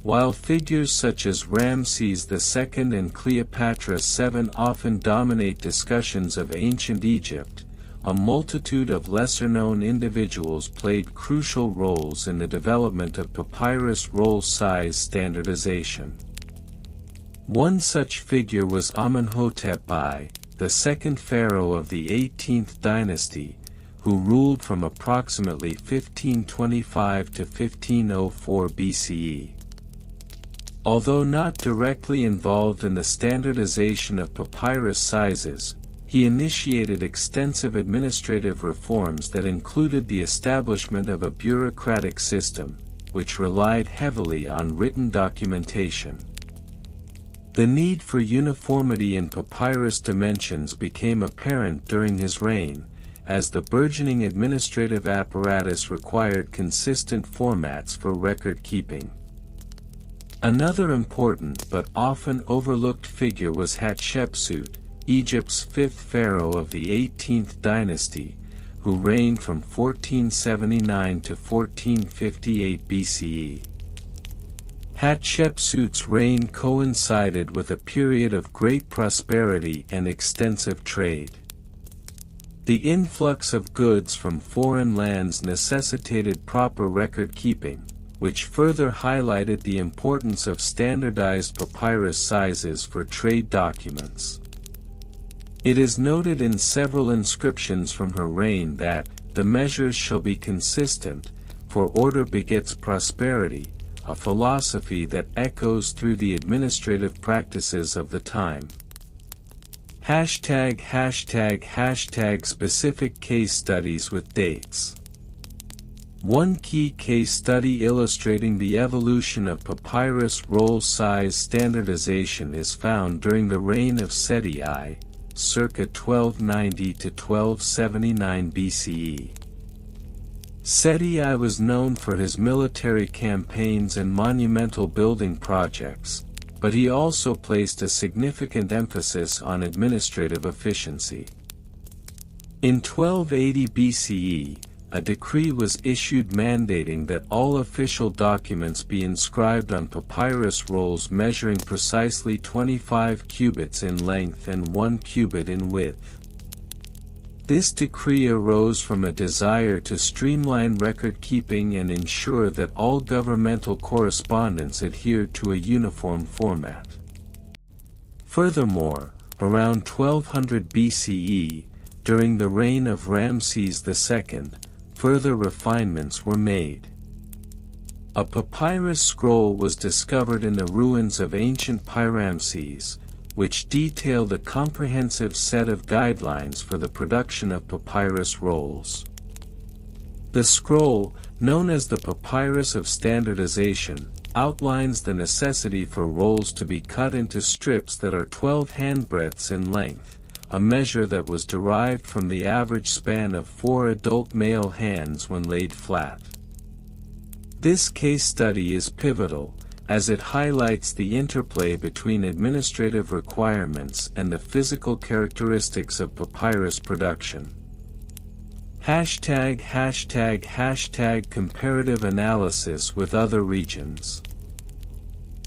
While figures such as Ramses II and Cleopatra VII often dominate discussions of ancient Egypt, a multitude of lesser-known individuals played crucial roles in the development of papyrus roll size standardization. One such figure was Amenhotep I, the second pharaoh of the 18th dynasty, who ruled from approximately 1525 to 1504 BCE. Although not directly involved in the standardization of papyrus sizes, he initiated extensive administrative reforms that included the establishment of a bureaucratic system, which relied heavily on written documentation. The need for uniformity in papyrus dimensions became apparent during his reign, as the burgeoning administrative apparatus required consistent formats for record keeping. Another important but often overlooked figure was Hatshepsut, Egypt's fifth pharaoh of the 18th dynasty, who reigned from 1479 to 1458 BCE. Hatshepsut's reign coincided with a period of great prosperity and extensive trade. The influx of goods from foreign lands necessitated proper record keeping, which further highlighted the importance of standardized papyrus sizes for trade documents. It is noted in several inscriptions from her reign that, "The measures shall be consistent, for order begets prosperity," a philosophy that echoes through the administrative practices of the time. Specific case studies with dates. One key case study illustrating the evolution of papyrus roll size standardization is found during the reign of Seti I, circa 1290 to 1279 BCE. Seti I was known for his military campaigns and monumental building projects, but he also placed a significant emphasis on administrative efficiency. In 1280 BCE, a decree was issued mandating that all official documents be inscribed on papyrus rolls measuring precisely 25 cubits in length and 1 cubit in width. This decree arose from a desire to streamline record-keeping and ensure that all governmental correspondence adhered to a uniform format. Furthermore, around 1200 BCE, during the reign of Ramses II, further refinements were made. A papyrus scroll was discovered in the ruins of ancient Pyramses, which detailed a comprehensive set of guidelines for the production of papyrus rolls. The scroll, known as the Papyrus of Standardization, outlines the necessity for rolls to be cut into strips that are 12 handbreadths in length, a measure that was derived from the average span of 4 adult male hands when laid flat. This case study is pivotal, as it highlights the interplay between administrative requirements and the physical characteristics of papyrus production. ### Comparative analysis with other regions.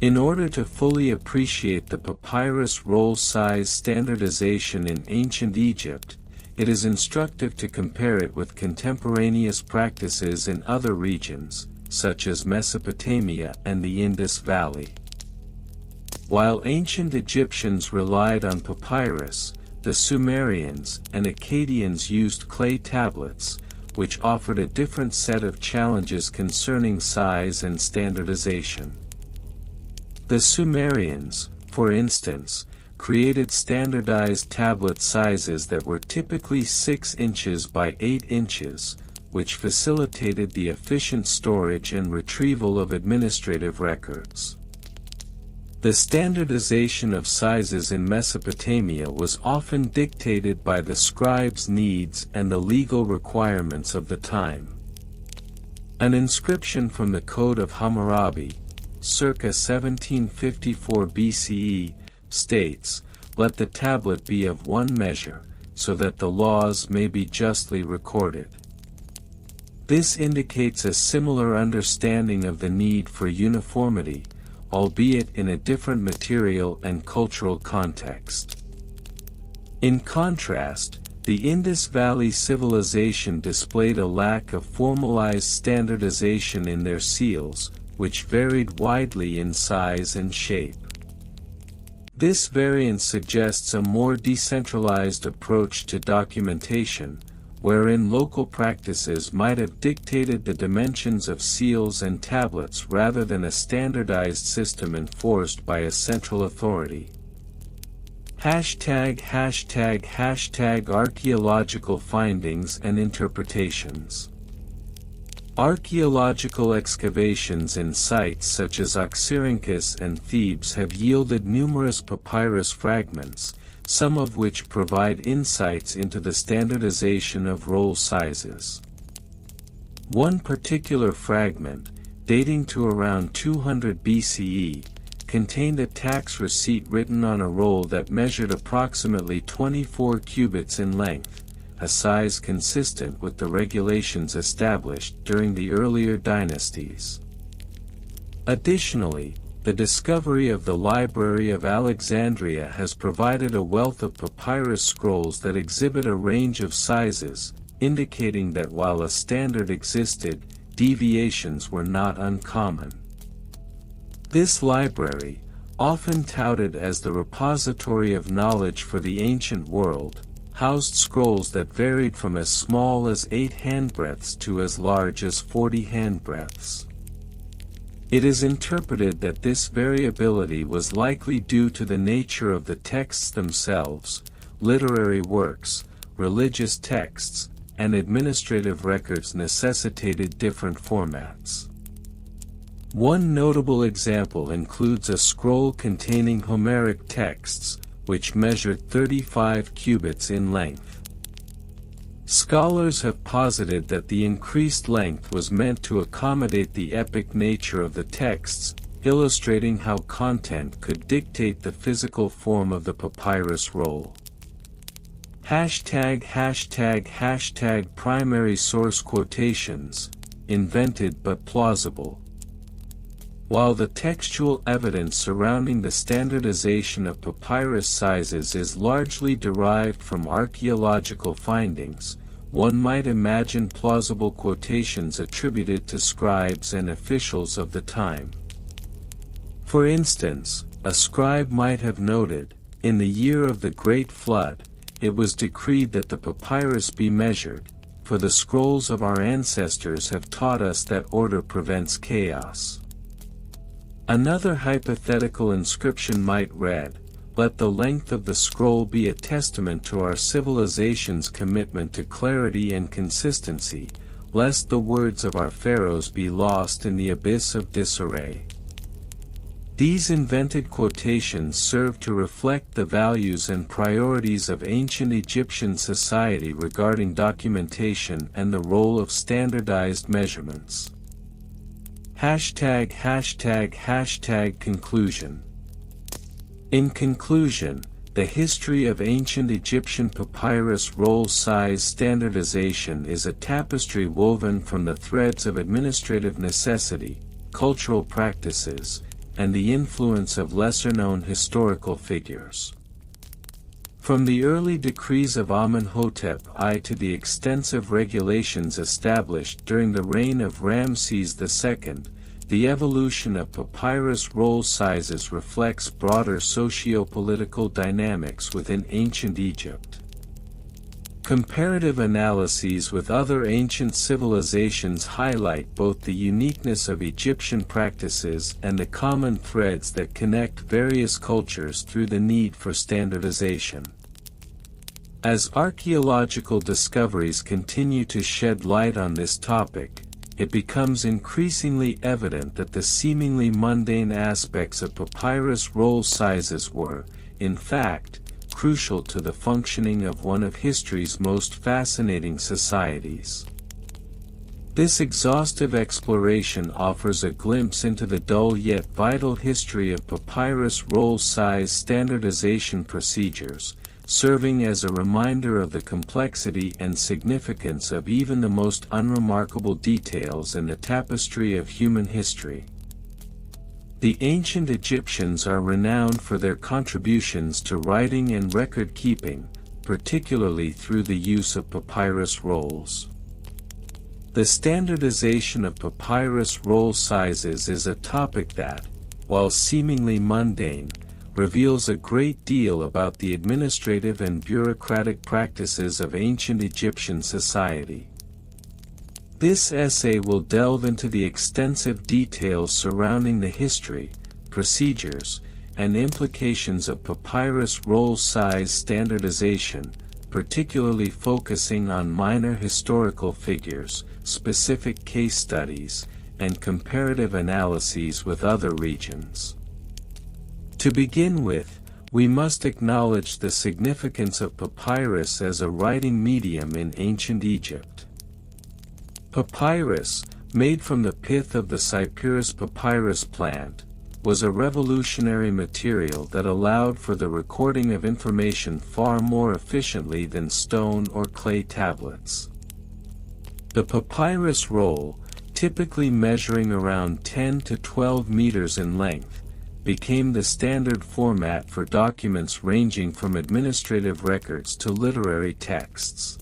In order to fully appreciate the papyrus roll size standardization in ancient Egypt, it is instructive to compare it with contemporaneous practices in other regions, such as Mesopotamia and the Indus Valley. While ancient Egyptians relied on papyrus, the Sumerians and Akkadians used clay tablets, which offered a different set of challenges concerning size and standardization. The Sumerians, for instance, created standardized tablet sizes that were typically 6 inches by 8 inches, which facilitated the efficient storage and retrieval of administrative records. The standardization of sizes in Mesopotamia was often dictated by the scribes' needs and the legal requirements of the time. An inscription from the Code of Hammurabi, circa 1754 BCE, states, "Let the tablet be of one measure, so that the laws may be justly recorded." This indicates a similar understanding of the need for uniformity, albeit in a different material and cultural context. In contrast, the Indus Valley civilization displayed a lack of formalized standardization in their seals, which varied widely in size and shape. This variance suggests a more decentralized approach to documentation, wherein local practices might have dictated the dimensions of seals and tablets rather than a standardized system enforced by a central authority. Archaeological findings and interpretations. Archaeological excavations in sites such as Oxyrhynchus and Thebes have yielded numerous papyrus fragments, some of which provide insights into the standardization of roll sizes. One particular fragment, dating to around 200 BCE, contained a tax receipt written on a roll that measured approximately 24 cubits in length, a size consistent with the regulations established during the earlier dynasties. Additionally, the discovery of the Library of Alexandria has provided a wealth of papyrus scrolls that exhibit a range of sizes, indicating that while a standard existed, deviations were not uncommon. This library, often touted as the repository of knowledge for the ancient world, housed scrolls that varied from as small as 8 handbreadths to as large as 40 handbreadths. It is interpreted that this variability was likely due to the nature of the texts themselves, literary works, religious texts, and administrative records necessitated different formats. One notable example includes a scroll containing Homeric texts, which measured 35 cubits in length. Scholars have posited that the increased length was meant to accommodate the epic nature of the texts, illustrating how content could dictate the physical form of the papyrus roll. ####. Primary source quotations, invented but plausible. While the textual evidence surrounding the standardization of papyrus sizes is largely derived from archaeological findings, one might imagine plausible quotations attributed to scribes and officials of the time. For instance, a scribe might have noted, "In the year of the Great Flood, it was decreed that the papyrus be measured, for the scrolls of our ancestors have taught us that order prevents chaos." Another hypothetical inscription might read, "Let the length of the scroll be a testament to our civilization's commitment to clarity and consistency, lest the words of our pharaohs be lost in the abyss of disarray." These invented quotations serve to reflect the values and priorities of ancient Egyptian society regarding documentation and the role of standardized measurements. ###Conclusion. In conclusion, the history of ancient Egyptian papyrus roll size standardization is a tapestry woven from the threads of administrative necessity, cultural practices, and the influence of lesser-known historical figures. From the early decrees of Amenhotep I to the extensive regulations established during the reign of Ramses II, the evolution of papyrus roll sizes reflects broader socio-political dynamics within ancient Egypt. Comparative analyses with other ancient civilizations highlight both the uniqueness of Egyptian practices and the common threads that connect various cultures through the need for standardization. As archaeological discoveries continue to shed light on this topic, it becomes increasingly evident that the seemingly mundane aspects of papyrus roll sizes were, in fact, crucial to the functioning of one of history's most fascinating societies. This exhaustive exploration offers a glimpse into the dull yet vital history of papyrus roll size standardization procedures, serving as a reminder of the complexity and significance of even the most unremarkable details in the tapestry of human history. The ancient Egyptians are renowned for their contributions to writing and record-keeping, particularly through the use of papyrus rolls. The standardization of papyrus roll sizes is a topic that, while seemingly mundane, reveals a great deal about the administrative and bureaucratic practices of ancient Egyptian society. This essay will delve into the extensive details surrounding the history, procedures, and implications of papyrus roll size standardization, particularly focusing on minor historical figures, specific case studies, and comparative analyses with other regions. To begin with, we must acknowledge the significance of papyrus as a writing medium in ancient Egypt. Papyrus, made from the pith of the Cyperus papyrus plant, was a revolutionary material that allowed for the recording of information far more efficiently than stone or clay tablets. The papyrus roll, typically measuring around 10 to 12 meters in length, became the standard format for documents ranging from administrative records to literary texts.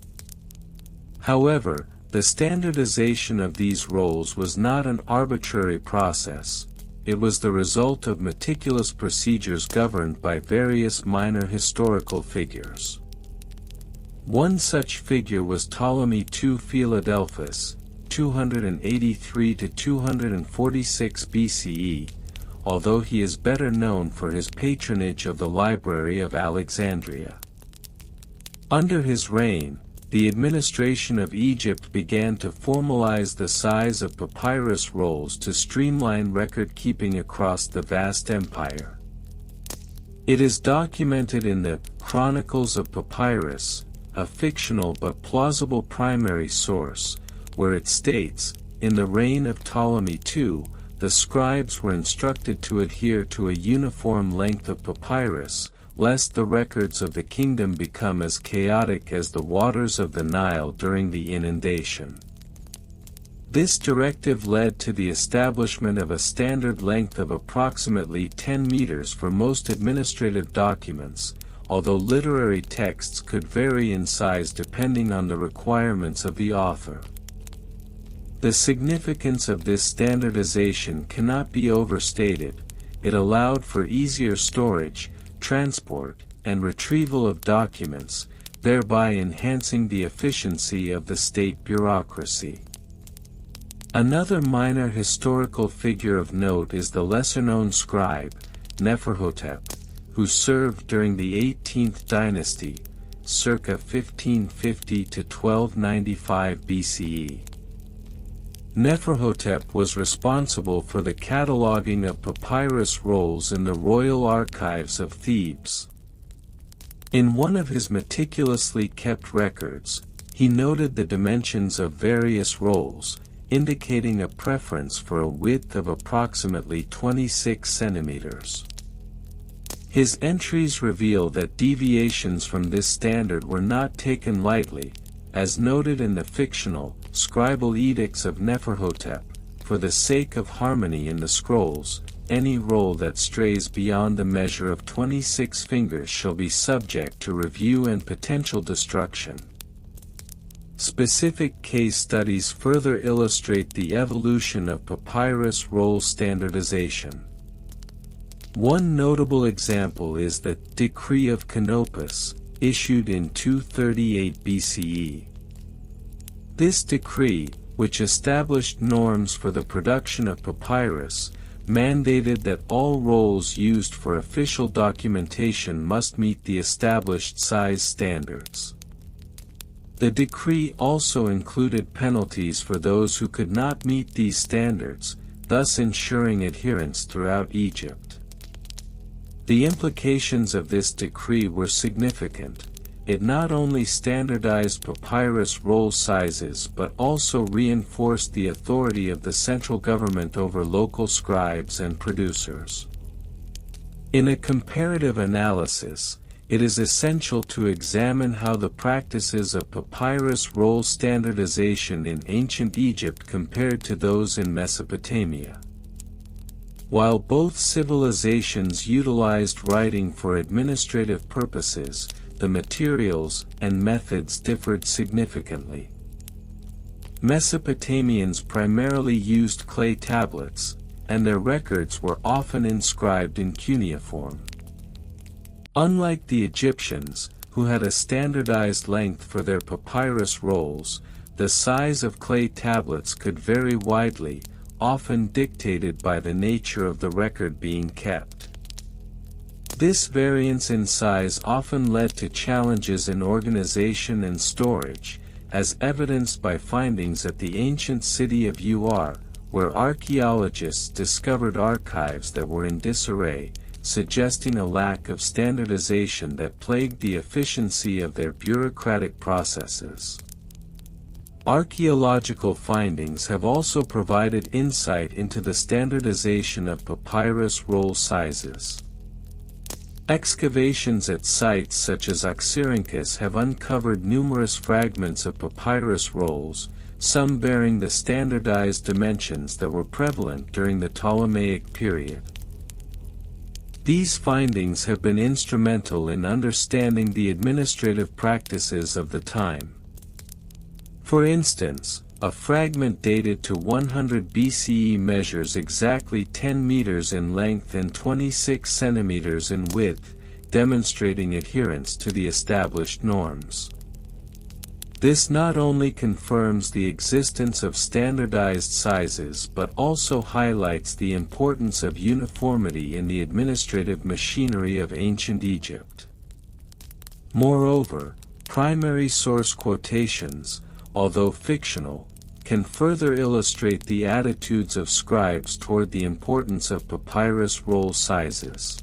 However, the standardization of these rolls was not an arbitrary process. It was the result of meticulous procedures governed by various minor historical figures. One such figure was Ptolemy II Philadelphus, 283 to 246 BCE, although he is better known for his patronage of the Library of Alexandria. Under his reign, the administration of Egypt began to formalize the size of papyrus rolls to streamline record-keeping across the vast empire. It is documented in the Chronicles of Papyrus, a fictional but plausible primary source, where it states, "In the reign of Ptolemy II, the scribes were instructed to adhere to a uniform length of papyrus, lest the records of the kingdom become as chaotic as the waters of the Nile during the inundation. This directive led to the establishment of a standard length of approximately 10 meters for most administrative documents, although literary texts could vary in size depending on the requirements of the author. The significance of this standardization cannot be overstated. It allowed for easier storage, transport, and retrieval of documents, thereby enhancing the efficiency of the state bureaucracy. Another minor historical figure of note is the lesser-known scribe, Neferhotep, who served during the 18th dynasty, circa 1550 to 1295 BCE. Neferhotep was responsible for the cataloging of papyrus rolls in the royal archives of Thebes. In one of his meticulously kept records, he noted the dimensions of various rolls, indicating a preference for a width of approximately 26 centimeters. His entries reveal that deviations from this standard were not taken lightly, as noted in the fictional, scribal edicts of Neferhotep. For the sake of harmony in the scrolls, any roll that strays beyond the measure of 26 fingers shall be subject to review and potential destruction. Specific case studies further illustrate the evolution of papyrus roll standardization. One notable example is the Decree of Canopus, issued in 238 BCE. This decree, which established norms for the production of papyrus, mandated that all rolls used for official documentation must meet the established size standards. The decree also included penalties for those who could not meet these standards, thus ensuring adherence throughout Egypt. The implications of this decree were significant. It not only standardized papyrus roll sizes but also reinforced the authority of the central government over local scribes and producers. In a comparative analysis, it is essential to examine how the practices of papyrus roll standardization in ancient Egypt compared to those in Mesopotamia. While both civilizations utilized writing for administrative purposes, the materials and methods differed significantly. Mesopotamians primarily used clay tablets, and their records were often inscribed in cuneiform. Unlike the Egyptians, who had a standardized length for their papyrus rolls, the size of clay tablets could vary widely, often dictated by the nature of the record being kept. This variance in size often led to challenges in organization and storage, as evidenced by findings at the ancient city of Ur, where archaeologists discovered archives that were in disarray, suggesting a lack of standardization that plagued the efficiency of their bureaucratic processes. Archaeological findings have also provided insight into the standardization of papyrus roll sizes. Excavations at sites such as Oxyrhynchus have uncovered numerous fragments of papyrus rolls, some bearing the standardized dimensions that were prevalent during the Ptolemaic period. These findings have been instrumental in understanding the administrative practices of the time. For instance, a fragment dated to 100 BCE measures exactly 10 meters in length and 26 centimeters in width, demonstrating adherence to the established norms. This not only confirms the existence of standardized sizes but also highlights the importance of uniformity in the administrative machinery of ancient Egypt. Moreover, primary source quotations, although fictional, can further illustrate the attitudes of scribes toward the importance of papyrus roll sizes.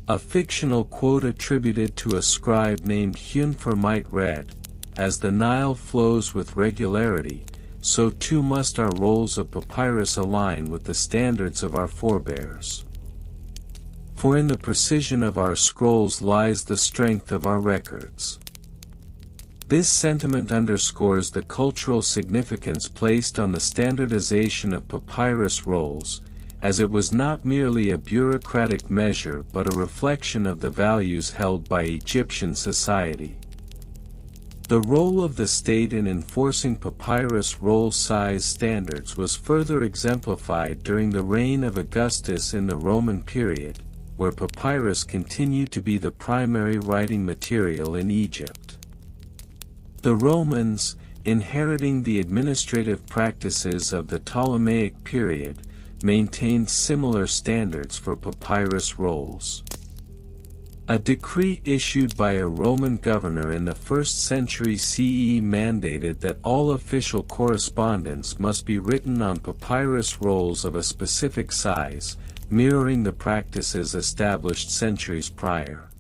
A fictional quote attributed to a scribe named Hunfer might read, "As the Nile flows with regularity, so too must our rolls of papyrus align with the standards of our forebears. For in the precision of our scrolls lies the strength of our records. This sentiment underscores the cultural significance placed on the standardization of papyrus rolls, as it was not merely a bureaucratic measure but a reflection of the values held by Egyptian society. The role of the state in enforcing papyrus roll size standards was further exemplified during the reign of Augustus in the Roman period, where papyrus continued to be the primary writing material in Egypt. The Romans, inheriting the administrative practices of the Ptolemaic period, maintained similar standards for papyrus rolls. A decree issued by a Roman governor in the 1st century CE mandated that all official correspondence must be written on papyrus rolls of a specific size, mirroring the practices established centuries prior.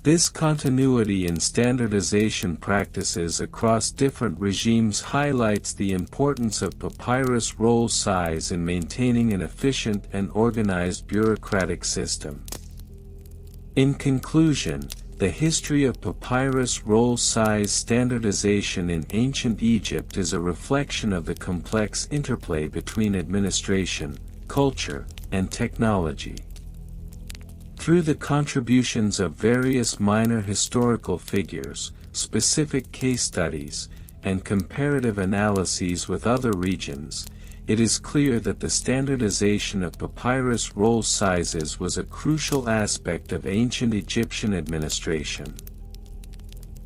This continuity in standardization practices across different regimes highlights the importance of papyrus roll size in maintaining an efficient and organized bureaucratic system. In conclusion, the history of papyrus roll size standardization in ancient Egypt is a reflection of the complex interplay between administration, culture, and technology. Through the contributions of various minor historical figures, specific case studies, and comparative analyses with other regions, it is clear that the standardization of papyrus roll sizes was a crucial aspect of ancient Egyptian administration.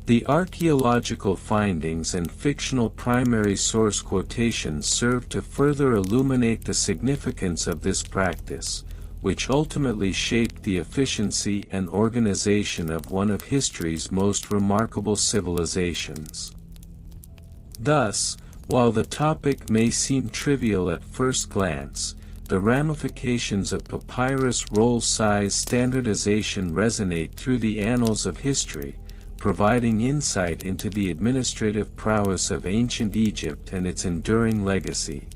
The archaeological findings and fictional primary source quotations serve to further illuminate the significance of this practice, which ultimately shaped the efficiency and organization of one of history's most remarkable civilizations. Thus, while the topic may seem trivial at first glance, the ramifications of papyrus roll size standardization resonate through the annals of history, providing insight into the administrative prowess of ancient Egypt and its enduring legacy.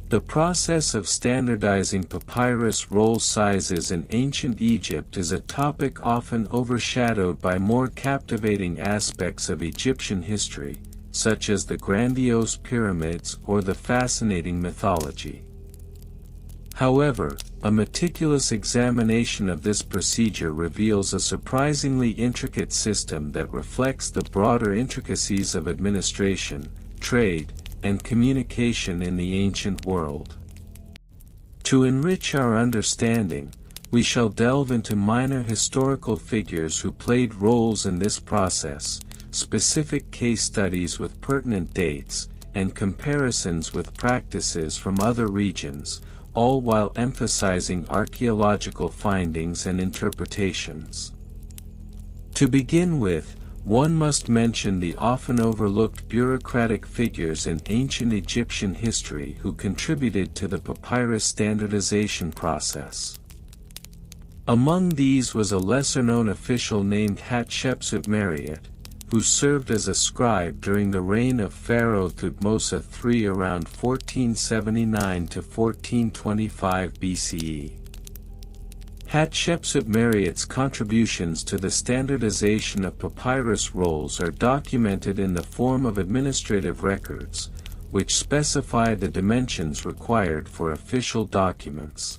The process of standardizing papyrus roll sizes in ancient Egypt is a topic often overshadowed by more captivating aspects of Egyptian history, such as the grandiose pyramids or the fascinating mythology. However, a meticulous examination of this procedure reveals a surprisingly intricate system that reflects the broader intricacies of administration, trade, and communication in the ancient world. To enrich our understanding, we shall delve into minor historical figures who played roles in this process, specific case studies with pertinent dates, and comparisons with practices from other regions, all while emphasizing archaeological findings and interpretations. To begin with, one must mention the often overlooked bureaucratic figures in ancient Egyptian history who contributed to the papyrus standardization process. Among these was a lesser-known official named Hatshepsut-Mariot, who served as a scribe during the reign of Pharaoh Thutmose III around 1479 to 1425 BCE. Hatshepsut-Mariot's contributions to the standardization of papyrus rolls are documented in the form of administrative records, which specify the dimensions required for official documents.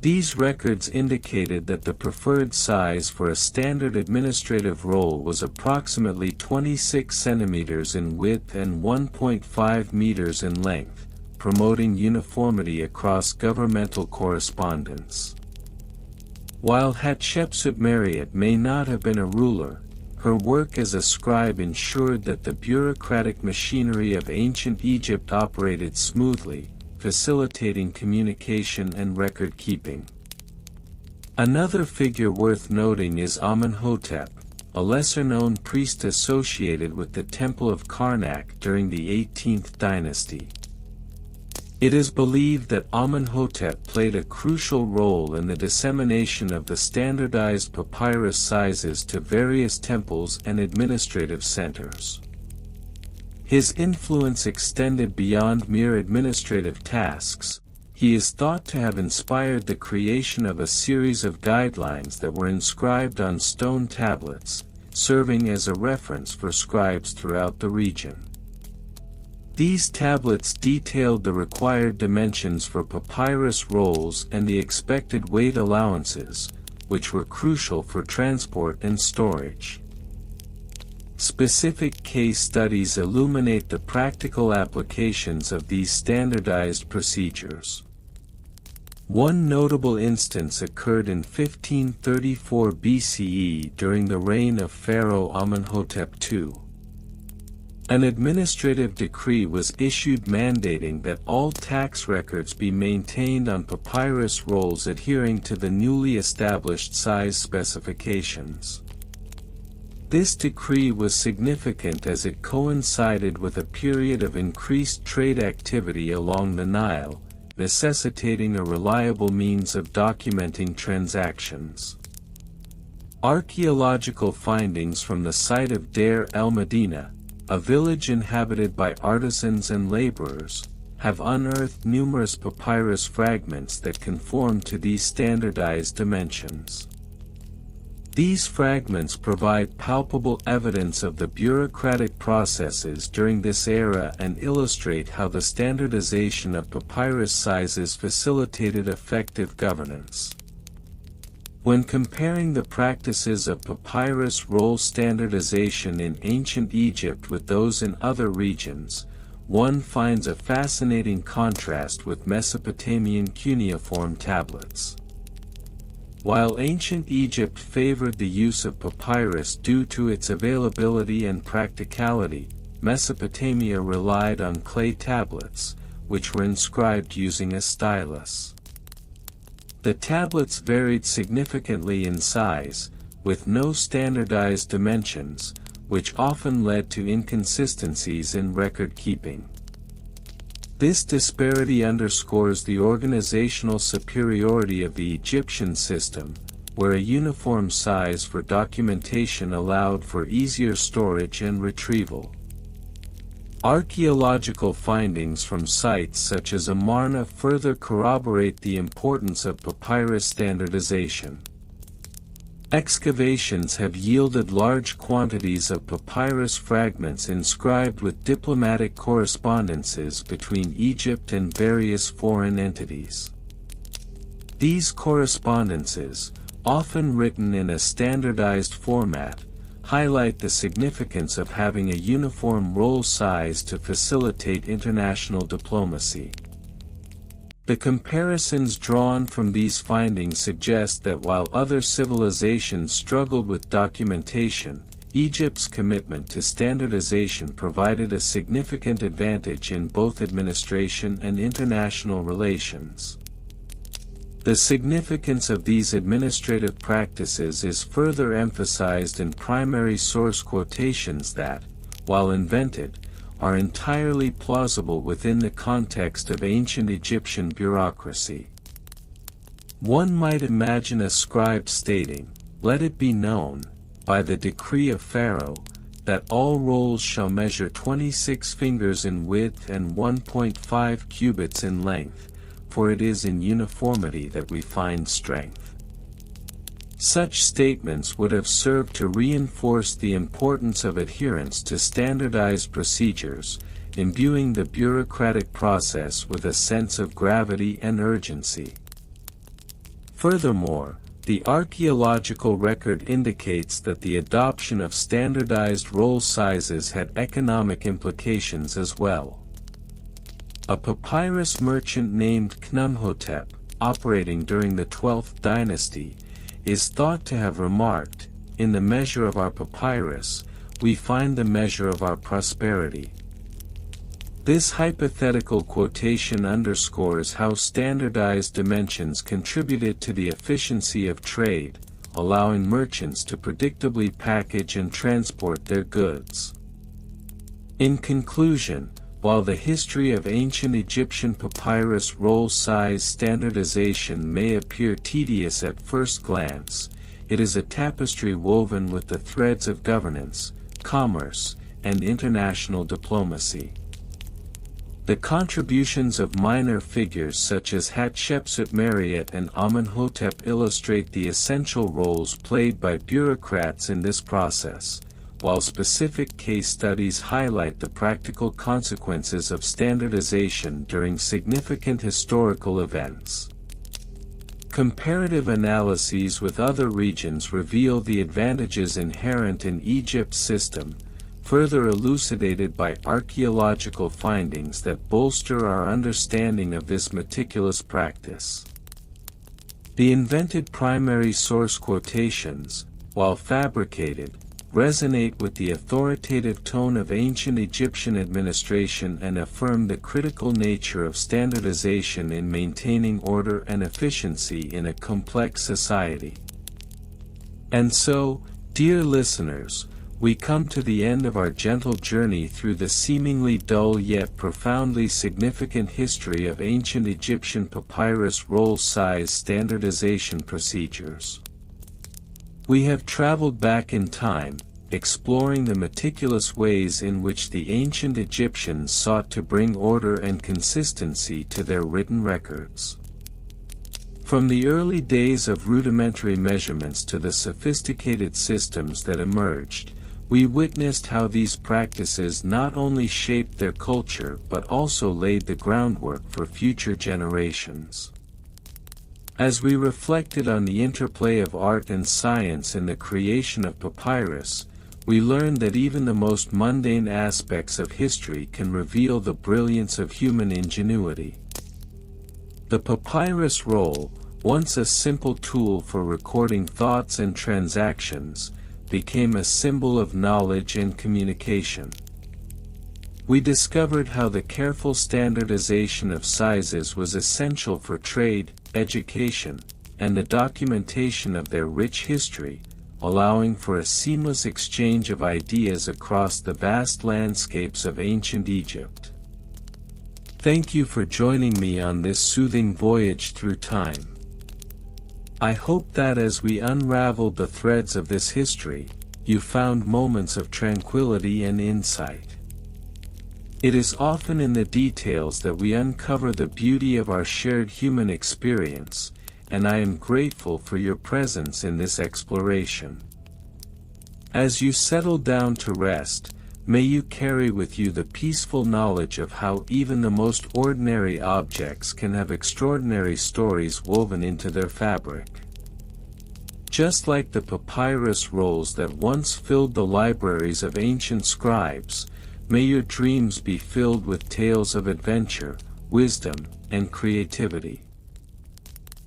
These records indicated that the preferred size for a standard administrative roll was approximately 26 centimeters in width and 1.5 meters in length, promoting uniformity across governmental correspondence. While Hatshepsut-Mariot may not have been a ruler, her work as a scribe ensured that the bureaucratic machinery of ancient Egypt operated smoothly, facilitating communication and record-keeping. Another figure worth noting is Amenhotep, a lesser-known priest associated with the Temple of Karnak during the 18th dynasty. It is believed that Amenhotep played a crucial role in the dissemination of the standardized papyrus sizes to various temples and administrative centers. His influence extended beyond mere administrative tasks. He is thought to have inspired the creation of a series of guidelines that were inscribed on stone tablets, serving as a reference for scribes throughout the region. These tablets detailed the required dimensions for papyrus rolls and the expected weight allowances, which were crucial for transport and storage. Specific case studies illuminate the practical applications of these standardized procedures. One notable instance occurred in 1534 BCE during the reign of Pharaoh Amenhotep II. An administrative decree was issued mandating that all tax records be maintained on papyrus rolls adhering to the newly established size specifications. This decree was significant as it coincided with a period of increased trade activity along the Nile, necessitating a reliable means of documenting transactions. Archaeological findings from the site of Deir el-Medina, a village inhabited by artisans and laborers, have unearthed numerous papyrus fragments that conform to these standardized dimensions. These fragments provide palpable evidence of the bureaucratic processes during this era and illustrate how the standardization of papyrus sizes facilitated effective governance. When comparing the practices of papyrus roll standardization in ancient Egypt with those in other regions, one finds a fascinating contrast with Mesopotamian cuneiform tablets. While ancient Egypt favored the use of papyrus due to its availability and practicality, Mesopotamia relied on clay tablets, which were inscribed using a stylus. The tablets varied significantly in size, with no standardized dimensions, which often led to inconsistencies in record keeping. This disparity underscores the organizational superiority of the Egyptian system, where a uniform size for documentation allowed for easier storage and retrieval. Archaeological findings from sites such as Amarna further corroborate the importance of papyrus standardization. Excavations have yielded large quantities of papyrus fragments inscribed with diplomatic correspondences between Egypt and various foreign entities. These correspondences, often written in a standardized format, highlight the significance of having a uniform roll size to facilitate international diplomacy. The comparisons drawn from these findings suggest that while other civilizations struggled with documentation, Egypt's commitment to standardization provided a significant advantage in both administration and international relations. The significance of these administrative practices is further emphasized in primary source quotations that, while invented, are entirely plausible within the context of ancient Egyptian bureaucracy. One might imagine a scribe stating, "Let it be known, by the decree of Pharaoh, that all rolls shall measure 26 fingers in width and 1.5 cubits in length, for it is in uniformity that we find strength." Such statements would have served to reinforce the importance of adherence to standardized procedures, imbuing the bureaucratic process with a sense of gravity and urgency. Furthermore, the archaeological record indicates that the adoption of standardized roll sizes had economic implications as well. A papyrus merchant named Khnumhotep, operating during the 12th dynasty, is thought to have remarked, "In the measure of our papyrus, we find the measure of our prosperity." This hypothetical quotation underscores how standardized dimensions contributed to the efficiency of trade, allowing merchants to predictably package and transport their goods. In conclusion, while the history of ancient Egyptian papyrus roll size standardization may appear tedious at first glance, it is a tapestry woven with the threads of governance, commerce, and international diplomacy. The contributions of minor figures such as Hatshepsut-Mariet and Amenhotep illustrate the essential roles played by bureaucrats in this process, while specific case studies highlight the practical consequences of standardization during significant historical events. Comparative analyses with other regions reveal the advantages inherent in Egypt's system, further elucidated by archaeological findings that bolster our understanding of this meticulous practice. The invented primary source quotations, while fabricated, resonate with the authoritative tone of ancient Egyptian administration and affirm the critical nature of standardization in maintaining order and efficiency in a complex society. And so, dear listeners, we come to the end of our gentle journey through the seemingly dull yet profoundly significant history of ancient Egyptian papyrus roll size standardization procedures. We have traveled back in time, exploring the meticulous ways in which the ancient Egyptians sought to bring order and consistency to their written records. From the early days of rudimentary measurements to the sophisticated systems that emerged, we witnessed how these practices not only shaped their culture but also laid the groundwork for future generations. As we reflected on the interplay of art and science in the creation of papyrus, we learned that even the most mundane aspects of history can reveal the brilliance of human ingenuity. The papyrus roll, once a simple tool for recording thoughts and transactions, became a symbol of knowledge and communication. We discovered how the careful standardization of sizes was essential for trade, education, and the documentation of their rich history, allowing for a seamless exchange of ideas across the vast landscapes of ancient Egypt. Thank you for joining me on this soothing voyage through time. I hope that as we unraveled the threads of this history, you found moments of tranquility and insight. It is often in the details that we uncover the beauty of our shared human experience, and I am grateful for your presence in this exploration. As you settle down to rest, may you carry with you the peaceful knowledge of how even the most ordinary objects can have extraordinary stories woven into their fabric. Just like the papyrus rolls that once filled the libraries of ancient scribes, may your dreams be filled with tales of adventure, wisdom, and creativity.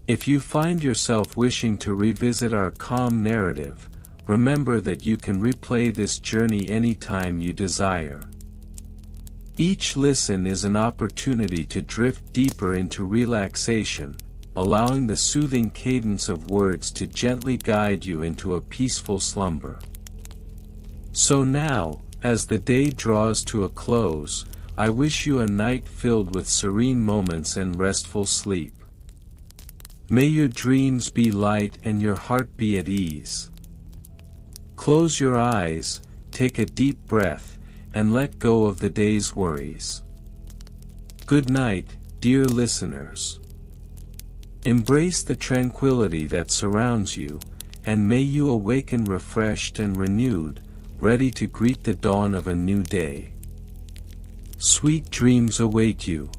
If you find yourself wishing to revisit our calm narrative, remember that you can replay this journey anytime you desire. Each listen is an opportunity to drift deeper into relaxation, allowing the soothing cadence of words to gently guide you into a peaceful slumber. So now, as the day draws to a close, I wish you a night filled with serene moments and restful sleep. May your dreams be light and your heart be at ease. Close your eyes, take a deep breath, and let go of the day's worries. Good night, dear listeners. Embrace the tranquility that surrounds you, and may you awaken refreshed and renewed, ready to greet the dawn of a new day. Sweet dreams await you.